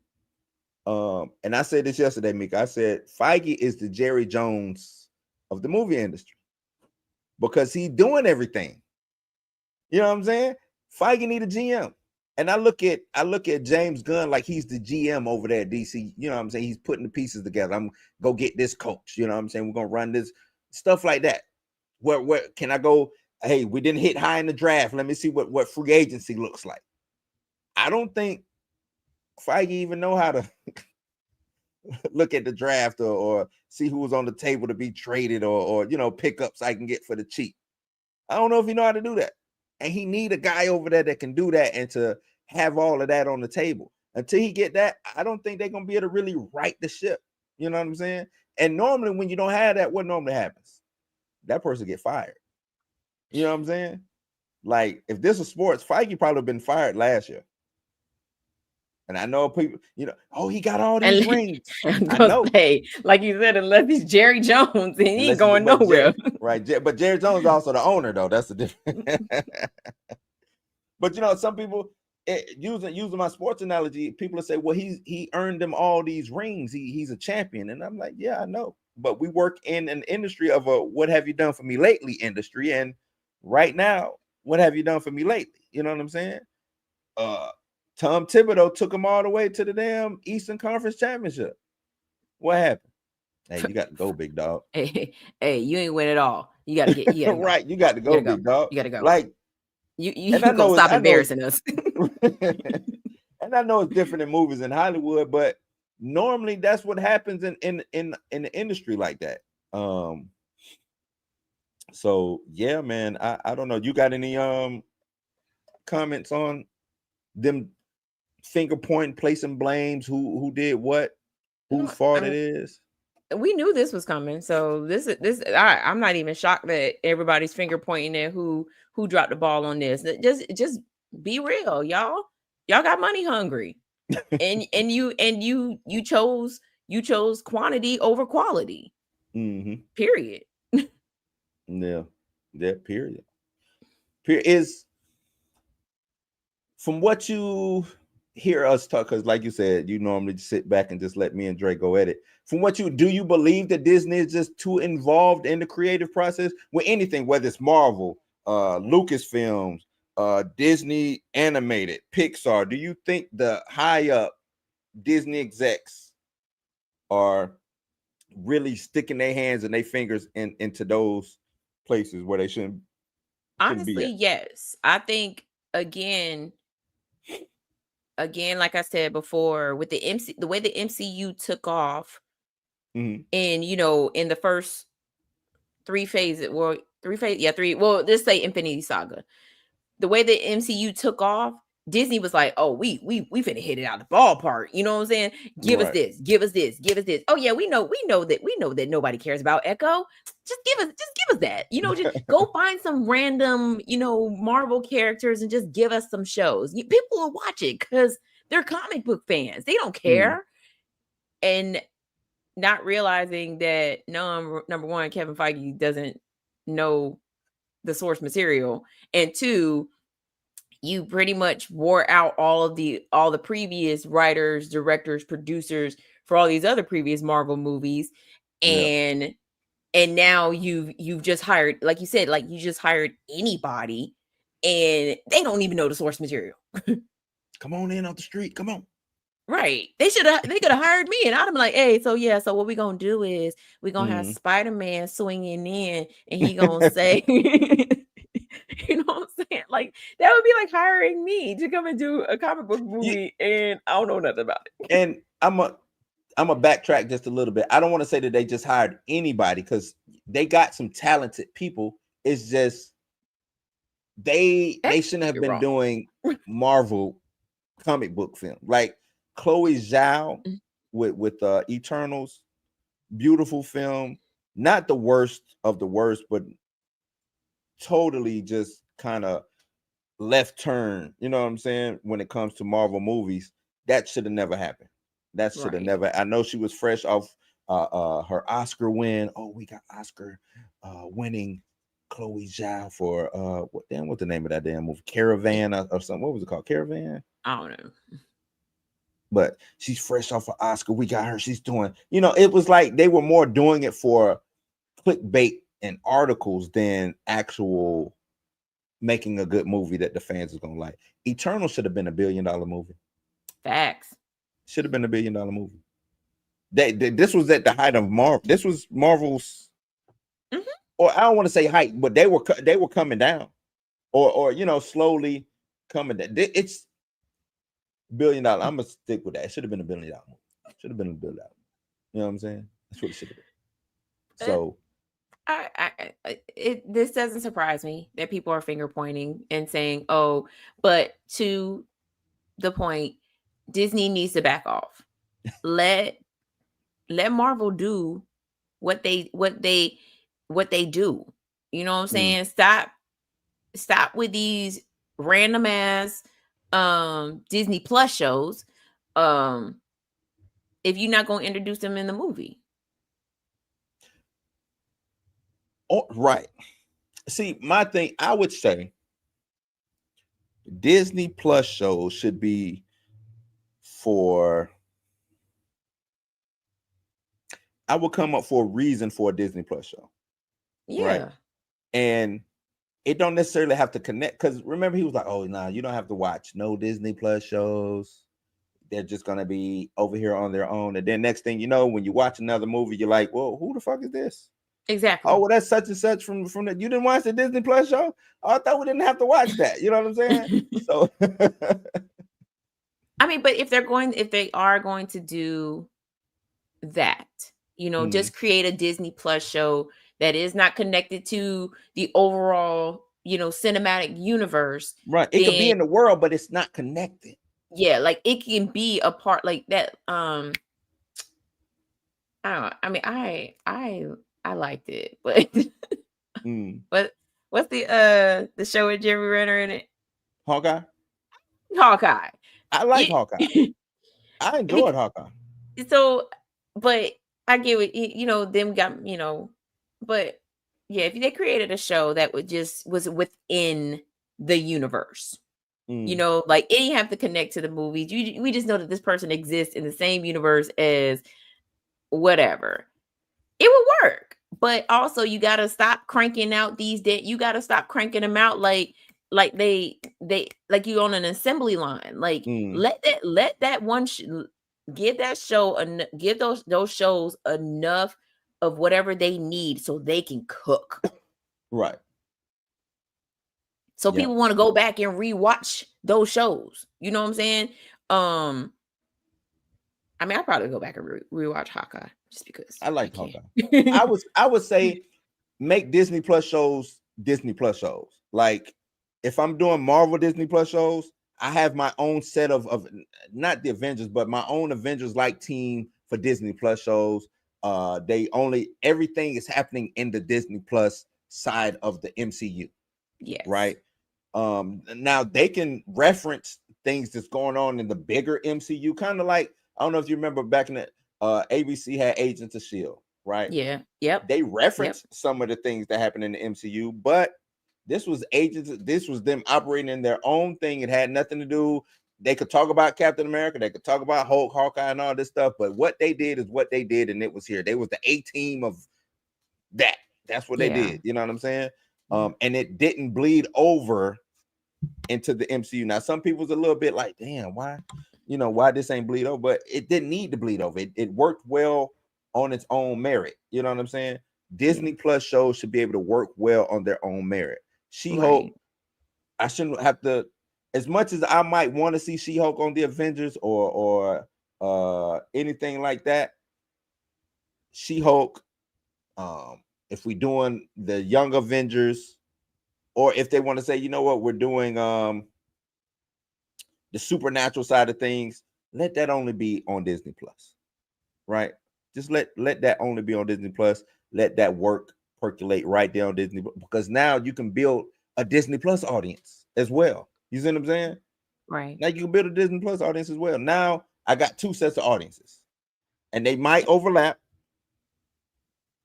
and I said this yesterday, Mika. I said Feige is the Jerry Jones of the movie industry because he's doing everything. You know what I'm saying? Feige need a GM. And I look at James Gunn like he's the GM over there at DC. You know what I'm saying? He's putting the pieces together. I'm go get this coach. You know what I'm saying? We're gonna run this stuff like that. Where can I go? Hey, we didn't hit high in the draft. Let me see what free agency looks like. I don't think Feige even know how to look at the draft or see who was on the table to be traded or pickups I can get for the cheap. I don't know if he know how to do that. And he need a guy over there that can do that and to have all of that on the table. Until he get that, I don't think they're gonna be able to really right the ship. You know what I'm saying? And normally when you don't have that, what normally happens? That person get fired. You know what I'm saying? Like if this was sports, Feige probably been fired last year. And I know people, he got all these rings. I know. Say, like you said, unless he's Jerry Jones, and he ain't going nowhere. Right. But Jerry Jones is also the owner, though. That's the difference. But some people using my sports analogy, people will say, well, he earned them all these rings. He's a champion. And I'm like, yeah, I know. But we work in an industry of a what have you done for me lately industry. And right now, what have you done for me lately? You know what I'm saying? Tom Thibodeau took him all the way to the damn Eastern Conference Championship. What happened? Hey, you got to go, big dog. Hey, you ain't win it all. You got to get right. You got to go, big dog. You got to go. Like you gonna stop embarrassing us. And I know it's different in movies in Hollywood, but normally that's what happens in the industry like that. So yeah, man. I don't know. You got any comments on them finger pointing, placing blames, who did what, whose fault it is? We knew this was coming, so I'm not even shocked that everybody's finger pointing at who dropped the ball on this. Just be real, y'all got money hungry, and you chose quantity over quality. Mm-hmm. Period. Yeah, period is from what you hear us talk, because like you said, you normally just sit back and just let me and Dre go at it. From what do you believe that Disney is just too involved in the creative process with anything, whether it's Marvel, Lucasfilms, Disney Animated, Pixar? Do you think the high up Disney execs are really sticking their hands and their fingers into those places where they shouldn't Honestly, be at? yes. I think again, like I said before, with the way the MCU took off, mm-hmm. and in the first let's say Infinity Saga, the way the MCU took off, Disney was like, oh, we finna hit it out of the ballpark. You know what I'm saying? Give us this. Oh yeah, we know that nobody cares about Echo. Just give us that. Just go find some random, Marvel characters and just give us some shows. People will watch it because they're comic book fans. They don't care. And not realizing that number one, Kevin Feige doesn't know the source material, and two, you pretty much wore out all the previous writers, directors, producers for all these other previous Marvel movies, and now you've just hired, like you said, like you just hired anybody, and they don't even know the source material. Come on in off the street. Come on. Right. They could have hired me, and I'd have been like, hey, so what we're gonna do is we're gonna have Spider-Man swinging in, and he gonna say, you know what I'm saying? Like that would be like hiring me to come and do a comic book movie, and I don't know nothing about it. And I'm a backtrack just a little bit. I don't want to say that they just hired anybody, because they got some talented people. It's just they shouldn't have You're been wrong. doing Marvel comic book film. Like Chloe Zhao with Eternals, beautiful film, not the worst of the worst, but totally just kind of left turn, you know what I'm saying, when it comes to Marvel movies. That should have never happened. That should have Right. never. I know she was fresh off her Oscar win. Oh, we got Oscar winning Chloe Zhao for what's the name of that damn movie? Caravan or something. What was it called? Caravan? I don't know. But she's fresh off of Oscar. We got her. She's doing, it was like they were more doing it for clickbait and articles than actual making a good movie that the fans is gonna like. Eternal should have been $1 billion movie. Facts. Should have been $1 billion movie. This was at the height of Marvel. This was Marvel's, or I don't want to say height, but they were coming down, or slowly coming down. It's $1 billion. I'm gonna stick with that. It should have been $1 billion movie. Should have been $1 billion. You know what I'm saying? That's what it should have been. So. This doesn't surprise me that people are finger pointing and saying, "Oh," but to the point, Disney needs to back off. Let Marvel do what they do. You know what I'm saying? Stop with these random ass Disney Plus shows. If you're not going to introduce them in the movie. Oh, right. See, my thing, I would say Disney Plus shows should be for, I would come up for a reason for a Disney Plus show. Yeah. Right. And it don't necessarily have to connect, because remember he was like, oh, nah, you don't have to watch no Disney Plus shows. They're just going to be over here on their own. And then next thing you know, when you watch another movie, you're like, well, who the fuck is this? Exactly. Oh, well, that's such and such from that. You didn't watch the Disney Plus show? Oh, I thought we didn't have to watch that. You know what I'm saying? So, I mean, but if they are going to do that, just create a Disney Plus show that is not connected to the overall, cinematic universe. Right. It could be in the world, but it's not connected. Yeah, like it can be a part like that. I don't know. I mean, I liked it, but but what's the show with Jeremy Renner in it? Hawkeye. I like Hawkeye. I enjoyed Hawkeye. So, but I get it. Them got but yeah, if they created a show that was within the universe, like it didn't have to connect to the movies. We just know that this person exists in the same universe as whatever. It would work. But also you got to stop cranking out you got to stop cranking them out like they like you on an assembly line. Like let that one give that show give those shows enough of whatever they need so they can cook. Right. So people want to go back and rewatch those shows. You know what I'm saying? I mean, I'll probably go back and rewatch Hawkeye just because I like Hawkeye. I would say make Disney Plus shows Disney Plus shows. Like if I'm doing Marvel Disney Plus shows, I have my own set of not the Avengers, but my own Avengers like team for Disney Plus shows. Everything is happening in the Disney Plus side of the MCU. Yes. Right. Now they can reference things that's going on in the bigger MCU, kind of like, I don't know if you remember back in the ABC had Agents of S.H.I.E.L.D., right? Yeah. Yep. They referenced some of the things that happened in the MCU, but this was them operating in their own thing. It had nothing to do. They could talk about Captain America, they could talk about Hulk, Hawkeye, and all this stuff, but what they did is what they did, and it was here. They was the A team of that. That's what they did. You know what I'm saying? And it didn't bleed over into the MCU. Now, some people's a little bit like, damn, why this ain't bleed over? But it didn't need to bleed over. It worked well on its own merit. You know what I'm saying? Disney Plus shows should be able to work well on their own merit. She-Hulk, I shouldn't have to, as much as I might want to see She-Hulk on the Avengers or anything like that, She-Hulk, if we doing the Young Avengers or if they want to say, you know what, we're doing the supernatural side of things, let that only be on Disney Plus, right? Just let that only be on Disney Plus. Let that work percolate right there on Disney, because now you can build a Disney Plus audience as well. You see what I'm saying? Right. Now you can build a Disney Plus audience as well. Now I got two sets of audiences, and they might overlap,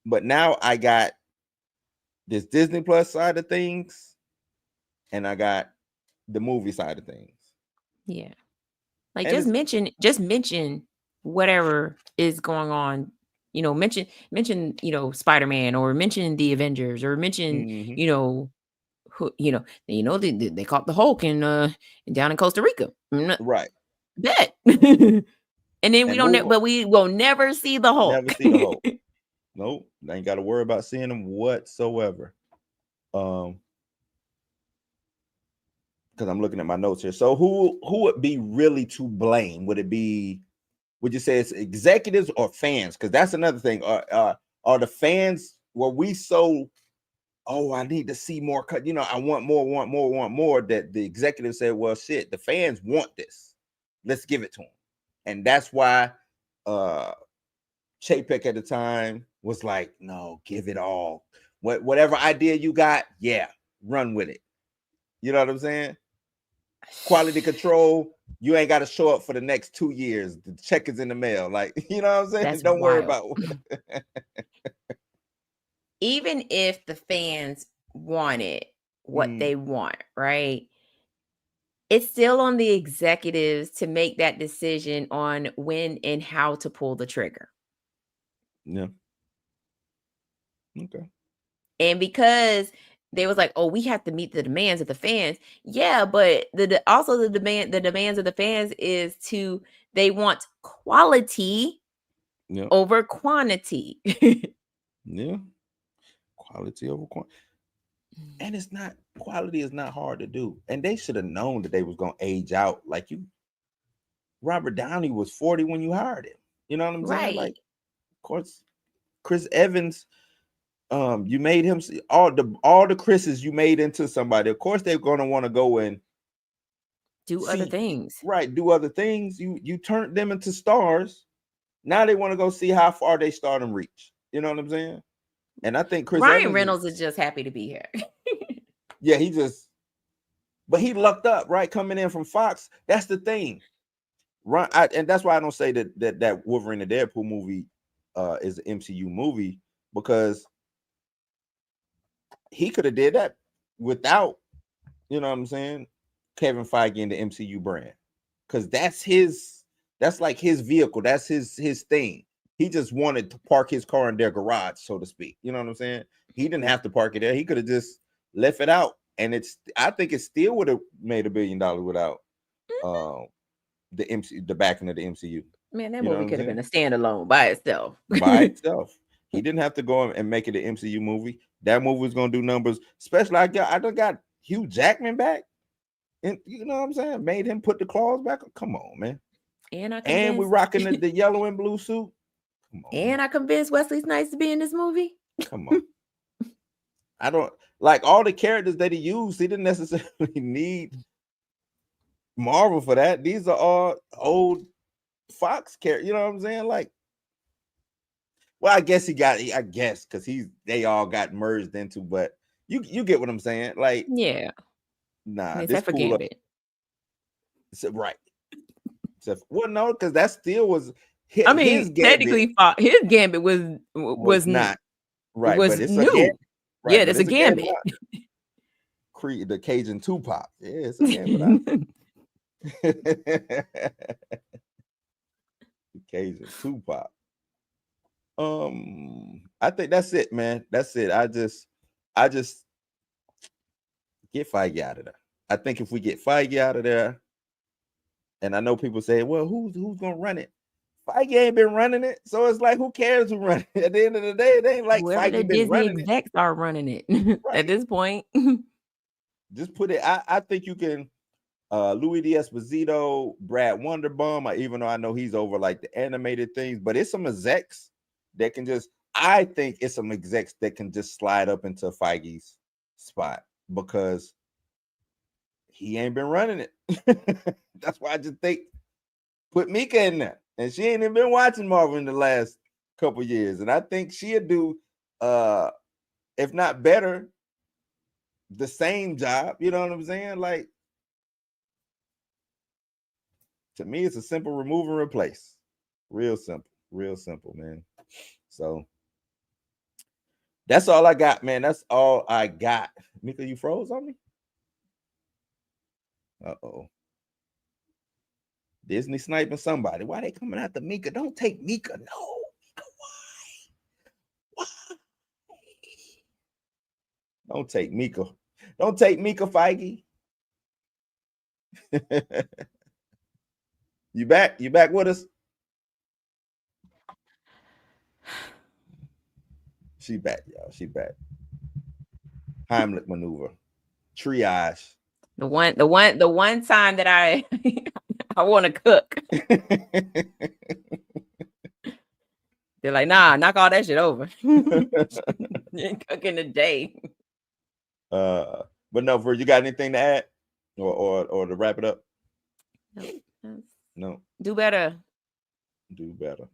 but now I got this Disney Plus side of things, and I got the movie side of things. Yeah. Like And just mention whatever is going on. Mention, Spider-Man, or mention the Avengers, or mention, Mhm. who, they caught the Hulk in down in Costa Rica. Right. Bet. And then And move on. we will never see the Hulk. Never see the Hulk. Nope. I ain't got to worry about seeing them whatsoever. Because I'm looking at my notes here. So who would be really to blame? Would you say it's executives or fans? Because that's another thing. Are the fans, were we so, I need to see more cut, I want more, that the executives said, well, shit, the fans want this, let's give it to them. And that's why Chapek at the time was like, no, give it all. Whatever idea you got, yeah, run with it. You know what I'm saying? Quality control, you ain't got to show up for the next 2 years. The check is in the mail. Like, you know what I'm saying? That's Don't worry wild. about Even if the fans wanted what they want, right? It's still on the executives to make that decision on when and how to pull the trigger. Yeah. Okay. And because they was like, oh, we have to meet the demands of the fans. Yeah, but also the demands of the fans is they want quality over quantity. Yeah. Quality over quantity. And quality is not hard to do. And they should have known that they was going to age out. Like Robert Downey was 40 when you hired him. You know what I'm saying? Like, of course, Chris Evans, you made him all the Chris's you made into somebody. Of course, they're going to want to go and do other things. Right, do other things. You turned them into stars. Now they want to go see how far they start and reach. You know what I'm saying? And I think Ryan Reynolds is just happy to be here. Yeah, but he lucked up, right? Coming in from Fox. That's the thing. And that's why I don't say that Wolverine the Deadpool movie is an MCU movie, because he could have did that without, you know what I'm saying, Kevin Feige in the MCU brand. Because that's like his vehicle. That's his thing. He just wanted to park his car in their garage, so to speak. You know what I'm saying? He didn't have to park it there. He could have just left it out. And I think it still would have made $1 billion without the backing of the MCU. Man, that movie could have been a standalone by itself. By itself. He didn't have to go and make it an MCU movie. That movie was gonna do numbers. Especially I done got Hugh Jackman back. And you know what I'm saying? Made him put the claws back. Come on, man. And we're rocking the yellow and blue suit. Come on. And I convinced Wesley Snipes to be in this movie. Come on. I don't like all the characters that he used. He didn't necessarily need Marvel for that. These are all old Fox characters. You know what I'm saying? Like, well, I guess because they all got merged into, but you get what I'm saying? Like, yeah. Nah, except for Gambit. Right. Well, no, because that still was his Gambit. Technically, his Gambit was not right, was but it's new. Gambit, right, yeah, that's a Gambit. Creed, the Cajun Tupac. Yeah, it's a Gambit. Cajun Tupac. I think that's it, man. That's it. I just get Feige out of there. I think if we get Feige out of there, and I know people say, well, who's gonna run it? Feige ain't been running it, so it's like, who cares who run it? At the end of the day, it ain't like whoever Feige the been Disney running execs are running it right. At this point. Just put it. I think you can. Louis D'Esposito, Brad Wonderbaum, even though I know he's over like the animated things, but it's some execs that can I think it's some execs that can just slide up into Feige's spot because he ain't been running it. That's why I just think put Mika in there, and she ain't even been watching Marvel in the last couple years, and I think she'll do, if not better, the same job. You know what I'm saying? Like, to me, it's a simple remove and replace. Real simple, man. So that's all I got, man. That's all I got. Mika, you froze on me? Uh-oh. Disney sniping somebody. Why they coming after Mika? Don't take Mika. No. Mika, why? Don't take Mika. Don't take Mika, Feige. You back? You back with us? She back, y'all. She back. Heimlich maneuver. Triage. The one time that I want to cook. They're like, nah, knock all that shit over. You ain't cooking today. But no, Ver, you got anything to add or to wrap it up? No. Do better. Do better.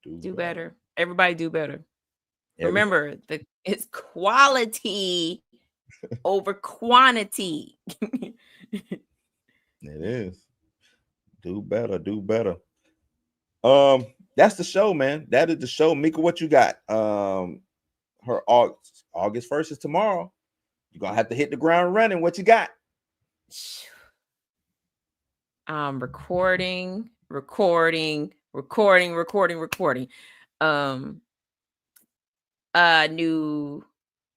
Do better. Everybody do better. Remember, it's quality over quantity. It is. Do better. That's the show, man. That is the show. Mika, what you got? Her August 1st is tomorrow. You're gonna have to hit the ground running. What you got? Recording.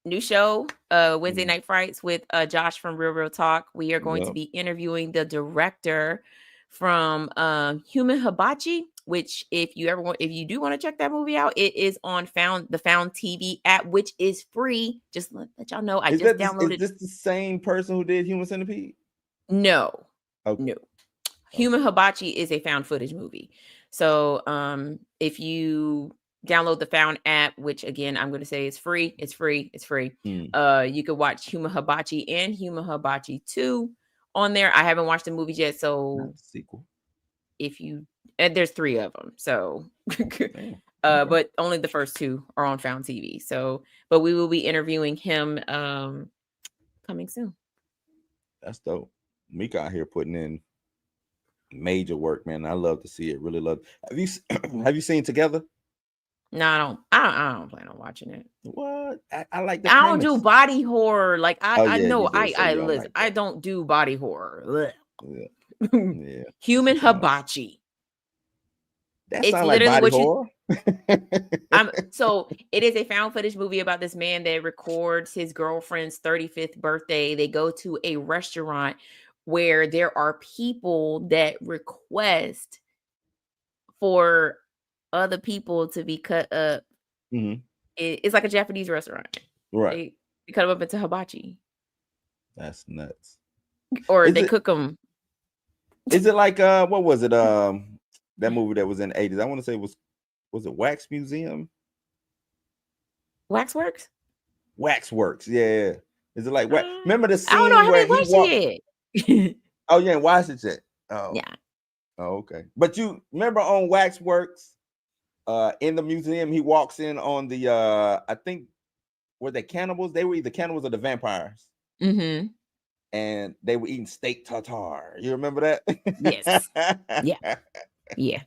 New show, Wednesday Night Frights with Josh from Real Talk. We are going to be interviewing the director from Human Hibachi, which if you do want to check that movie out, it is on the Found TV app, which is free. Just let y'all know. I just downloaded. Is this the same person who did Human Centipede? No. Okay. No. Human Hibachi is a found footage movie. So if you download the Found app, which again I'm going to say is free. It's free. You could watch Human Hibachi and Human Hibachi 2 on there. I haven't watched the movies yet, so sequel. There's 3 of them, so but only the first 2 are on Found TV. So, but we will be interviewing him coming soon. That's dope. Mika out here putting in major work, man. I love to see it. Really love. Have you seen Together? No, I don't plan on watching it. What? I like the I premise. don't do body horror. Like I know I listen. Like I don't do body horror. Yeah. Human Hibachi. That sounds like body horror. So it is a found footage movie about this man that records his girlfriend's 35th birthday. They go to a restaurant where there are people that request for other people to be cut up. Mm-hmm. It's like a Japanese restaurant, right? They cut them up into hibachi. That's nuts. Or they cook them. Is it like what was it? That movie that was in the 80s. I want to say was it Wax Museum? Waxworks? Waxworks, yeah. Is it like what? Remember the scene? I don't know. I haven't watched it yet. Oh, yeah, watched it yet? Oh, yeah. Oh, okay. But you remember on Waxworks, in the museum, he walks in on the I think were they cannibals? They were either cannibals or the vampires. Mm-hmm. And they were eating steak tartare. You remember that? Yes. Yeah.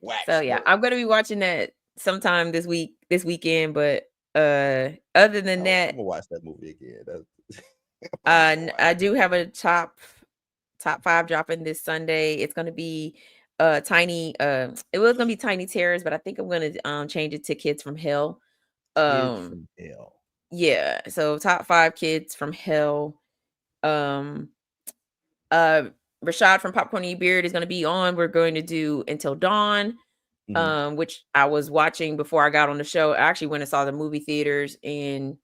Waxworks. So yeah, I'm gonna be watching that sometime this weekend. But other than that, I'm gonna watch that movie again. I do have a top 5 dropping this Sunday. It's gonna be Tiny. It was gonna be Tiny Terrors, but I think I'm gonna change it to Kids from Hell. Kids from Hell. Yeah. So top 5 Kids from Hell. Rashad from Popcorn Eat Beard is going to be on. We're going to do Until Dawn, which I was watching before I got on the show. I actually went and saw the movie theaters, and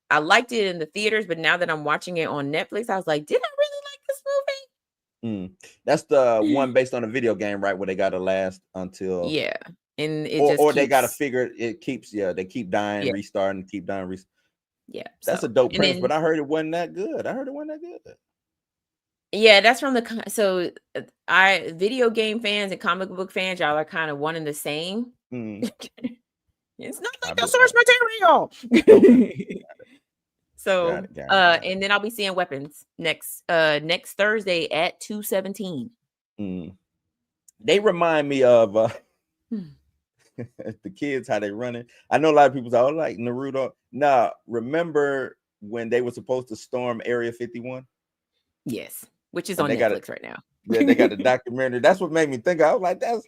I liked it in the theaters, but now that I'm watching it on Netflix, I was like, did I really like this movie? That's the one based on a video game, right? Where they got to last until and it or they got to figure it keeps they keep dying, restarting, keep dying. Yeah, That's so a dope and premise, then but I heard it wasn't that good. yeah, that's from the so I video game fans and comic book fans, y'all are kind of one and the same. Mm, It's not I like the bet. source material. Okay, So, got it. and then I'll be seeing Weapons next Thursday at 2:17. They remind me of Hmm. the kids, how they running. I know a lot of people say, "Oh, like Naruto." Nah, remember when they were supposed to storm Area 51? Yes, which is And on they got it. Netflix right now. Yeah, they got the documentary. That's what made me think. I was like, "That's."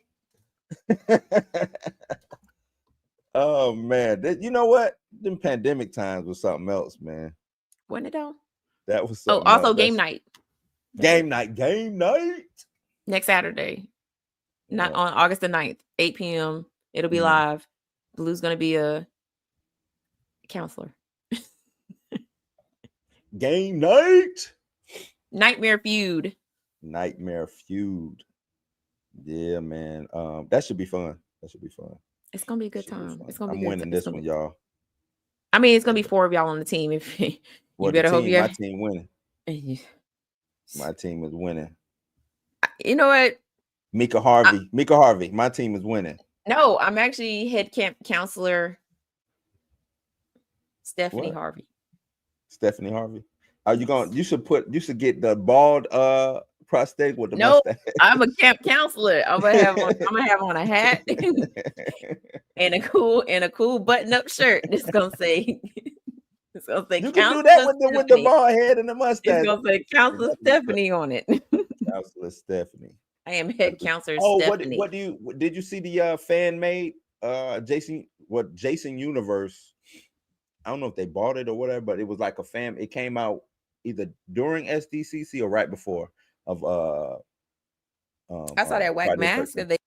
Oh man, you know what? Them pandemic times was something else, man. Wasn't it though? That was Oh, something also else. game night Game night. next Saturday, not Yeah. on August the 9th, 8 p.m. It'll be live. Blue's gonna be a counselor. Game night. Nightmare Feud. Yeah, man. That should be fun. It's gonna be a good time. It's gonna be I'm good. winning this one, y'all. I mean, it's gonna be 4 of y'all on the team. If you Well, better hope my team winning. you. My team is winning. You know what? Mika Harvey. My team is winning. No, I'm actually head camp counselor Stephanie Harvey. Stephanie Harvey. Are you going? You should get the bald prosthetic with the mustache. I'm a camp counselor. I'm gonna have on a hat and a cool button-up shirt. It's gonna say you can do that with the bald head and the mustache. It's gonna say Counselor Stephanie on it. Counselor Stephanie. I am head counselor Stephanie. What did you see the fan made Jason Universe? I don't know if they bought it or whatever, but it was like it came out either during SDCC or right before of I saw that white mask that they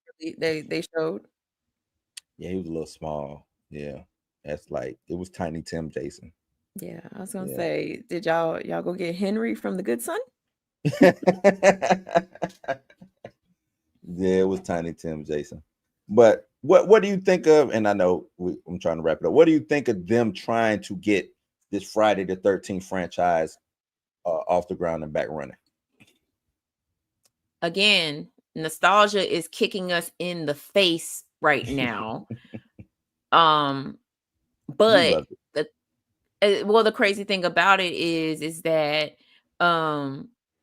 showed. Yeah, he was a little small. Yeah. That's like it was Tiny Tim Jason. Yeah, I was gonna say, did y'all go get Henry from The Good Son? Yeah, it was Tiny Tim Jason. But what do you think of? And I know I'm trying to wrap it up. What do you think of them trying to get this Friday the 13th franchise off the ground and back running? Again, nostalgia is kicking us in the face right now. But the crazy thing about it is that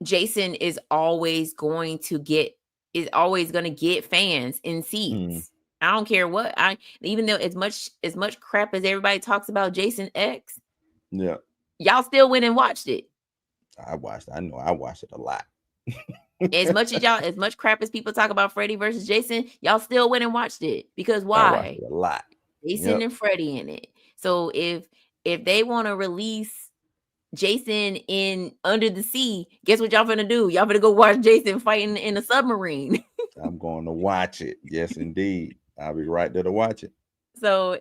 Jason is always going to get fans in seats. I don't care what even though as much crap as everybody talks about Jason X, y'all still went and watched it. I know I watched it a lot. As much crap as people talk about Freddy versus Jason, y'all still went and watched it because why? A lot. Jason and Freddy in it. So if they want to release Jason in Under the Sea, guess what y'all gonna do? Y'all better go watch Jason fighting in a submarine. I'm going to watch it. Yes, indeed. I'll be right there to watch it. So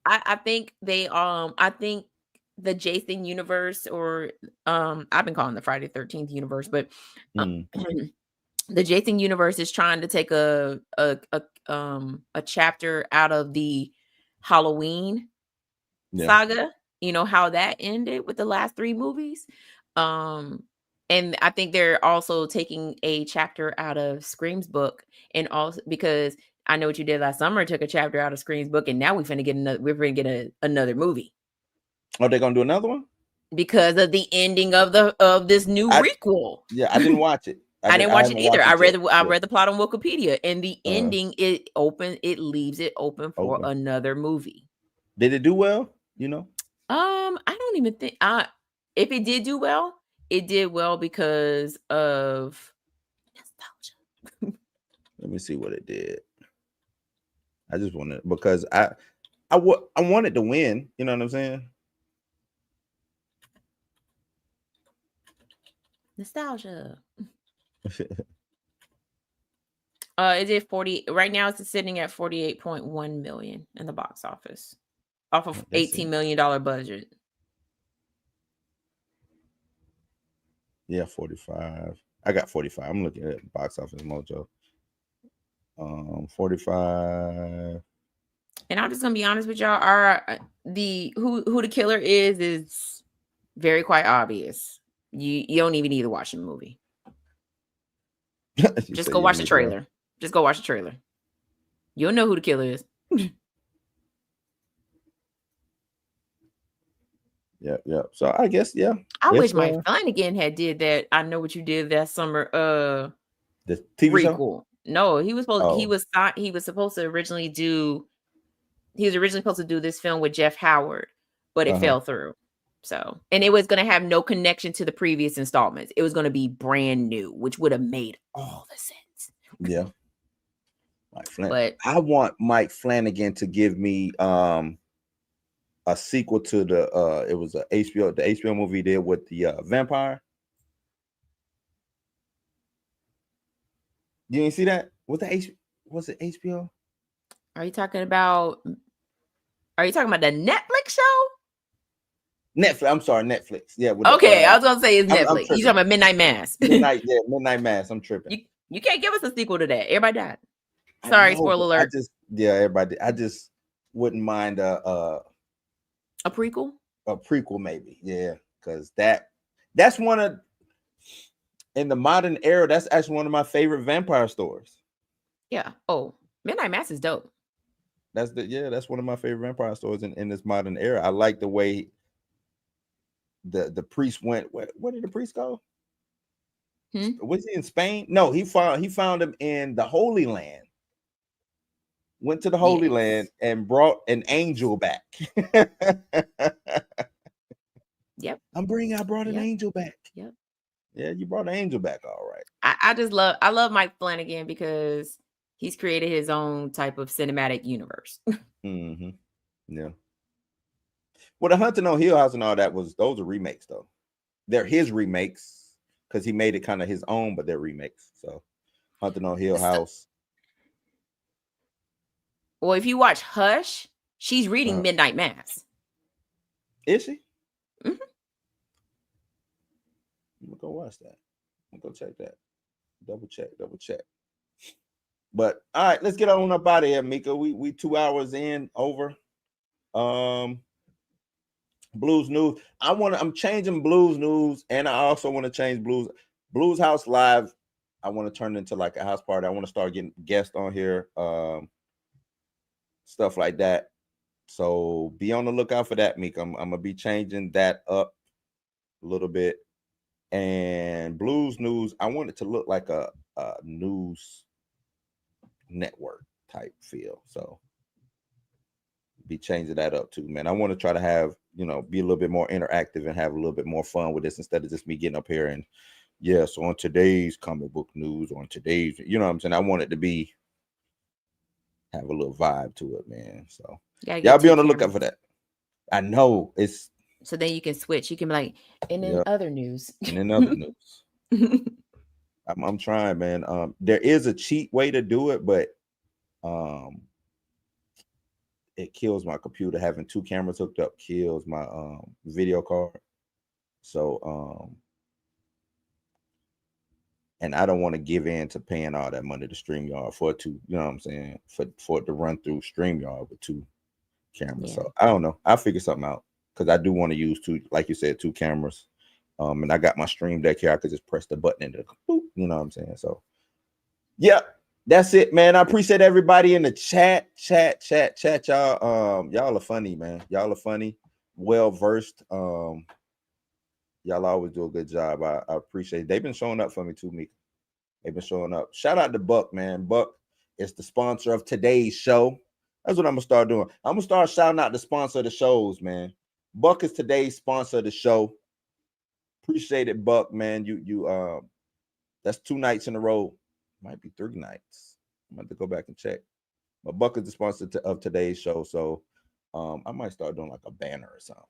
I think I think the Jason universe, or I've been calling the Friday 13th universe, but the Jason universe is trying to take a chapter out of the Halloween saga. You know how that ended with the last 3 movies. And I think they're also taking a chapter out of Scream's book, and also because I Know What You Did Last Summer took a chapter out of Scream's book, and now we're finna get another movie. Oh, they're gonna do another one because of the ending of this new requel. Yeah, I didn't watch it. I didn't watch it either. I read the plot on Wikipedia, and the ending it leaves it open for another movie. Did it do well? You know, I don't even think if it did do well, it did well because of nostalgia. Let me see what it did. I just wanted because I wanted to win. You know what I'm saying? Nostalgia. It did 40 right now. It's sitting at 48.1 million in the box office off of $18 million budget. Yeah, 45. I got 45. I'm looking at box office mojo. 45. And I'm just gonna be honest with y'all. Who the killer is very quite obvious. You don't even need to watch the movie. Just go watch the trailer. Just go watch the trailer. You'll know who the killer is. Yeah. So I guess I wish Mike Flanagan had did that. I Know What You Did That Summer. The TV show. Prequel. No, he was supposed. He was supposed to originally do. He was originally supposed to do this film with Jeff Howard, but it fell through. So, and it was going to have no connection to the previous installments. It was going to be brand new, which would have made all the sense. Yeah. But I want Mike Flanagan to give me a sequel to the it was the HBO movie he did with the vampire. You didn't see that? Was it HBO? Are you talking about the Netflix show? Netflix. I'm sorry, Netflix. Yeah. Okay, I was gonna say it's Netflix. You talking about Midnight Mass? Midnight Mass. I'm tripping. You can't give us a sequel to that. Everybody died. Sorry, spoiler alert. Everybody. I just wouldn't mind a prequel. A prequel, maybe. Yeah, because that's one of, in the modern era, that's actually one of my favorite vampire stories. Yeah. Oh, Midnight Mass is dope. That's one of my favorite vampire stories in this modern era. I like the way the priest went. Where did the priest go? Was he in Spain? No, he found him in the Holy Land. Went to the Holy Land and brought an angel back. Yep. I brought an angel back. Yep. Yeah, you brought an angel back. All right. I love Mike Flanagan because he's created his own type of cinematic universe. Mm-hmm. Yeah. Well, the Hunting on Hill House and all that those are remakes though. They're his remakes because he made it kind of his own, but they're remakes. So Hunting on Hill House. Well, if you watch Hush, she's reading Midnight Mass. Is she? Mm-hmm. I'm gonna go watch that. I'm gonna go check that. Double check. But all right, let's get on up out of here, Mika. We 2 hours in over. Blues News. I'm changing Blues News, and I also want to change Blues House Live. I want to turn it into like a house party. I want to start getting guests on here, stuff like that. So be on the lookout for that, Mika. I'm gonna be changing that up a little bit. And Blues News, I want it to look like a news network type feel. So be changing that up too, man. I want to try to have, be a little bit more interactive and have a little bit more fun with this instead of just me getting up here and so on today's comic book news, on today's, you know what I'm saying? I want it to have a little vibe to it, man. So y'all be on the lookout for that. I know it's so then you can switch. You can be like, and in other news. And in other news. I'm trying, man. There is a cheap way to do it, but it kills my computer. Having 2 cameras hooked up kills my video card. So and I don't want to give in to paying all that money to StreamYard for it to, you know what I'm saying, for it to run through StreamYard with 2 cameras. So I don't know. I'll figure something out because I do want to use 2, like you said, 2 cameras. And I got my Stream Deck here. I could just press the button and boop, you know what I'm saying? So yeah, that's it, man. I appreciate everybody in the chat, y'all. Y'all are funny, man. Y'all are funny, well versed. Y'all always do a good job. I appreciate it. They've been showing up for me too, Mika. They've been showing up. Shout out to Buck, man. Buck is the sponsor of today's show. That's what I'm gonna start doing. I'm gonna start shouting out the sponsor of the shows, man. Buck is today's sponsor of the show. Appreciate it, Buck, man. You that's 2 nights in a row. Might be 3 nights. I'm going to go back and check. But Buck is the sponsor of today's show. So I might start doing like a banner or something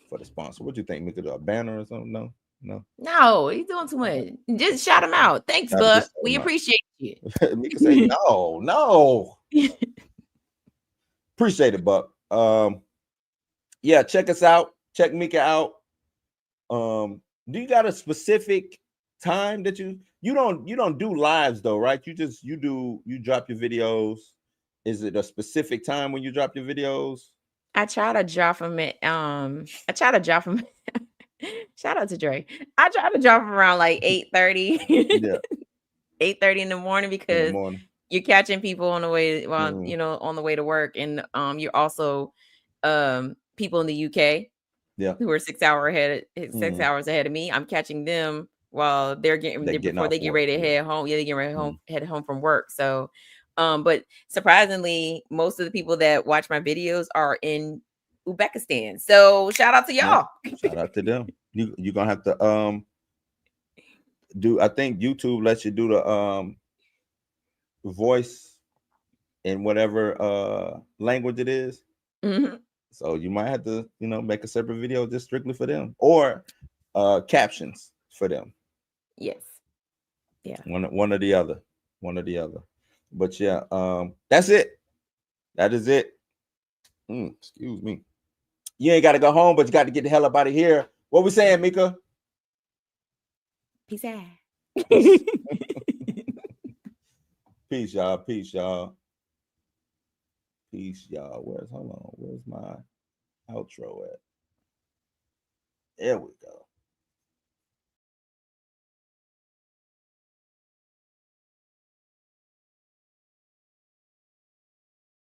for the sponsor. What do you think? We could do a banner or something? No, he's doing too much. Just shout him out. Thanks, Buck. We appreciate you. Mika say no. Appreciate it, Buck. Yeah, check us out. Check Mika out. Do you got a specific time that you don't do lives though, right? You drop your videos Is it a specific time when you drop your videos? I try to drop them at I try to drop them. Shout out to Dre. I try to drop them around like 8:30. Yeah, 8:30 in the morning in the because morning. you're catching people on the way Mhm. on the way to work, and you're also people in the UK Yeah, who are 6 Mhm. hours ahead of me. I'm catching them while they're They're getting before off they get work. ready to Yeah. head home. Yeah, they get ready Mhm. head home from work. So but surprisingly, most of the people that watch my videos are in Uzbekistan. So shout out to Yeah. y'all. Shout out to them. You're gonna have to do. I think YouTube lets you do the voice in whatever language it is. Mhm. So you might have to, make a separate video just strictly for them, or captions for them. Yes. Yeah. One or the other. One or the other. But yeah, that's it. That is it. Excuse me. You ain't got to go home, but you got to get the hell up out of here. What we saying, Mika? Peace out. Peace. Peace, y'all. Peace, y'all. Peace, y'all. Where's my outro at? There we go.